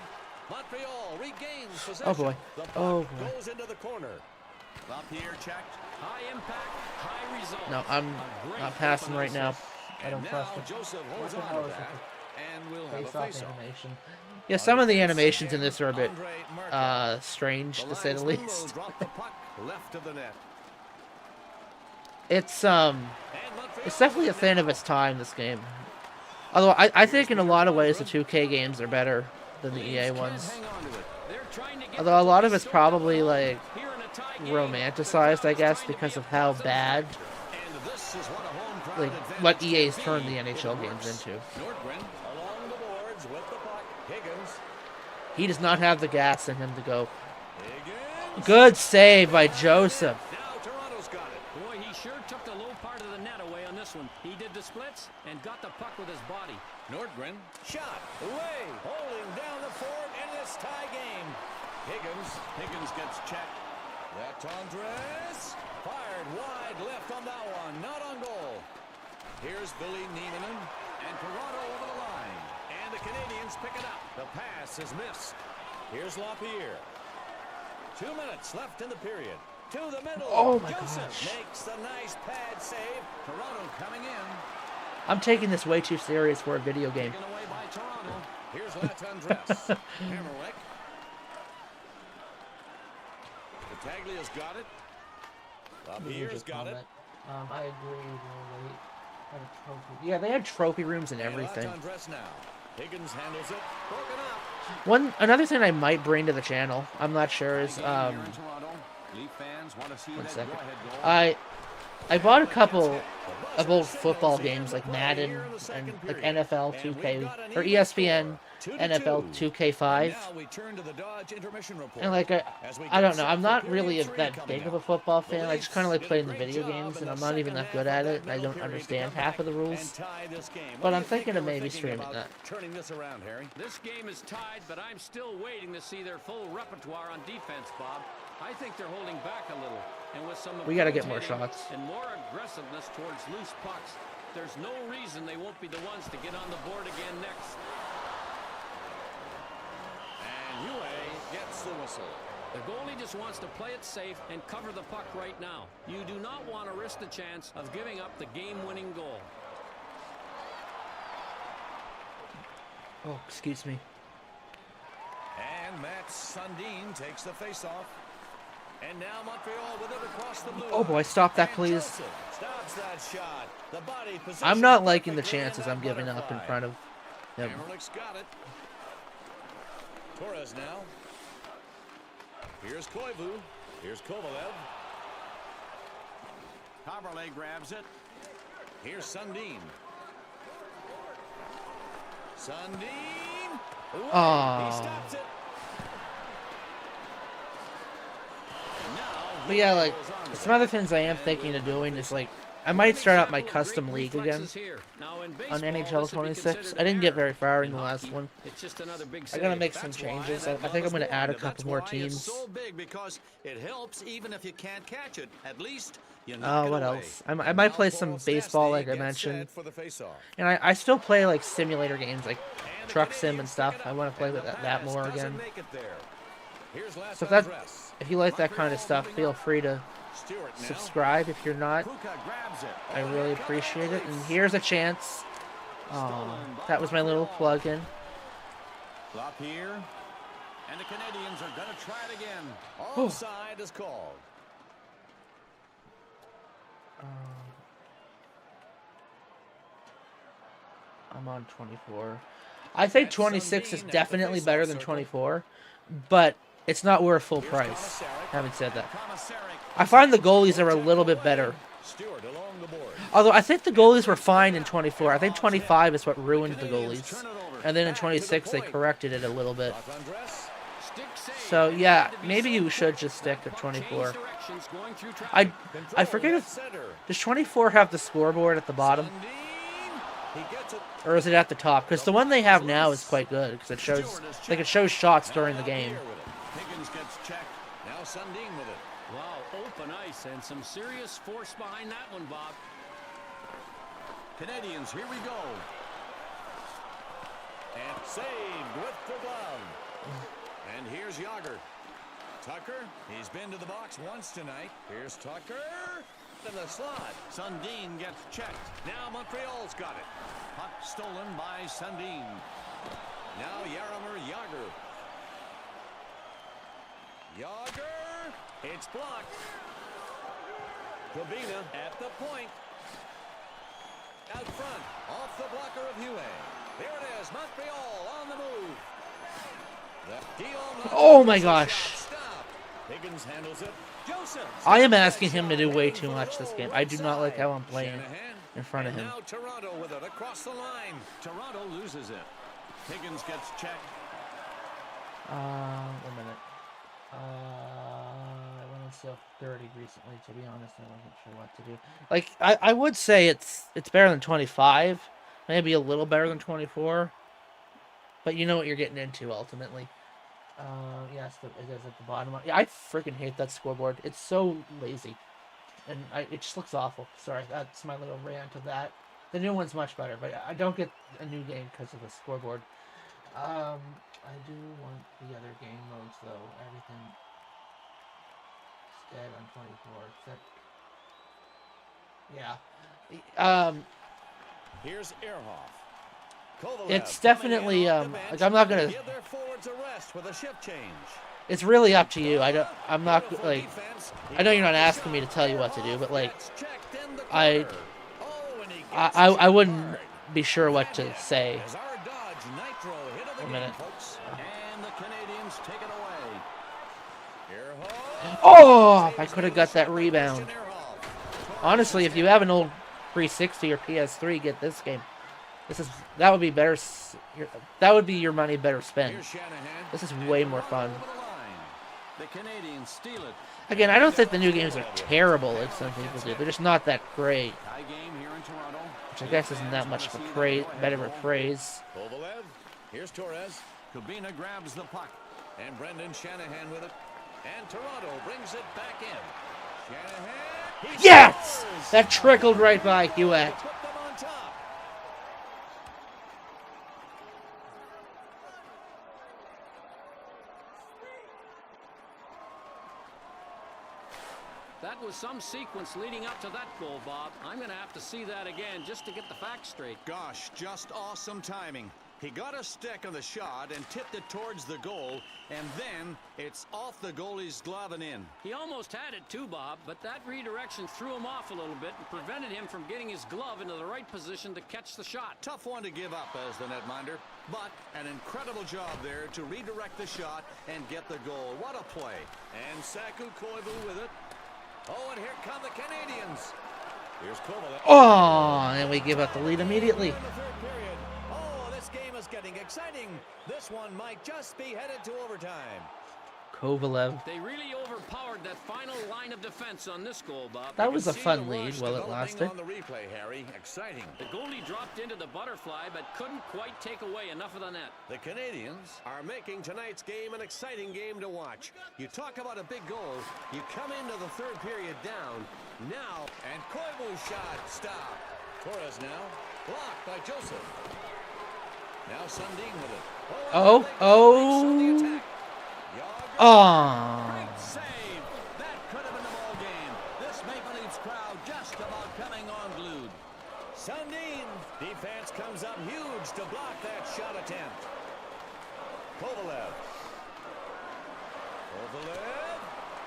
Speaker 2: Montreal regains possession.
Speaker 1: Oh boy.
Speaker 2: The puck
Speaker 1: Oh boy.
Speaker 2: goes into the corner. LaPierre checked.
Speaker 3: High impact, high result.
Speaker 1: No, I'm not passing right now. I don't trust it.
Speaker 2: Joseph holds on to that, and we'll have a face-off.
Speaker 1: Animation. Yeah, some of the animations in this are a bit strange, to say the least.
Speaker 2: Left of the net.
Speaker 1: It's definitely a thing of its time, this game. Although I think in a lot of ways the 2K games are better than the EA ones. Although a lot of it's probably like romanticized, I guess, because of how bad like what EA's turned the NHL games into. He does not have the gas in him to go. Good save by Joseph.
Speaker 3: Boy, he sure took the low part of the net away on this one. He did the splits and got the puck with his body.
Speaker 2: Nordgren shot away, holding down the fort in this tie game. Higgins gets checked. Latendresse fired wide left on that one, not on goal. Here's Billy Niemanen and Toronto over the line, and the Canadians pick it up. The pass is missed. Here's LaPierre. 2 minutes left in the period. To the middle.
Speaker 1: Oh my
Speaker 2: Joseph
Speaker 1: gosh.
Speaker 2: makes the nice pad save. Toronto coming in.
Speaker 1: I'm taking this way too serious for a video game.
Speaker 2: Taken away by Toronto. Here's Latendresse. Hammerlick. Battaglia's got it. LaPierre's got it.
Speaker 1: I agree. Yeah, they had trophy rooms and everything.
Speaker 2: Latendresse now. Higgins handles it. Broken up.
Speaker 1: Another thing I might bring to the channel, I'm not sure, is
Speaker 2: Leaf fans want to see
Speaker 1: one
Speaker 2: that
Speaker 1: second.
Speaker 2: go-ahead goal.
Speaker 1: I bought a couple of old football games like Madden and like NFL 2K or ESPN NFL 2K5. And like I don't know, I'm not really that big of a football fan. I just kind of like playing the video games, and I'm not even that good at it, and I don't understand half of the rules. But I'm thinking of maybe streaming that.
Speaker 3: This game is tied, but I'm still waiting to see their full repertoire on defense, Bob. I think they're holding back a little, and with some
Speaker 1: we got to get more shots
Speaker 3: and more aggressiveness towards loose pucks, there's no reason they won't be the ones to get on the board again next.
Speaker 2: And Huey gets the whistle.
Speaker 3: The goalie just wants to play it safe and cover the puck right now. You do not want to risk the chance of giving up the game-winning goal.
Speaker 1: Oh, excuse me.
Speaker 2: And Matt Sundin takes the face-off. And now Montreal with it across the blue.
Speaker 1: Oh boy, stop that, please.
Speaker 2: Stops that shot. The body position.
Speaker 1: I'm not liking the chances I'm giving up in front of him.
Speaker 2: Ehrlich's got it. Torres now. Here's Koivu. Here's Kovalev. Coverley grabs it. Here's Sundin. Sundin.
Speaker 1: Oh.
Speaker 2: He stops it.
Speaker 1: But yeah, like, some other things I am thinking of doing is, like, I might start out my custom league again on NHL 26. I didn't get very far in the last one. I gotta make some changes. I think I'm gonna add a couple more teams. Oh, what else? I might play some baseball, like I mentioned. And I still play, like, simulator games, like Truck Sim and stuff. I want to play with that more again. So if you like that kind of stuff, feel free to subscribe if you're not. I really appreciate it. And here's a chance. That was my little plug-in.
Speaker 2: Flop here. And the Canadians are going to try it again. Offside is called.
Speaker 1: I'm on 24. I think 26 is definitely better than 24, but it's not worth full price. Having said that, I find the goalies are a little bit better. Although I think the goalies were fine in 24. I think 25 is what ruined the goalies. And then in 26 they corrected it a little bit. So yeah, maybe you should just stick at 24. I forget if... Does 24 have the scoreboard at the bottom? Or is it at the top? Because the one they have now is quite good. Because it shows shots during the game.
Speaker 2: Higgins gets checked. Now Sundin with it.
Speaker 3: Wow, open ice and some serious force behind that one, Bob.
Speaker 2: Canadians, here we go. And saved with the glove. And here's Yager. Tucker, he's been to the box once tonight. Here's Tucker. In the slot. Sundin gets checked. Now Montreal's got it. Puck stolen by Sundin. Now Jaromir Yager. Yager. It's blocked. Kobina at the point. Out front. Off the blocker of Huey. There it is. Montreal on the move.
Speaker 1: Oh my gosh.
Speaker 2: Higgins handles it.
Speaker 1: I am asking him to do way too much this game. I do not like how I'm playing in front of him.
Speaker 2: Now Toronto with it across the line. Toronto loses it. Higgins gets checked.
Speaker 1: 1 minute. I went on sale 30 recently. To be honest, I wasn't sure what to do. Like I would say it's better than 25, maybe a little better than 24. But you know what you're getting into ultimately. Yes, it is at the bottom. Yeah, I freaking hate that scoreboard. It's so lazy, and it just looks awful. Sorry, that's my little rant of that. The new one's much better, but I don't get a new game because of the scoreboard. I do want the other game modes though. Everything is dead on 24. Except, yeah.
Speaker 2: Here's Ehrhoff.
Speaker 1: It's definitely like I'm not gonna.
Speaker 2: Give their forwards a rest with a shift change.
Speaker 1: It's really up to you. I'm not like. I know you're not asking me to tell you what to do, but like, I wouldn't be sure what to say. A minute.
Speaker 2: And the Canadians take it away.
Speaker 1: Oh, if I could have got that rebound. Honestly, if you have an old 360 or PS3, get this game. That would be better. That would be your money better spent. This is way more fun.
Speaker 3: The Canadians steal it.
Speaker 1: Again, I don't think the new games are terrible, like some people do. They're just not that great.
Speaker 3: Tie game here in Toronto.
Speaker 1: Which I guess isn't that much of a praise, better of a praise.
Speaker 2: Kovalev, here's Torres.
Speaker 3: Kubina grabs the puck.
Speaker 2: And Brendan Shanahan with it. And Toronto brings it back in. Shanahan.
Speaker 1: Yes! That trickled right by Hewitt.
Speaker 2: Put them on top.
Speaker 3: That was some sequence leading up to that goal, Bob. I'm going to have to see that again just to get the facts straight.
Speaker 2: Gosh, just awesome timing. He got a stick on the shot and tipped it towards the goal, and then it's off the goalie's glove and in.
Speaker 3: He almost had it too, Bob, but that redirection threw him off a little bit and prevented him from getting his glove into the right position to catch the shot.
Speaker 2: Tough one to give up as the netminder, but an incredible job there to redirect the shot and get the goal. What a play. And Saku Koivu with it. Oh, and here come the Canadians. Here's Kovalev.
Speaker 1: Oh, and we give up the lead immediately.
Speaker 2: In the third period. Oh, this game is getting exciting. This one might just be headed to overtime.
Speaker 1: Kovalev.
Speaker 3: They really overpowered that final line of defense on this goal, Bob.
Speaker 1: That was a
Speaker 2: See
Speaker 1: fun
Speaker 2: the
Speaker 1: lead
Speaker 2: rush
Speaker 1: while it
Speaker 2: developing
Speaker 1: lasted.
Speaker 2: on the replay, Harry. Exciting.
Speaker 3: The goalie dropped into the butterfly but couldn't quite take away enough of the net.
Speaker 2: The Canadians are making tonight's game an exciting game to watch. You talk about a big goal. You come into the third period down. Now, and Koivu's shot stopped. Torres now. Blocked by Joseph. Now Sundin with it.
Speaker 1: Oh.
Speaker 2: Great save. That could have been the ball game. This Maple Leafs crowd just about coming unglued. Sundin. Defense comes up huge to block that shot attempt. Kovalev.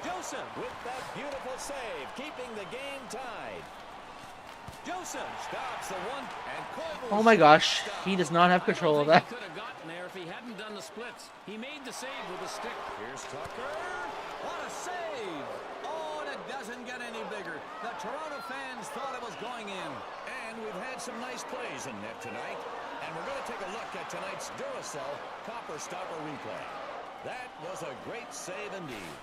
Speaker 2: Joseph with that beautiful save, keeping the game tied. Joseph stops the one, and Koivu.
Speaker 1: Oh my gosh, he does not have control of that.
Speaker 3: He could have gotten there if he hadn't done the splits. He made the save with a stick.
Speaker 2: Here's Tucker. What a save! Oh, and it doesn't get any bigger. The Toronto fans thought it was going in. And we've had some nice plays in net tonight. And we're going to take a look at tonight's Duracell Copper Stopper replay. That was a great save indeed.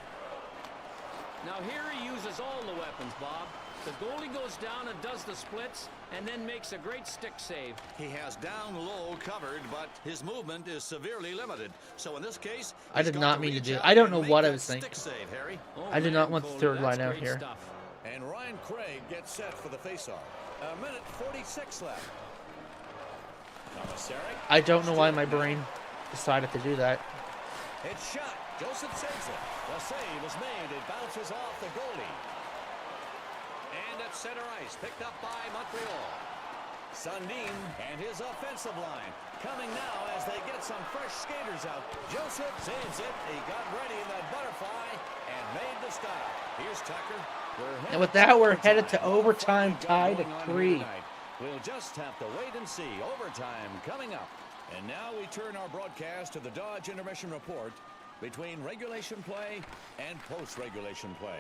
Speaker 3: Now here he uses all the weapons, Bob. The goalie goes down and does the splits and then makes a great stick save.
Speaker 2: He has down low covered, but his movement is severely limited. So in this case,
Speaker 1: I did not mean to do. I don't know what I was thinking.
Speaker 2: Save, Harry.
Speaker 3: Oh,
Speaker 1: I did not want the
Speaker 3: Coley,
Speaker 1: third
Speaker 3: that's
Speaker 1: line out
Speaker 3: great
Speaker 1: here.
Speaker 3: stuff.
Speaker 2: And Ryan Craig gets set for the faceoff. 1:46 left. Commissaric.
Speaker 1: I don't know why my brain decided to do that.
Speaker 2: It's shot. Joseph saves it. The save is made. It bounces off the goalie. And at center ice, picked up by Montreal. Sundin and his offensive line coming now as they get some fresh skaters out. Joseph saves it. He got ready in that butterfly and made the stop. Here's Tucker.
Speaker 1: And with that, we're headed to overtime, tied at 3.
Speaker 2: We'll just have to wait and see. Overtime coming up. And now we turn our broadcast to the Dodge Intermission Report between regulation play and post-regulation play.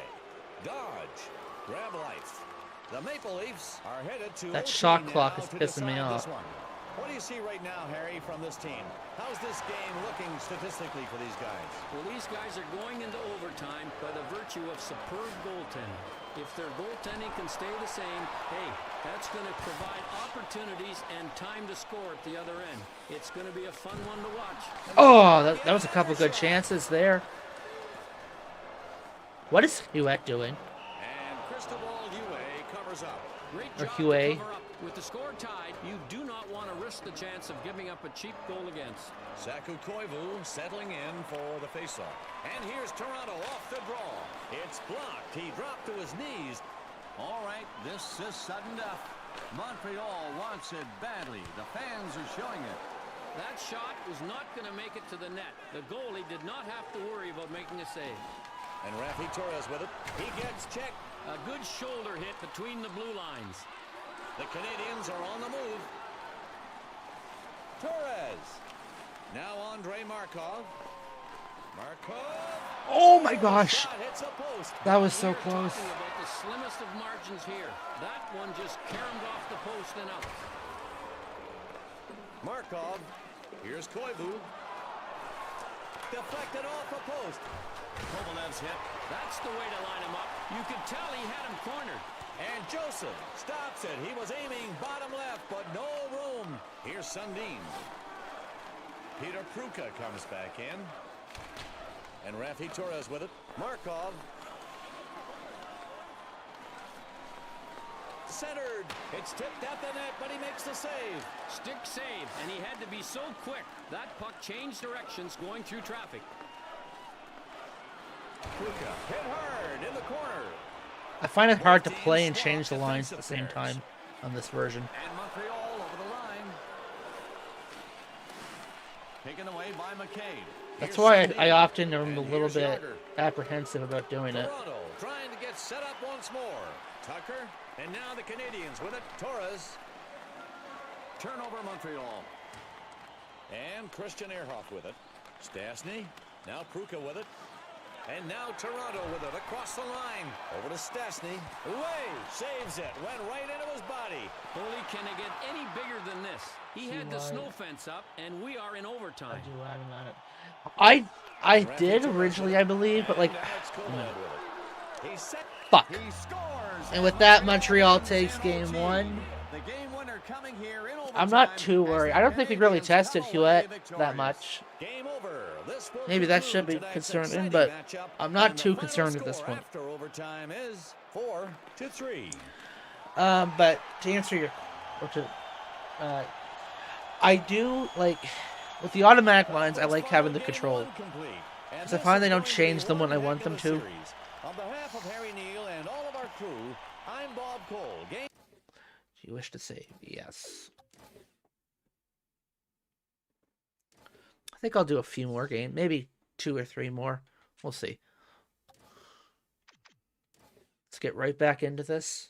Speaker 2: Dodge, grab life. The Maple Leafs are headed to
Speaker 1: That
Speaker 2: OT
Speaker 1: shot clock
Speaker 2: now
Speaker 1: is
Speaker 2: to
Speaker 1: pissing me
Speaker 2: decide
Speaker 1: off.
Speaker 2: this one. What do you see right now, Harry, from this team? How's this game looking statistically for these guys?
Speaker 3: Well, these guys are going into overtime by the virtue of superb goaltending. If their goaltending can stay the same, hey, that's going to provide opportunities and time to score at the other end. It's going to be a fun one to watch.
Speaker 1: Oh, that was a couple good chances there. What is Hewitt doing?
Speaker 2: And Cristobal Huey covers up.
Speaker 3: Great
Speaker 1: Or
Speaker 3: job
Speaker 1: Huey.
Speaker 3: to cover up. With the score tied, you do not want to risk the chance of giving up a cheap goal against.
Speaker 2: Saku Koivu settling in for the faceoff. And here's Toronto off the draw. It's blocked. He dropped to his knees. All right, this is sudden death. Montreal wants it badly. The fans are showing it.
Speaker 3: That shot was not going to make it to the net. The goalie did not have to worry about making a save.
Speaker 2: And Rafi Torres with it. He gets checked.
Speaker 3: A good shoulder hit between the blue lines.
Speaker 2: The Canadians are on the move. Torres. Now Andre Markov. Markov.
Speaker 1: Oh my gosh.
Speaker 2: Shot hits a post.
Speaker 1: That was so
Speaker 3: We're
Speaker 1: close.
Speaker 3: talking about the slimmest of margins here. That one just caromed off the post and out.
Speaker 2: Markov. Here's Koivu. Deflected off the post. Kovalev's hit.
Speaker 3: That's the way to line him up. You could tell he had him cornered.
Speaker 2: And Joseph stops it. He was aiming bottom left, but no room. Here's Sundin. Peter Pruka comes back in. And Rafi Torres with it. Markov. Centered. It's tipped at the net, but he makes the save.
Speaker 3: Stick save, and he had to be so quick. That puck changed directions going through traffic.
Speaker 2: Pruka hit hard in the corner.
Speaker 1: I find it hard to play and change the lines at the same time on this version.
Speaker 2: And Montreal over the line. Taken away by McCabe.
Speaker 1: That's why I often am a little bit apprehensive about doing it.
Speaker 2: Toronto trying to get set up once more. Tucker, and now the Canadians with it. Torres. Turnover Montreal. And Christian Ehrhoff with it. Stastny. Now Pruka with it. And now Toronto with it across the line. Over to Stastny. Away. Saves it. Went right into his body.
Speaker 3: Holy, can it get any bigger than this? He had the snow fence up, and we are in overtime.
Speaker 1: I did originally, I believe, but like,
Speaker 2: Now it's Kovalev with it. He's set.
Speaker 1: fuck.
Speaker 2: He scores.
Speaker 1: And with that, Montreal takes game one.
Speaker 2: The game winner coming here in
Speaker 1: I'm not
Speaker 2: overtime
Speaker 1: too
Speaker 2: as
Speaker 1: worried.
Speaker 2: the
Speaker 1: I don't think we really
Speaker 2: Canadians
Speaker 1: tested
Speaker 2: come away
Speaker 1: Huet that
Speaker 2: victorious.
Speaker 1: much.
Speaker 2: Game over. This will
Speaker 1: Maybe that should be
Speaker 2: conclude tonight's
Speaker 1: concerning,
Speaker 2: exciting
Speaker 1: but
Speaker 2: matchup,
Speaker 1: I'm not
Speaker 2: and the
Speaker 1: too
Speaker 2: final
Speaker 1: concerned at this
Speaker 2: score
Speaker 1: point.
Speaker 2: After overtime is 4-3.
Speaker 1: But to answer your, I do like with the automatic lines. I like having the control. So I find they don't change them when I want them to.
Speaker 2: On behalf of Harry Neal and all of our crew, I'm Bob Cole. Game.
Speaker 1: Do you wish to save? Yes. I think I'll do a few more games, maybe 2 or 3 more. We'll see. Let's get right back into this.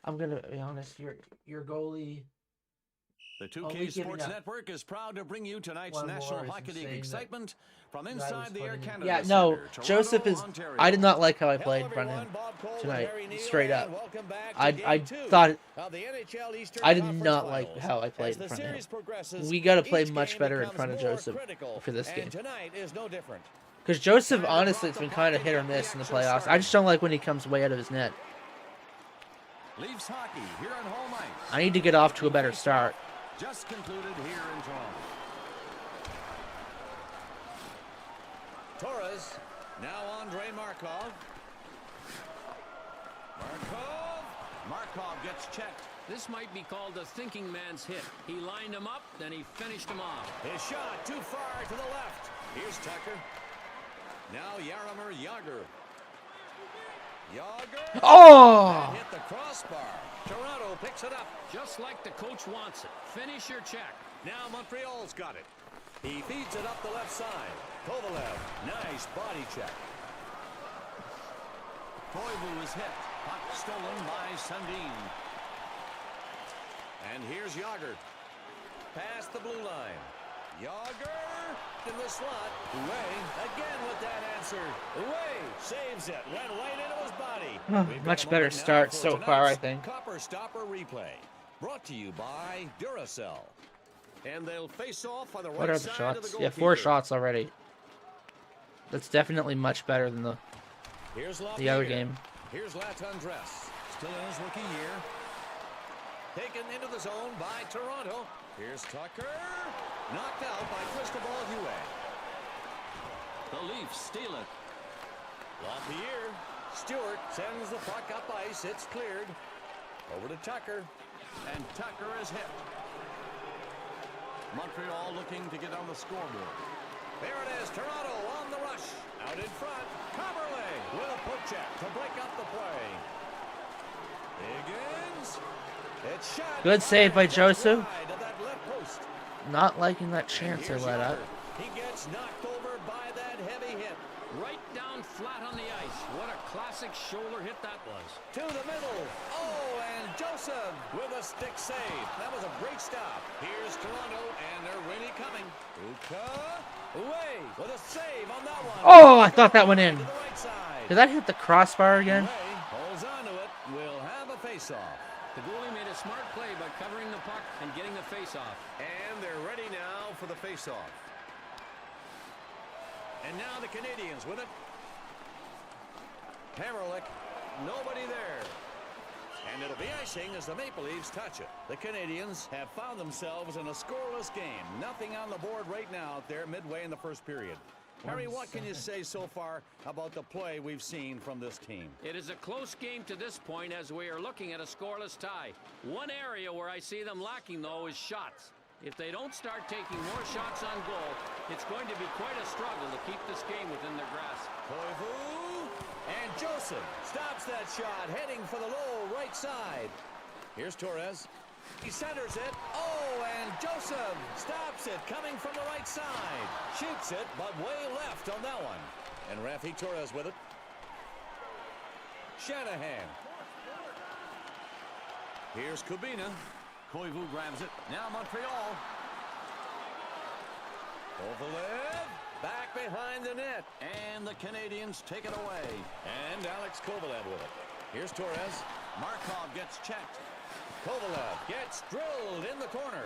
Speaker 1: I'm gonna be honest. Your goalie.
Speaker 2: The
Speaker 1: Only
Speaker 2: 2K
Speaker 1: giving
Speaker 2: Sports
Speaker 1: up
Speaker 2: Network is proud to bring you tonight's
Speaker 1: one
Speaker 2: National
Speaker 1: more is
Speaker 2: Hockey League
Speaker 1: saying that
Speaker 2: excitement from
Speaker 1: guy
Speaker 2: inside
Speaker 1: was
Speaker 2: the Air
Speaker 1: putting-
Speaker 2: Canada
Speaker 1: Yeah, no,
Speaker 2: Centre,
Speaker 1: Joseph
Speaker 2: Toronto,
Speaker 1: is.
Speaker 2: Ontario.
Speaker 1: I did not like how I
Speaker 2: Hello,
Speaker 1: played in front of
Speaker 2: everyone.
Speaker 1: him
Speaker 2: Bob Cole and
Speaker 1: tonight,
Speaker 2: Harry Neal,
Speaker 1: straight up.
Speaker 2: and welcome back to
Speaker 1: I
Speaker 2: Game 2
Speaker 1: thought
Speaker 2: of the NHL Eastern
Speaker 1: I did
Speaker 2: Conference
Speaker 1: not like
Speaker 2: Finals.
Speaker 1: how I played
Speaker 2: As
Speaker 1: in
Speaker 2: the
Speaker 1: front of
Speaker 2: series
Speaker 1: him.
Speaker 2: progresses,
Speaker 1: We got to play
Speaker 2: each
Speaker 1: much
Speaker 2: game
Speaker 1: better in
Speaker 2: becomes
Speaker 1: front of
Speaker 2: more
Speaker 1: Joseph
Speaker 2: critical,
Speaker 1: for this
Speaker 2: and
Speaker 1: game.
Speaker 2: tonight is no different.
Speaker 1: Because Joseph, honestly, it's been kind of hit or miss in the playoffs. I just don't like when he comes way out of his net.
Speaker 2: Leafs hockey here on home ice.
Speaker 1: I need to get off to a better start.
Speaker 2: Just concluded here in Toronto. Torres, now Andre Markov. Markov gets checked.
Speaker 3: This might be called a thinking man's hit. He lined him up, then he finished him off.
Speaker 2: His shot too far to the left. Here's Tucker. Now Jaromir Jagr.
Speaker 1: Oh!
Speaker 2: Hit the crossbar. Toronto picks it up.
Speaker 3: Just like the coach wants it. Finish your check.
Speaker 2: Now Montreal's got it. He feeds it up the left side. Kovalev, nice body check. Koivu is hit. Puck stolen by Sundin. And here's Jagr. Past the blue line. Jagr in the slot. Way again with that answer. Way saves it. Went right into his body. We've got
Speaker 1: Much
Speaker 2: a
Speaker 1: better
Speaker 2: moment now
Speaker 1: start
Speaker 2: for
Speaker 1: so far, I
Speaker 2: tonight's
Speaker 1: think.
Speaker 2: Copper Stopper replay. Brought to you by Duracell. And they'll face off on the
Speaker 1: What
Speaker 2: right
Speaker 1: are the
Speaker 2: side of the
Speaker 1: shots?
Speaker 2: goalkeeper.
Speaker 1: Yeah, 4 shots already. That's definitely much better than
Speaker 2: Here's
Speaker 1: the other game.
Speaker 2: Here's Latundress. Still in his rookie year. Taken into the zone by Toronto. Here's Tucker. Knocked out by Cristobal Huet. The Leafs steal it. Lapierre. Stewart sends the puck up ice. It's cleared. Over to Tucker. And Tucker is hit. Montreal looking to get on the scoreboard. There it is. Toronto on the rush. Out in front. Comerley with a poke check to break up the play. Higgins. It's shot.
Speaker 1: Good save by Joseph.
Speaker 2: Wide of that left post.
Speaker 1: Not liking that
Speaker 2: And
Speaker 1: chance I
Speaker 2: here's
Speaker 1: let up.
Speaker 2: Jagr. He gets knocked over by that heavy hit.
Speaker 3: Right down flat on the ice. What a classic shoulder hit that was.
Speaker 2: To the middle. Oh, and Joseph Joseph with a stick save. That was a great stop. Here's Toronto, and they're really coming. Uka away with a save on that one.
Speaker 1: Oh, I thought that went in.
Speaker 2: To the right side.
Speaker 1: Did that hit the crossbar again?
Speaker 2: Ray holds onto it. We'll have a face-off.
Speaker 3: The goalie made a smart play by covering the puck and getting the face-off.
Speaker 2: And they're ready now for the face-off. And now the Canadians with it. Hammerlick, nobody there. And it'll be icing as the Maple Leafs touch it. The Canadians have found themselves in a scoreless game. Nothing on the board right now out there midway in the first period. Harry, what can you say so far about the play we've seen from this team?
Speaker 3: It is a close game to this point as we are looking at a scoreless tie. One area where I see them lacking, though, is shots. If they don't start taking more shots on goal, it's going to be quite a struggle to keep this game within their grasp.
Speaker 2: Koivu and Joseph stops that shot, heading for the low right side. Here's Torres. He centers it. Oh, and Joseph stops it, coming from the right side. Shoots it, but way left on that one. And Rafi Torres with it. Shanahan. Here's Kubina. Koivu grabs it. Now Montreal. Kovalev back behind the net. And the Canadians take it away. And Alex Kovalev with it. Here's Torres. Markov gets checked. Kovalev gets drilled in the corner.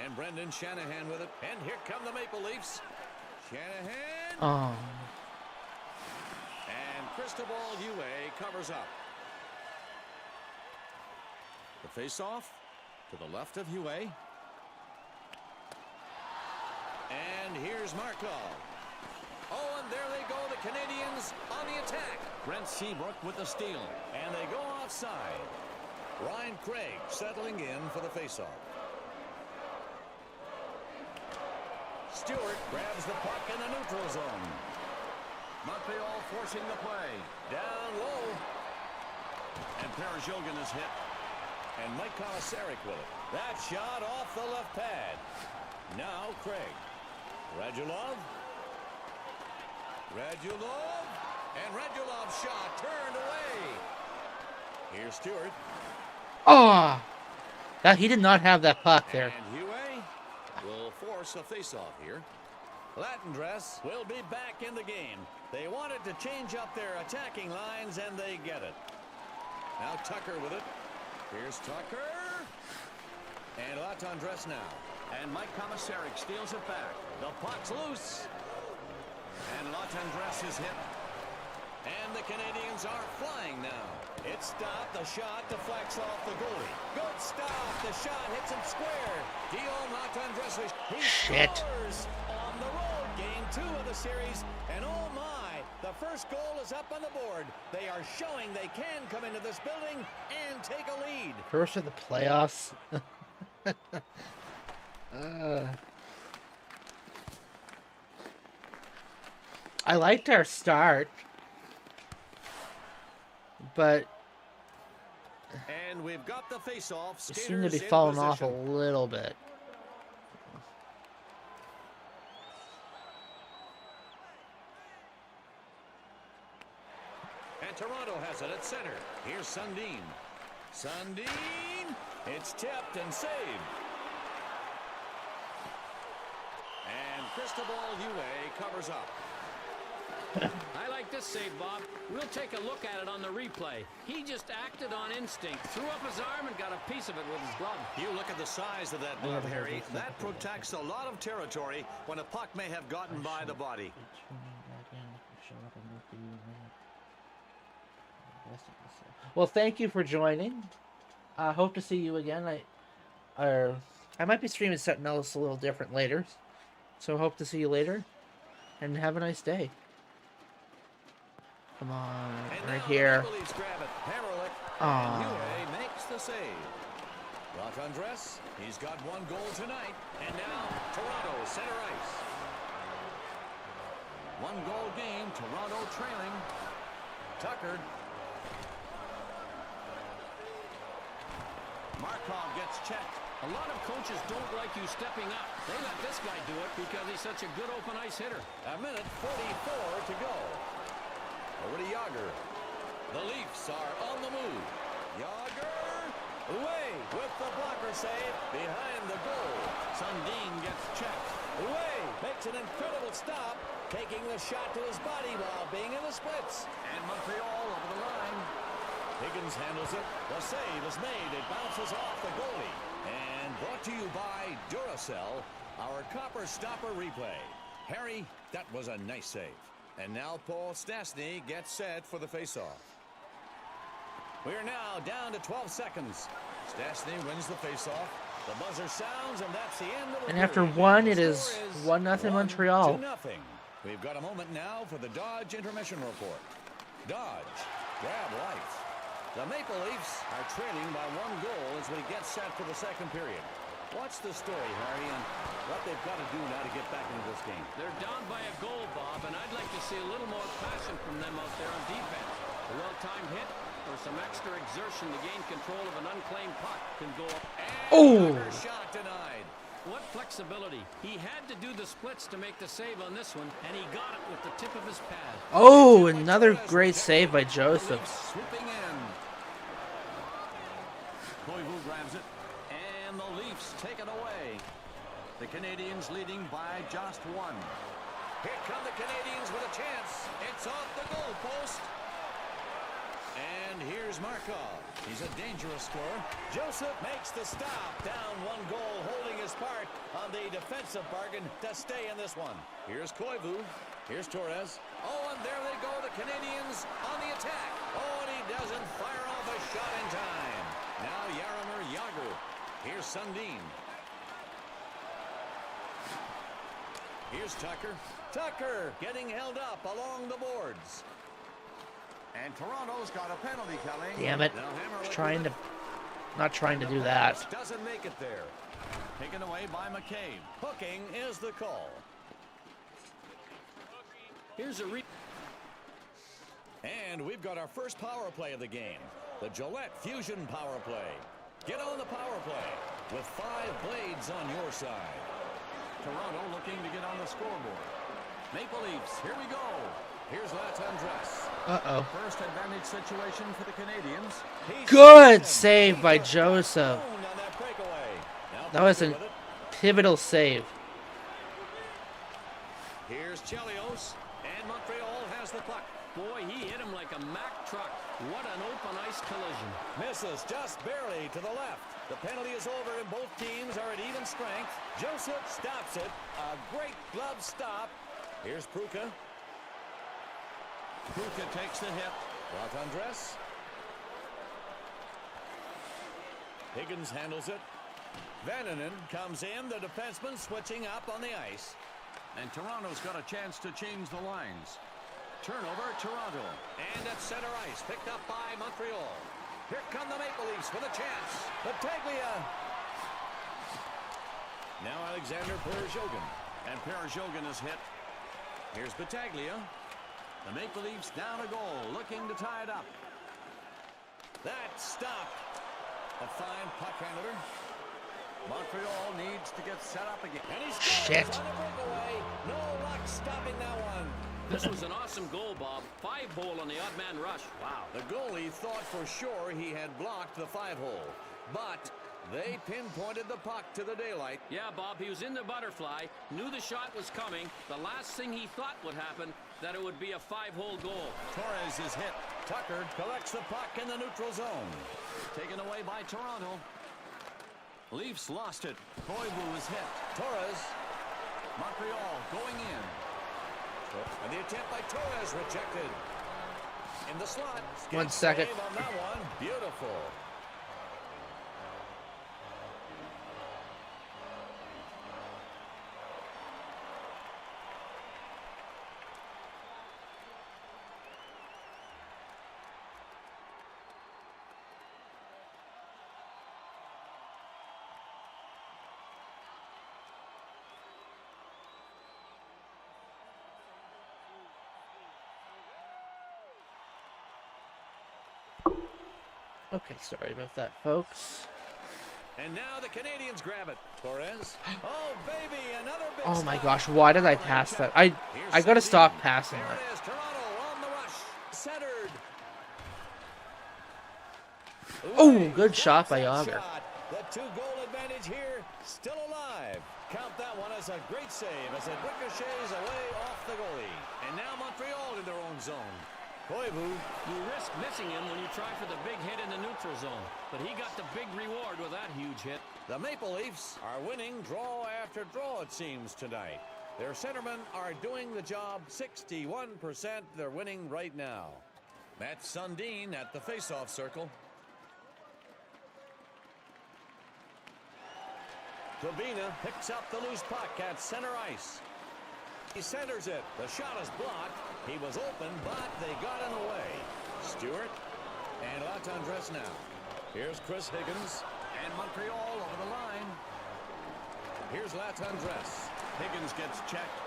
Speaker 2: And Brendan Shanahan with it. And here come the Maple Leafs. Shanahan.
Speaker 1: Oh.
Speaker 2: And Cristobal Ue covers up. The face-off to the left of Ue. And here's Markov. Oh, and there they go, the Canadians on the attack. Brent Seabrook with the steal. And they go offside. Ryan Craig settling in for the faceoff. Stewart grabs the puck in the neutral zone. Montreal forcing the play. Down low. And Perezhogin is hit. And Mike Komisarek with it. That shot off the left pad. Now Craig. Radulov. Radulov. And Radulov's shot turned away. Here's Stewart.
Speaker 1: Oh. That he did not have that puck there.
Speaker 2: And Huey will force a face-off here. Latendress will be back in the game. They wanted to change up their attacking lines, and they get it. Now Tucker with it. Here's Tucker. And Latendress now. And Mike Komisarek steals it back. The puck's loose. And Latendress is hit. And the Canadians are flying now. It stopped. The shot deflects off the goalie. Good stop. The shot hits him square. Guillaume Latendress. He scores on the road. Game 2 of the series. And oh my, the first goal is up on the board. They are showing they can come into this building and take a lead.
Speaker 1: First of the playoffs. I liked our start, but
Speaker 2: and we've got the face-off.
Speaker 1: we seem to be falling off a little bit.
Speaker 2: And Toronto has it at center. Here's Sundin. Sundin. It's tipped and saved. And Cristobal Ue covers up.
Speaker 3: I like this save, Bob. We'll take a look at it on the replay. He just acted on instinct, threw up his arm and got a piece of it with his glove.
Speaker 2: You look at the size of that glove, Harry. That protects a lot of territory when a puck may have gotten by the body.
Speaker 1: Well, thank you for joining. I hope to see you again. I might be streaming something else a little different later. So hope to see you later. And have a nice day. Come on, right here.
Speaker 2: And Huey makes the save. Latendress, he's got one goal tonight. And now Toronto center ice. One goal game, Toronto trailing. Tucker. Markov gets checked.
Speaker 3: A lot of coaches don't like you stepping up. They let this guy do it because he's such a good open ice hitter.
Speaker 2: A minute 44 to go. Over to Yager. The Leafs are on the move. Yager Way with the blocker save behind the goal.
Speaker 3: Sundin gets checked.
Speaker 2: Way makes an incredible stop, taking the shot to his body while being in the splits.
Speaker 3: And Montreal over the line.
Speaker 2: Higgins handles it. The save is made. It bounces off the goalie. And brought to you by Duracell, our copper stopper replay. Harry, that was a nice save. And now Paul Stastny gets set for the faceoff. We're now down to 12 seconds. Stastny wins the faceoff. The buzzer sounds, and that's the end of the
Speaker 1: And after
Speaker 2: period.
Speaker 1: one,
Speaker 2: The
Speaker 1: it is
Speaker 2: score
Speaker 1: 1-0 Montreal.
Speaker 2: 1-0. We've got a moment now for the Dodge intermission report. Dodge, grab life. The Maple Leafs are trailing by 1 goal as we get set for the second period. What's the story, Harry, and what they've got to do now to get back into this game?
Speaker 3: They're down by a goal, Bob, and I'd like to see a little more passion from them out there on defense. A well-timed hit or some extra exertion to gain control of an unclaimed puck can go up.
Speaker 1: Oh!
Speaker 2: Another shot denied.
Speaker 3: What flexibility. He had to do the splits to make the save on this one, and he got it with the tip of his pad.
Speaker 1: Oh, another great save by Joseph.
Speaker 2: Swooping in. Koivu grabs it, and the Leafs take it away. The Canadians leading by just 1. Here come the Canadians with a chance. It's off the goal post. And here's Markov. He's a dangerous scorer. Joseph makes the stop. Down 1 goal, holding his part on the defensive bargain to stay in this one. Here's Koivu. Here's Torres. Oh, and there they go, the Canadians on the attack. Oh, and he doesn't fire off a shot in time. Now Jaromir Jagr. Here's Sundin. Here's Tucker. Tucker getting held up along the boards. And Toronto's got a penalty coming.
Speaker 1: Damn it. Not trying to do that.
Speaker 2: Doesn't make it there. Taken away by McCabe. Hooking is the call.
Speaker 3: Here's a
Speaker 2: And we've got our first power play of the game. The Gillette Fusion power play. Get on the power play with 5 blades on your side.
Speaker 3: Toronto looking to get on the scoreboard.
Speaker 2: Maple Leafs, here we go. Here's Latendresse.
Speaker 1: Uh-oh.
Speaker 2: First advantage situation for the Canadians.
Speaker 1: Good save by Joseph.
Speaker 2: On that breakaway. Now
Speaker 1: That was a
Speaker 2: with it.
Speaker 1: pivotal save.
Speaker 2: Here's Chelios, and Montreal has the puck.
Speaker 3: Boy, he hit him like a Mack truck. What an open ice collision.
Speaker 2: Misses just barely to the left. The penalty is over and both teams are at even strength. Joseph stops it. A great glove stop. Here's Pruka. Pruka takes the hit. Latendresse. Higgins handles it. Vananen comes in. The defenseman switching up on the ice.
Speaker 3: And Toronto's got a chance to change the lines.
Speaker 2: Turnover, Toronto. And at center ice, picked up by Montreal. Here come the Maple Leafs with a chance. Battaglia. Now Alexander Perezhogin.
Speaker 3: And Perezhogin is hit.
Speaker 2: Here's Battaglia.
Speaker 3: The Maple Leafs down a goal, looking to tie it up.
Speaker 2: That stop. A fine puck handler. Montreal needs to get set up again. And he scores
Speaker 1: Shit.
Speaker 2: on a breakaway. No luck stopping that one.
Speaker 3: This was an awesome goal, Bob. 5-hole on the odd man rush. Wow.
Speaker 2: The goalie thought for sure he had blocked the 5-hole, but they pinpointed the puck to the daylight.
Speaker 3: Yeah, Bob, he was in the butterfly, knew the shot was coming. The last thing he thought would happen, that it would be a 5-hole goal.
Speaker 2: Torres is hit. Tucker collects the puck in the neutral zone. Taken away by Toronto.
Speaker 3: Leafs lost it. Koivu was hit.
Speaker 2: Torres.
Speaker 3: Montreal going in.
Speaker 2: And the attempt by Torres rejected. In the slot.
Speaker 1: 1 second.
Speaker 2: Save on that one. Beautiful.
Speaker 1: Okay, sorry about that, folks.
Speaker 2: And now the Canadians grab it. Torres. Oh, baby, another big
Speaker 1: Oh my
Speaker 2: stop.
Speaker 1: gosh, why did I pass that? I gotta stop passing
Speaker 2: There
Speaker 1: that.
Speaker 2: it is. Toronto on the rush. Centered.
Speaker 1: Oh, good shot by Yager.
Speaker 2: The 2-goal advantage here, still alive. Count that one as a great save as it ricochets away off the goalie. And now Montreal in their own zone. Koivu.
Speaker 3: You risk missing him when you try for the big hit in the neutral zone. But he got the big reward with that huge hit.
Speaker 2: The Maple Leafs are winning draw after draw, it seems, tonight. Their centermen are doing the job 61%. They're winning right now. Matt Sundin at the faceoff circle. Trevina picks up the loose puck at center ice. He centers it. The shot is blocked. He was open, but they got in the way. Stewart and Latendresse now. Here's Chris Higgins and Montreal over the line. Here's Latendresse. Higgins gets checked.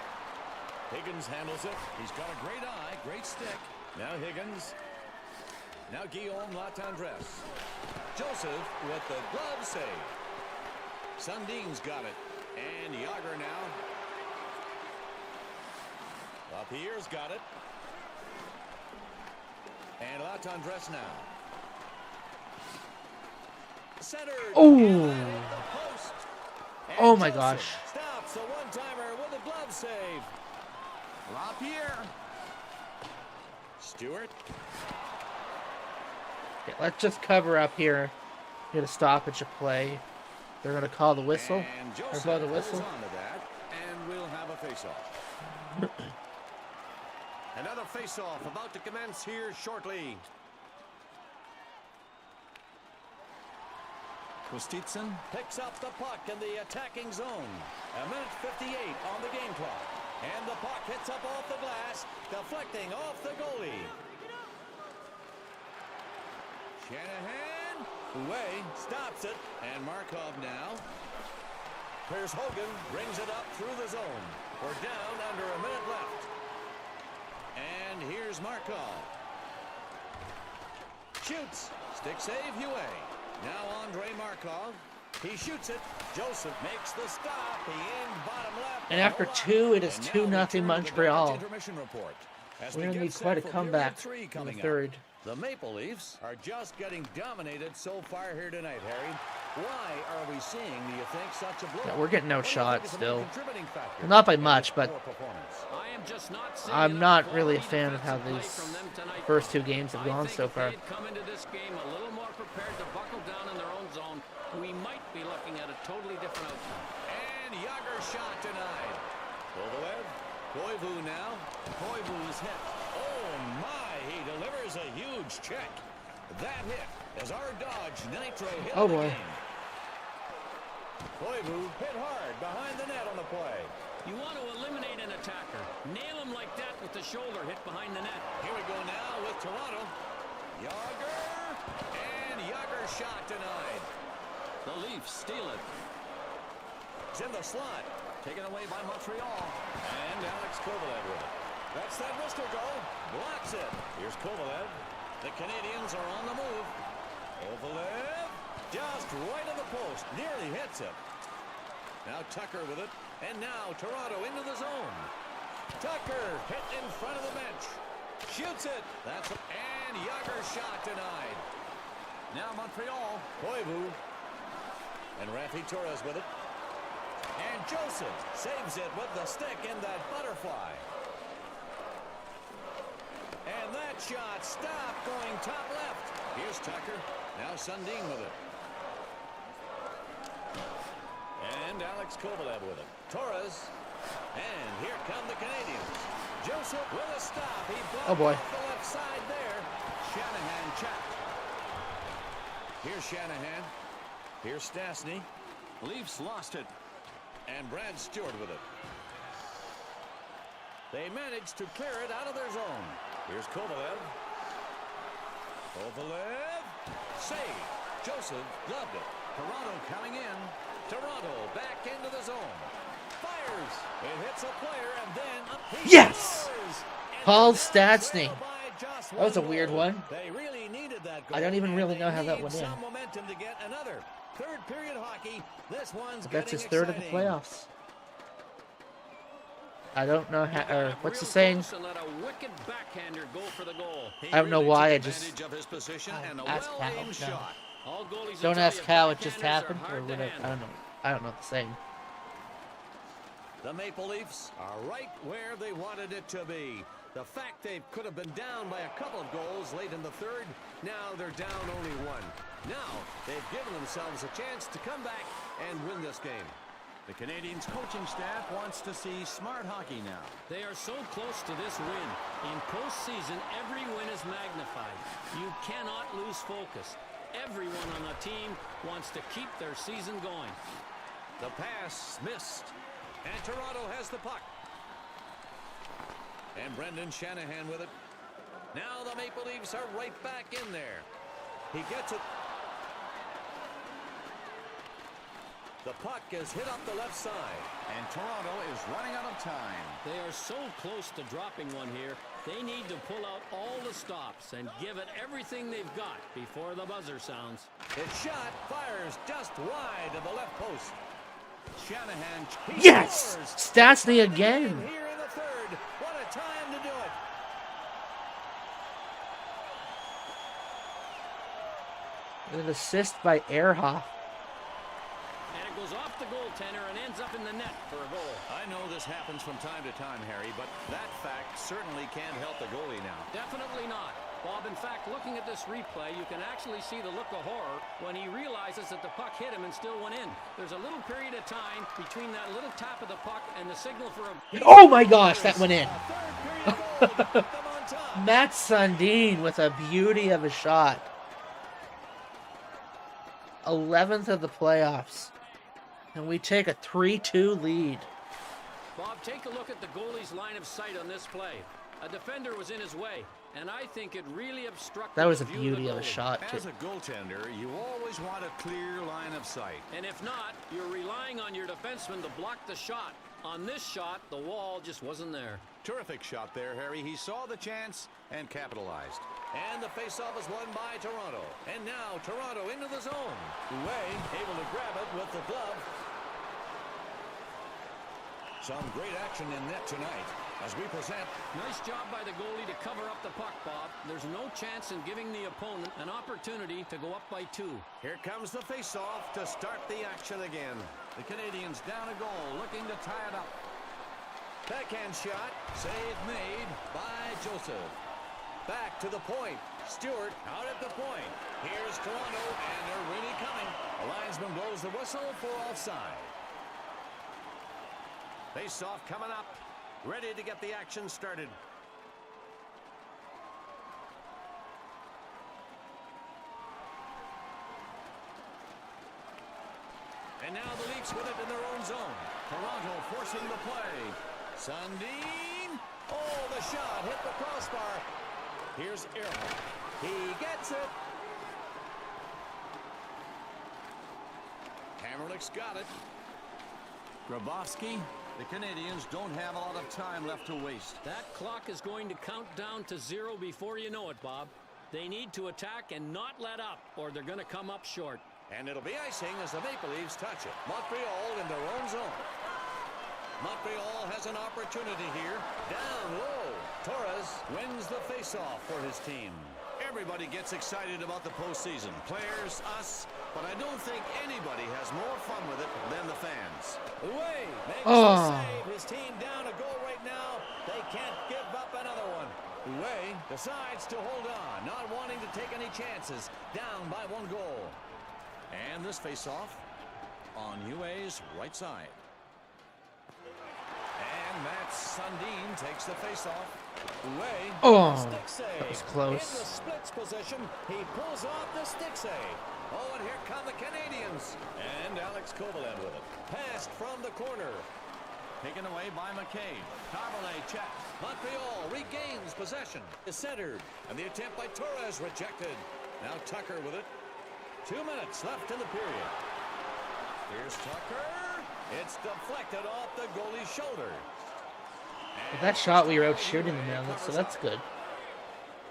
Speaker 2: Higgins handles it. He's got a great eye, great stick. Now Higgins. Now Guillaume Latendresse. Joseph with the glove save. Sundin's got it. And Yager now. Lapierre's got it. And Latendresse now. Centered.
Speaker 1: Oh. Oh my gosh.
Speaker 2: Stops a one-timer with a glove save. Lapierre. Stewart.
Speaker 1: Okay, let's just cover up here. Get a stoppage of play. They're going to call the whistle. Or blow the whistle.
Speaker 2: On to that, and we'll have a face-off. Another face-off about to commence here shortly. Kostitsyn picks up the puck in the attacking zone. 1:58 on the game clock. And the puck hits up off the glass, deflecting off the goalie. Shanahan away, stops it, and Markov now. Here's Hogan, brings it up through the zone. We're down under a minute left. And here's Markov. Shoots, stick save, Huey. Now Andre Markov. He shoots it. Joseph makes the stop. He in bottom left.
Speaker 1: And after two, it is 2-0 Montreal.
Speaker 2: We're
Speaker 1: going to need quite a comeback in the third.
Speaker 2: The Maple Leafs are just getting dominated so far here tonight, Harry. Why are we seeing, do you think, such a blow?
Speaker 1: Yeah, we're getting no shots still. Well, not by much, but I'm not really a fan of how these first two games have gone so far.
Speaker 3: Come into this game a little more prepared to buckle down in their own zone. We might be looking at a totally different outcome.
Speaker 2: And Yager shot denied. Kovalev, Koivu now. Koivu's hit. Oh my, he delivers a huge check. That hit is our Dodge Nitro hit.
Speaker 1: Oh boy.
Speaker 2: Koivu hit hard behind the net on the play.
Speaker 3: You want to eliminate an attacker. Nail him like that with the shoulder hit behind the net.
Speaker 2: Here we go now with Toronto. Yager. And Yager shot denied.
Speaker 3: The Leafs steal it.
Speaker 2: It's in the slot. Taken away by Montreal. And Alex Kovalev with it. That's that whistle goal. Blocks it. Here's Kovalev. The Canadians are on the move. Kovalev. Just right on the post. Nearly hits it. Now Tucker with it. And now Toronto into the zone. Tucker hit in front of the bench. Shoots it. And Yager shot denied. Now Montreal. Koivu. And Rafi Torres with it. And Joseph saves it with the stick in that butterfly. And that shot stopped going top left. Here's Tucker. Now Sundin with it. And Alex Kovalev with it. Torres. And here come the Canadians. Joseph with a stop. He blocked off the left side there. Shanahan checked. Here's Shanahan. Here's Stastny. Leafs lost it. And Brad Stewart with it. They managed to clear it out of their zone. Here's Kovalev. Kovalev. Save. Joseph gloved it. Toronto coming in. Toronto back into the zone. Fires. It hits a player and then...
Speaker 1: Yes! Paul Stastny. That was a weird one.
Speaker 2: They really needed that goal.
Speaker 1: I don't even really know how that went in.
Speaker 2: Some momentum to get another. Third period hockey. This one's
Speaker 1: That's his third of the playoffs. I don't know
Speaker 3: He
Speaker 1: how.
Speaker 3: got
Speaker 1: Or
Speaker 3: up
Speaker 1: what's the
Speaker 3: real
Speaker 1: saying?
Speaker 3: close and let a wicked backhander go for the goal.
Speaker 2: He
Speaker 1: I don't know
Speaker 2: really
Speaker 1: why.
Speaker 2: took
Speaker 1: I just
Speaker 2: advantage of his position and a
Speaker 1: ask how.
Speaker 2: well-aimed
Speaker 1: No.
Speaker 2: shot.
Speaker 3: All goalies will
Speaker 1: Don't
Speaker 3: tell
Speaker 1: ask
Speaker 3: you
Speaker 1: how it just
Speaker 3: backhanders are
Speaker 1: happened or
Speaker 3: hard to
Speaker 1: whatever.
Speaker 3: handle.
Speaker 1: I don't know. I don't know what the saying.
Speaker 2: The Maple Leafs are right where they wanted it to be. The fact they could have been down by a couple of goals late in the third, now they're down only one. Now they've given themselves a chance to come back and win this game. The Canadiens coaching staff wants to see smart hockey now.
Speaker 3: They are so close to this win. In postseason, every win is magnified. You cannot lose focus. Everyone on the team wants to keep their season going.
Speaker 2: The pass missed, and Toronto has the puck. And Brendan Shanahan with it. Now the Maple Leafs are right back in there. He gets it. The puck is hit up the left side. And Toronto is running out of time.
Speaker 3: They are so close to dropping one here. They need to pull out all the stops and give it everything they've got before the buzzer sounds.
Speaker 2: His shot fires just wide of the left post. Shanahan.
Speaker 1: Yes! Stastny again!
Speaker 2: Here in the third. What a time to do it.
Speaker 1: An assist by Ehrhoff.
Speaker 3: And it goes off the goaltender and ends up in the net for a goal.
Speaker 2: I know this happens from time to time, Harry, but that fact certainly can't help the goalie now.
Speaker 3: Definitely not. Bob, in fact, looking at this replay, you can actually see the look of horror when he realizes that the puck hit him and still went in. There's a little period of time between that little tap of the puck and the signal for a...
Speaker 1: Oh my gosh, that went in. Matt Sundin with a beauty of a shot. 11th of the playoffs. And we take a 3-2 lead.
Speaker 3: Bob, take a look at the goalie's line of sight on this play. A defender was in his way, and I think it really obstructed.
Speaker 1: That was a
Speaker 3: the view
Speaker 1: beauty of a
Speaker 3: goal.
Speaker 1: shot, too.
Speaker 2: As a goaltender, you always want a clear line of sight.
Speaker 3: And if not, you're relying on your defenseman to block the shot. On this shot, the wall just wasn't there.
Speaker 2: Terrific shot there, Harry. He saw the chance and capitalized. And the faceoff is won by Toronto. And now Toronto into the zone. Way able to grab it with the glove. Some great action in net tonight as we present.
Speaker 3: Nice job by the goalie to cover up the puck, Bob. There's no chance in giving the opponent an opportunity to go up by 2.
Speaker 2: Here comes the faceoff to start the action again. The Canadiens down a goal, looking to tie it up. Backhand shot, save made by Joseph. Back to the point. Stewart out at the point. Here's Toronto, and they're really coming. The linesman blows the whistle for offside. Face-off coming up. Ready to get the action started. And now the Leafs with it in their own zone. Toronto forcing the play. Sundin. Oh, the shot hit the crossbar. Here's Ehrhoff. He gets it. Hammerlick's got it. Grabowski. The Canadiens don't have a lot of time left to waste.
Speaker 3: That clock is going to count down to 0 before you know it, Bob. They need to attack and not let up, or they're going to come up short.
Speaker 2: And it'll be icing as the Maple Leafs touch it. Montreal in their own zone. Montreal has an opportunity here. Down low. Torres wins the faceoff for his team. Everybody gets excited about the postseason. Players, us, but I don't think anybody has more fun with it than the fans. Uwe makes the save. His team down a goal right now. They can't give up another one. Uwe decides to hold on, not wanting to take any chances. Down by 1 goal. And this faceoff on Uwe's right side. And Matt Sundin takes the faceoff. Uwe, stick save.
Speaker 1: That was close.
Speaker 2: In the splits position, he pulls off the stick save. Oh, and here come the Canadiens. And Alex Kovalev with it. Passed from the corner. Taken away by McCabe. Carbolet check. Montreal regains possession. Is centered. And the attempt by Torres rejected. Now Tucker with it. 2 minutes left in the period. Here's Tucker. It's deflected off the goalie's shoulder.
Speaker 1: With that shot, we were out shooting them now, so that's good.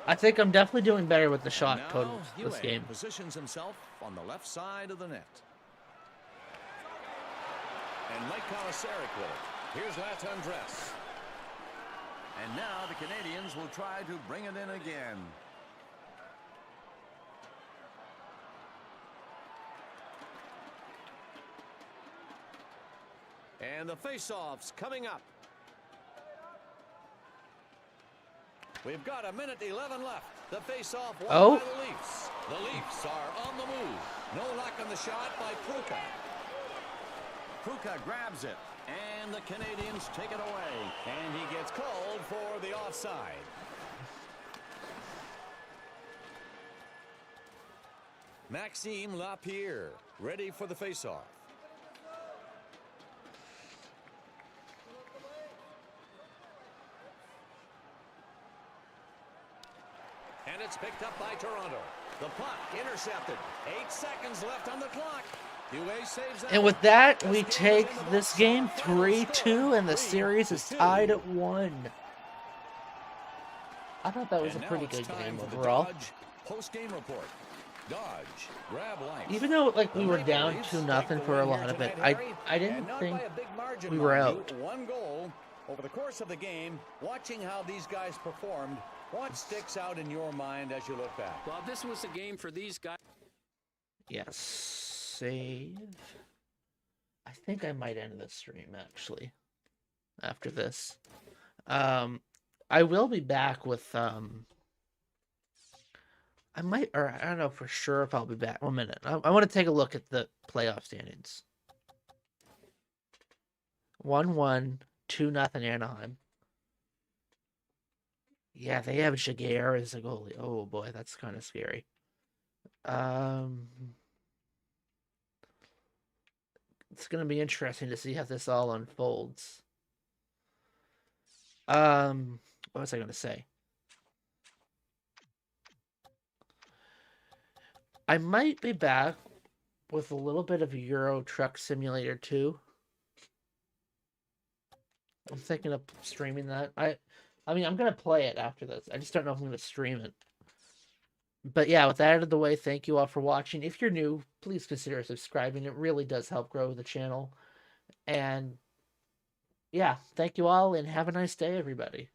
Speaker 1: I think I'm definitely doing better with the shot total this game.
Speaker 2: Positions himself on the left side of the net. And Mike Kolasaric with it. Here's Latundress. And now the Canadians will try to bring it in again. And the face-off's coming up. We've got 1:11 left. The face-off won by the Leafs. The Leafs are on the move. No luck on the shot by Pruka. Pruka grabs it, and the Canadians take it away. And he gets called for the offside. Maxime Lapierre ready for the face-off. And it's picked up by Toronto. The puck intercepted. 8 seconds left on the clock. UA saves that.
Speaker 1: And with that, we take this game 3-2, and the series is tied at 1. I thought that was a pretty good game overall.
Speaker 2: Post-game report. Dodge, grab life.
Speaker 1: Even though we were down 2-0 for a lot of it, I didn't think we were out.
Speaker 2: One goal over the course of the game. Watching how these guys performed, what sticks out in your mind as you look back?
Speaker 3: Well, this was a game for these guys.
Speaker 1: Yes, save. I think I might end the stream actually after this. I will be back with I might, or I don't know for sure if I'll be back. 1 minute. I want to take a look at the playoff standings. 1-1, 2-0 Anaheim. Yeah, they have Jaguar as a goalie. Oh boy, that's kind of scary. It's going to be interesting to see how this all unfolds. What was I going to say? I might be back with a little bit of Euro Truck Simulator 2. I'm thinking of streaming that. I mean, I'm going to play it after this. I just don't know if I'm going to stream it. But yeah, with that out of the way, thank you all for watching. If you're new, please consider subscribing. It really does help grow the channel. And yeah, thank you all, and have a nice day, everybody.